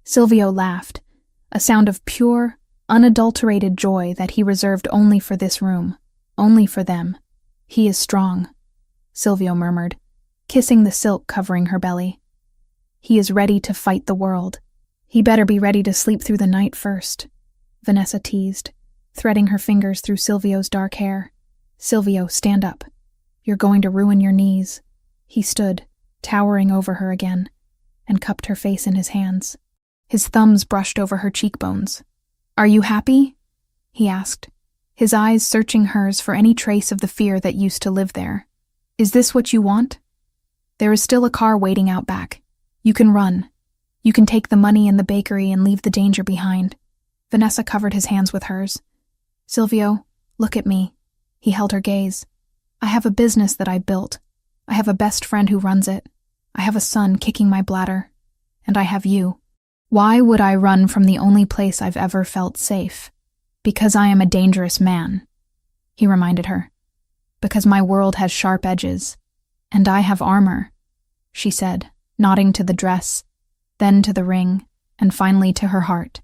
Silvio laughed, a sound of pure, unadulterated joy that he reserved only for this room, only for them. He is strong, Silvio murmured, kissing the silk covering her belly. He is ready to fight the world. He better be ready to sleep through the night first, Vanessa teased, threading her fingers through Silvio's dark hair. Silvio, stand up. You're going to ruin your knees. He stood, towering over her again, and cupped her face in his hands. His thumbs brushed over her cheekbones. Are you happy? He asked, his eyes searching hers for any trace of the fear that used to live there. Is this what you want? There is still a car waiting out back. You can run. You can take the money in the bakery and leave the danger behind. Vanessa covered his hands with hers. Silvio, look at me. He held her gaze. I have a business that I built. I have a best friend who runs it. I have a son kicking my bladder. And I have you. Why would I run from the only place I've ever felt safe? Because I am a dangerous man, he reminded her. Because my world has sharp edges. And I have armor, she said, nodding to the dress, then to the ring, and finally to her heart.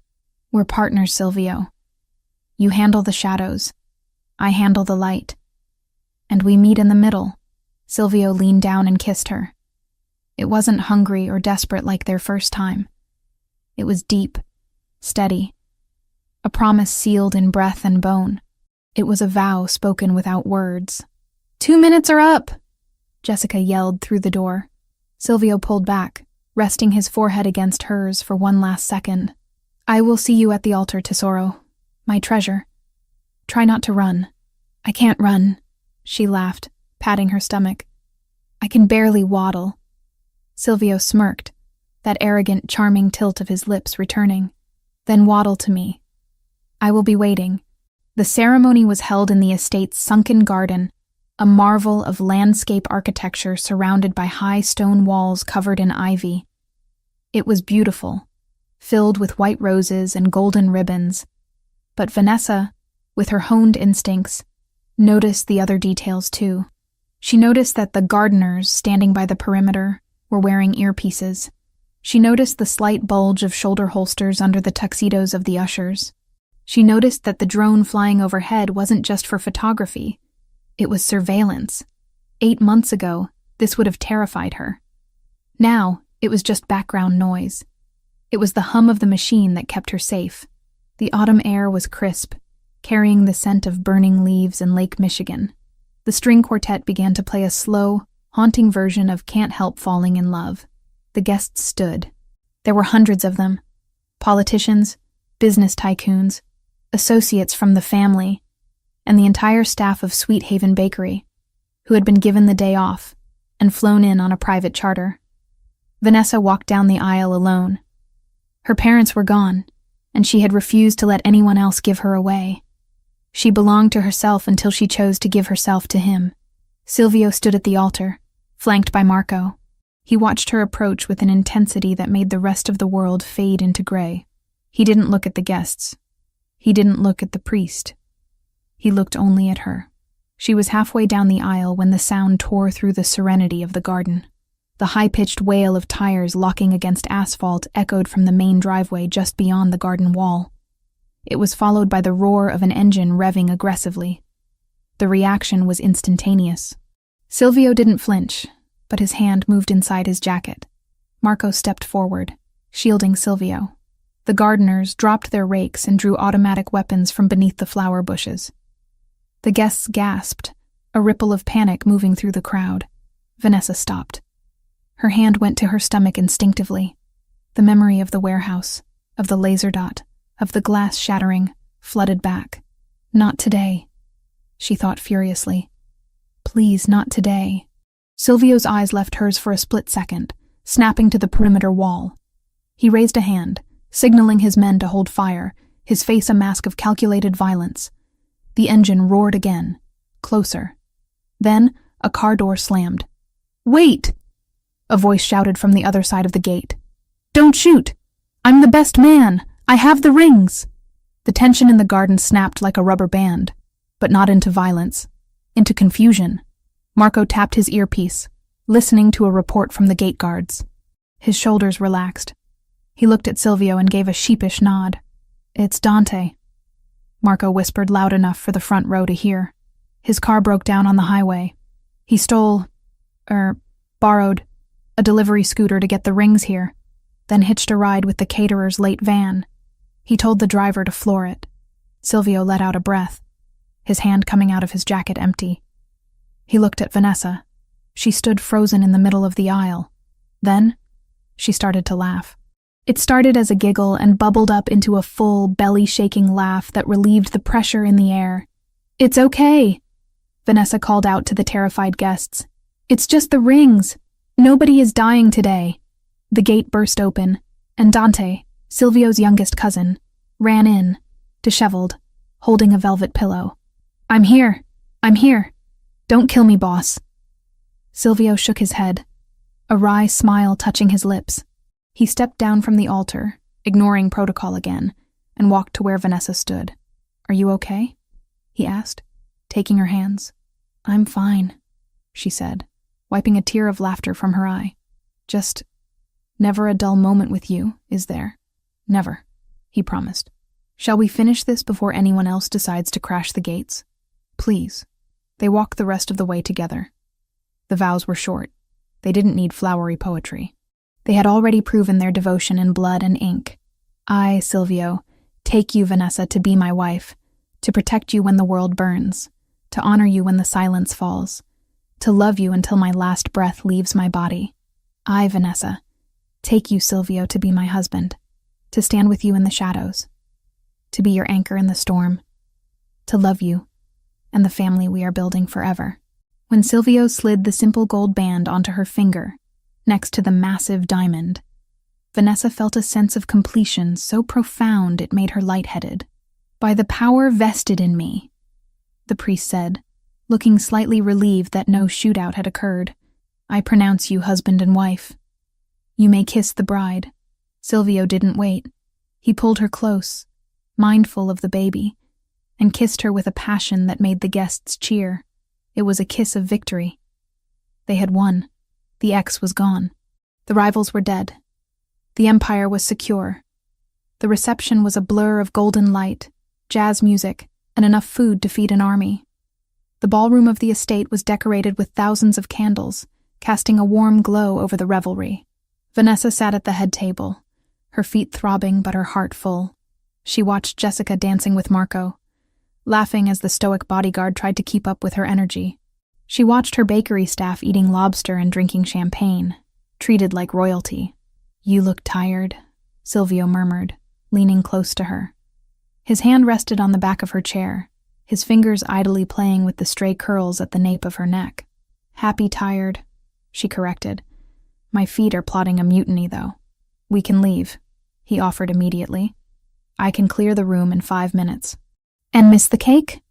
We're partners, Silvio. You handle the shadows. I handle the light. And we meet in the middle. Silvio leaned down and kissed her. It wasn't hungry or desperate like their first time. It was deep, steady. A promise sealed in breath and bone. It was a vow spoken without words. 2 minutes are up, Jessica yelled through the door. Silvio pulled back, resting his forehead against hers for one last second. I will see you at the altar, Tesoro. My treasure. Try not to run. I can't run, she laughed, patting her stomach. I can barely waddle. Silvio smirked, that arrogant, charming tilt of his lips returning. Then waddle to me. I will be waiting. The ceremony was held in the estate's sunken garden, a marvel of landscape architecture surrounded by high stone walls covered in ivy. It was beautiful, filled with white roses and golden ribbons. But Vanessa, with her honed instincts, noticed the other details too. She noticed that the gardeners standing by the perimeter were wearing earpieces. She noticed the slight bulge of shoulder holsters under the tuxedos of the ushers. She noticed that the drone flying overhead wasn't just for photography. It was surveillance. 8 months ago, this would have terrified her. Now, it was just background noise. It was the hum of the machine that kept her safe. The autumn air was crisp, carrying the scent of burning leaves in Lake Michigan. The string quartet began to play a slow, haunting version of Can't Help Falling in Love. The guests stood. There were hundreds of them. Politicians, business tycoons, associates from the family, and the entire staff of Sweet Haven Bakery, who had been given the day off and flown in on a private charter. Vanessa walked down the aisle alone. Her parents were gone, and she had refused to let anyone else give her away. She belonged to herself until she chose to give herself to him. Silvio stood at the altar, flanked by Marco. He watched her approach with an intensity that made the rest of the world fade into gray. He didn't look at the guests. He didn't look at the priest. He looked only at her. She was halfway down the aisle when the sound tore through the serenity of the garden. The high-pitched wail of tires locking against asphalt echoed from the main driveway just beyond the garden wall. It was followed by the roar of an engine revving aggressively. The reaction was instantaneous. Silvio didn't flinch, but his hand moved inside his jacket. Marco stepped forward, shielding Silvio. The gardeners dropped their rakes and drew automatic weapons from beneath the flower bushes. The guests gasped, a ripple of panic moving through the crowd. Vanessa stopped. Her hand went to her stomach instinctively. The memory of the warehouse, of the laser dot, of the glass shattering, flooded back. Not today, she thought furiously. Please, not today. Silvio's eyes left hers for a split second, snapping to the perimeter wall. He raised a hand, signaling his men to hold fire, his face a mask of calculated violence. The engine roared again, closer. Then, a car door slammed. "Wait!" a voice shouted from the other side of the gate. "Don't shoot! I'm the best man! I have the rings!" The tension in the garden snapped like a rubber band, but not into violence, into confusion. Marco tapped his earpiece, listening to a report from the gate guards. His shoulders relaxed. He looked at Silvio and gave a sheepish nod. "It's Dante," Marco whispered loud enough for the front row to hear. "His car broke down on the highway. He borrowed a delivery scooter to get the rings here, then hitched a ride with the caterer's late van. He told the driver to floor it." Silvio let out a breath, his hand coming out of his jacket empty. He looked at Vanessa. She stood frozen in the middle of the aisle. Then, she started to laugh. It started as a giggle and bubbled up into a full, belly-shaking laugh that relieved the pressure in the air. "It's okay," Vanessa called out to the terrified guests. "It's just the rings. Nobody is dying today." The gate burst open, and Dante, Silvio's youngest cousin, ran in, disheveled, holding a velvet pillow. I'm here. Don't kill me, boss." Silvio shook his head, a wry smile touching his lips. He stepped down from the altar, ignoring protocol again, and walked to where Vanessa stood. "Are you okay?" he asked, taking her hands. "I'm fine," she said, wiping a tear of laughter from her eye. "Just never a dull moment with you, is there?" "Never," he promised. "Shall we finish this before anyone else decides to crash the gates? Please." They walked the rest of the way together. The vows were short. They didn't need flowery poetry. They had already proven their devotion in blood and ink. "I, Silvio, take you, Vanessa, to be my wife, to protect you when the world burns, to honor you when the silence falls, To love you until my last breath leaves my body. I, Vanessa, take you, Silvio, to be my husband, to stand with you in the shadows, to be your anchor in the storm, to love you and the family we are building forever. When Silvio slid the simple gold band onto her finger, next to the massive diamond, Vanessa felt a sense of completion so profound it made her lightheaded. By the power vested in me, the priest said, looking slightly relieved that no shootout had occurred, I pronounce you husband and wife. You may kiss the bride. Silvio didn't wait. He pulled her close, mindful of the baby, and kissed her with a passion that made the guests cheer. It was a kiss of victory. They had won. The ex was gone. The rivals were dead. The empire was secure. The reception was a blur of golden light, jazz music, and enough food to feed an army. The ballroom of the estate was decorated with thousands of candles, casting a warm glow over the revelry. Vanessa sat at the head table, her feet throbbing but her heart full. She watched Jessica dancing with Marco, laughing as the stoic bodyguard tried to keep up with her energy. She watched her bakery staff eating lobster and drinking champagne, treated like royalty. You look tired, Silvio murmured, leaning close to her. His hand rested on the back of her chair, his fingers idly playing with the stray curls at the nape of her neck. Happy tired, she corrected. My feet are plotting a mutiny, though. We can leave, he offered immediately. I can clear the room in 5 minutes. And miss the cake?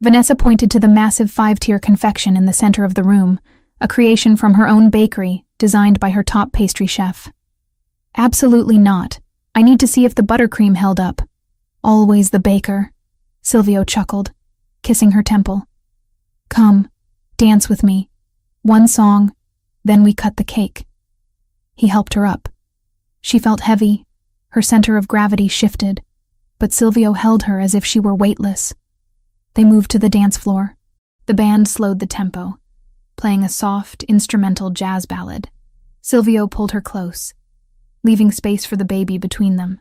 Vanessa pointed to the massive 5-tier confection in the center of the room, a creation from her own bakery, designed by her top pastry chef. Absolutely not. I need to see if the buttercream held up. Always the baker, Silvio chuckled, kissing her temple. Come, dance with me. 1 song, then we cut the cake. He helped her up. She felt heavy, her center of gravity shifted, but Silvio held her as if she were weightless. They moved to the dance floor. The band slowed the tempo, playing a soft, instrumental jazz ballad. Silvio pulled her close, leaving space for the baby between them.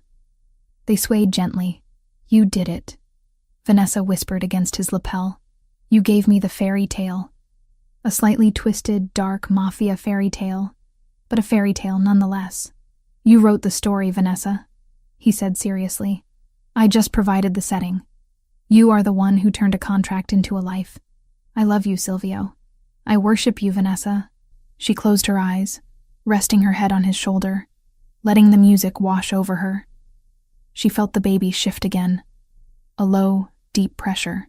They swayed gently. You did it, Vanessa whispered against his lapel. You gave me the fairy tale. A slightly twisted, dark mafia fairy tale, but a fairy tale nonetheless. You wrote the story, Vanessa, he said seriously. I just provided the setting. You are the one who turned a contract into a life. I love you, Silvio. I worship you, Vanessa. She closed her eyes, resting her head on his shoulder, letting the music wash over her. She felt the baby shift again, a low, deep pressure.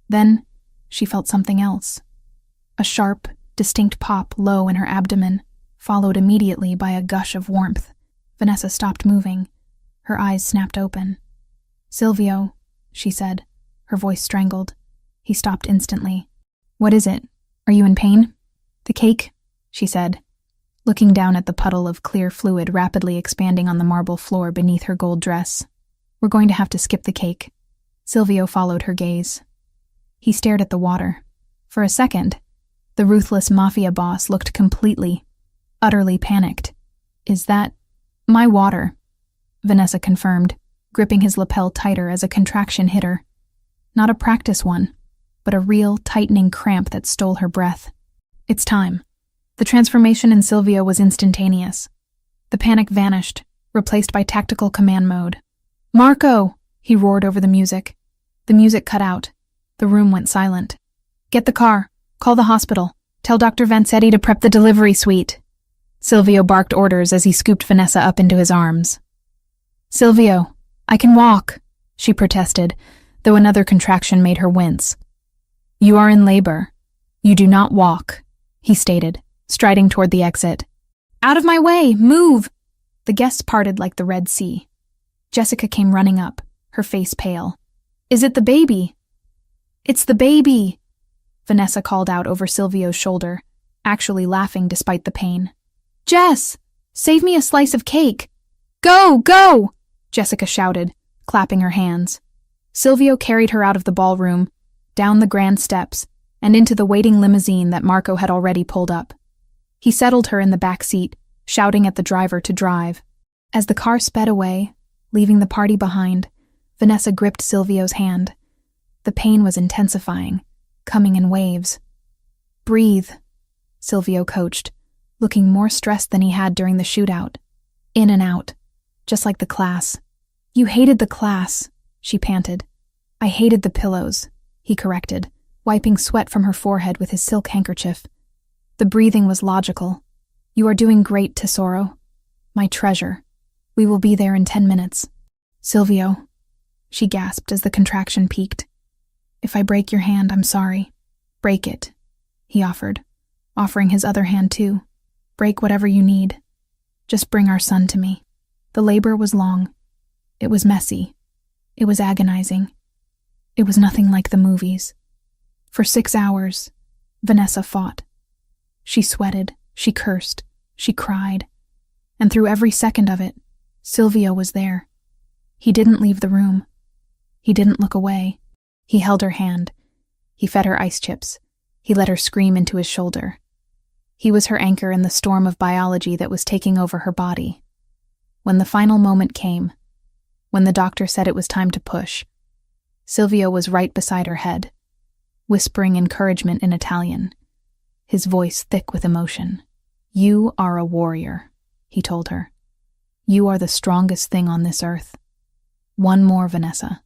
Then she felt something else. A sharp, distinct pop low in her abdomen, followed immediately by a gush of warmth. Vanessa stopped moving. Her eyes snapped open. Silvio, she said, her voice strangled. He stopped instantly. What is it? Are you in pain? The cake, she said, looking down at the puddle of clear fluid rapidly expanding on the marble floor beneath her gold dress. We're going to have to skip the cake. Silvio followed her gaze. He stared at the water. For a second, the ruthless mafia boss looked completely, utterly panicked. Is that my water? Vanessa confirmed, gripping his lapel tighter as a contraction hit her. Not a practice one, but a real, tightening cramp that stole her breath. It's time. The transformation in Silvio was instantaneous. The panic vanished, replaced by tactical command mode. Marco! He roared over the music. The music cut out. The room went silent. Get the car. Call the hospital. Tell Dr. Vanzetti to prep the delivery suite. Silvio barked orders as he scooped Vanessa up into his arms. Silvio, I can walk, she protested, though another contraction made her wince. You are in labor. You do not walk, he stated, striding toward the exit. Out of my way! Move! The guests parted like the Red Sea. Jessica came running up, her face pale. Is it the baby? It's the baby! Vanessa called out over Silvio's shoulder, actually laughing despite the pain. Jess! Save me a slice of cake! Go! Go! Jessica shouted, clapping her hands. Silvio carried her out of the ballroom, down the grand steps, and into the waiting limousine that Marco had already pulled up. He settled her in the back seat, shouting at the driver to drive. As the car sped away, leaving the party behind, Vanessa gripped Silvio's hand. The pain was intensifying, coming in waves. Breathe, Silvio coached, looking more stressed than he had during the shootout. In and out, just like the class. You hated the class, she panted. I hated the pillows, he corrected, wiping sweat from her forehead with his silk handkerchief. The breathing was logical. You are doing great, Tesoro. My treasure. We will be there in 10 minutes. Silvio, she gasped as the contraction peaked. If I break your hand, I'm sorry. Break it, he offered, offering his other hand too. Break whatever you need. Just bring our son to me. The labor was long. It was messy. It was agonizing. It was nothing like the movies. For 6 hours, Vanessa fought. She sweated, she cursed, she cried. And through every second of it, Silvio was there. He didn't leave the room. He didn't look away. He held her hand. He fed her ice chips. He let her scream into his shoulder. He was her anchor in the storm of biology that was taking over her body. When the final moment came, when the doctor said it was time to push, Silvio was right beside her head, whispering encouragement in Italian, his voice thick with emotion. You are a warrior, he told her. You are the strongest thing on this earth. One more, Vanessa.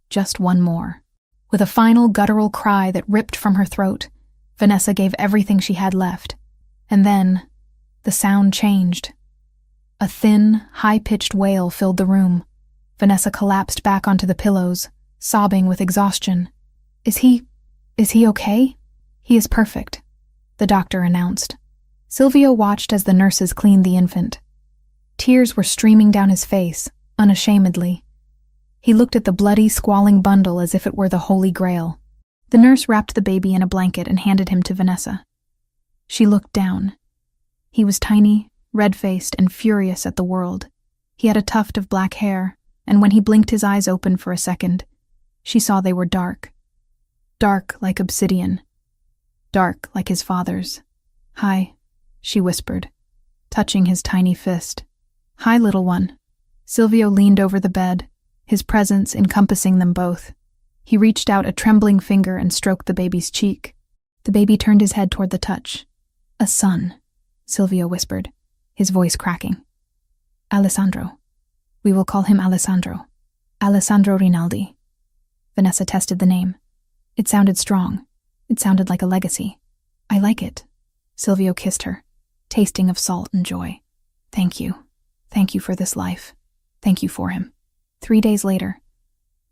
Just one more. With a final guttural cry that ripped from her throat, Vanessa gave everything she had left. And then, the sound changed. A thin, high-pitched wail filled the room. Vanessa collapsed back onto the pillows, sobbing with exhaustion. Is he okay? He is perfect, the doctor announced. Silvio watched as the nurses cleaned the infant. Tears were streaming down his face, unashamedly. He looked at the bloody, squalling bundle as if it were the Holy Grail. The nurse wrapped the baby in a blanket and handed him to Vanessa. She looked down. He was tiny, red-faced, and furious at the world. He had a tuft of black hair, and when he blinked his eyes open for a second, she saw they were dark. Dark like obsidian. Dark like his father's. Hi, she whispered, touching his tiny fist. Hi, little one. Silvio leaned over the bed, his presence encompassing them both. He reached out a trembling finger and stroked the baby's cheek. The baby turned his head toward the touch. A son, Silvio whispered, his voice cracking. Alessandro. We will call him Alessandro. Alessandro Rinaldi. Vanessa tested the name. It sounded strong. It sounded like a legacy. I like it. Silvio kissed her, tasting of salt and joy. Thank you. Thank you for this life. Thank you for him. 3 days later,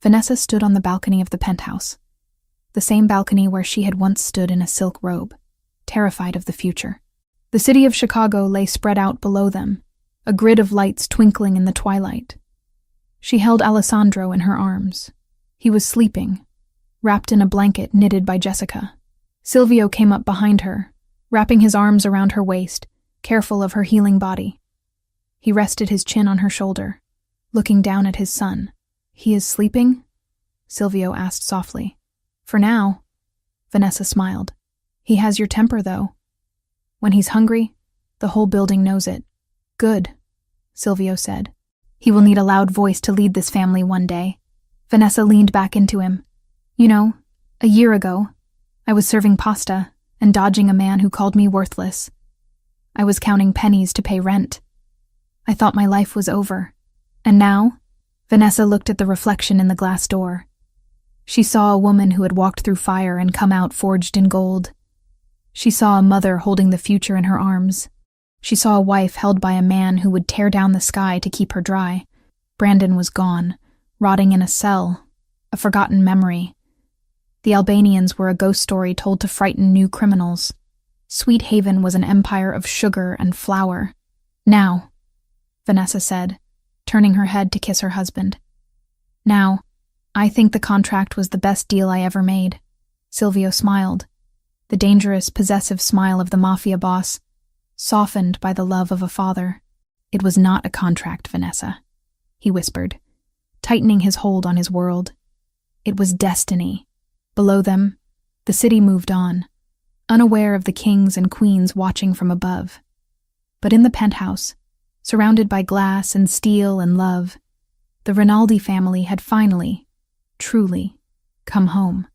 Vanessa stood on the balcony of the penthouse, the same balcony where she had once stood in a silk robe, terrified of the future. The city of Chicago lay spread out below them, a grid of lights twinkling in the twilight. She held Alessandro in her arms. He was sleeping, wrapped in a blanket knitted by Jessica. Silvio came up behind her, wrapping his arms around her waist, careful of her healing body. He rested his chin on her shoulder, looking down at his son. He is sleeping? Silvio asked softly. For now. Vanessa smiled. He has your temper, though. When he's hungry, the whole building knows it. Good, Silvio said. He will need a loud voice to lead this family one day. Vanessa leaned back into him. You know, a year ago, I was serving pasta and dodging a man who called me worthless. I was counting pennies to pay rent. I thought my life was over. And now, Vanessa looked at the reflection in the glass door. She saw a woman who had walked through fire and come out forged in gold. She saw a mother holding the future in her arms. She saw a wife held by a man who would tear down the sky to keep her dry. Brandon was gone, rotting in a cell, a forgotten memory. The Albanians were a ghost story told to frighten new criminals. Sweet Haven was an empire of sugar and flour. Now, Vanessa said, turning her head to kiss her husband. Now, I think the contract was the best deal I ever made. Silvio smiled, the dangerous, possessive smile of the mafia boss, softened by the love of a father. It was not a contract, Vanessa, he whispered, tightening his hold on his world. It was destiny. Below them, the city moved on, unaware of the kings and queens watching from above. But in the penthouse, surrounded by glass and steel and love, the Rinaldi family had finally, truly, come home.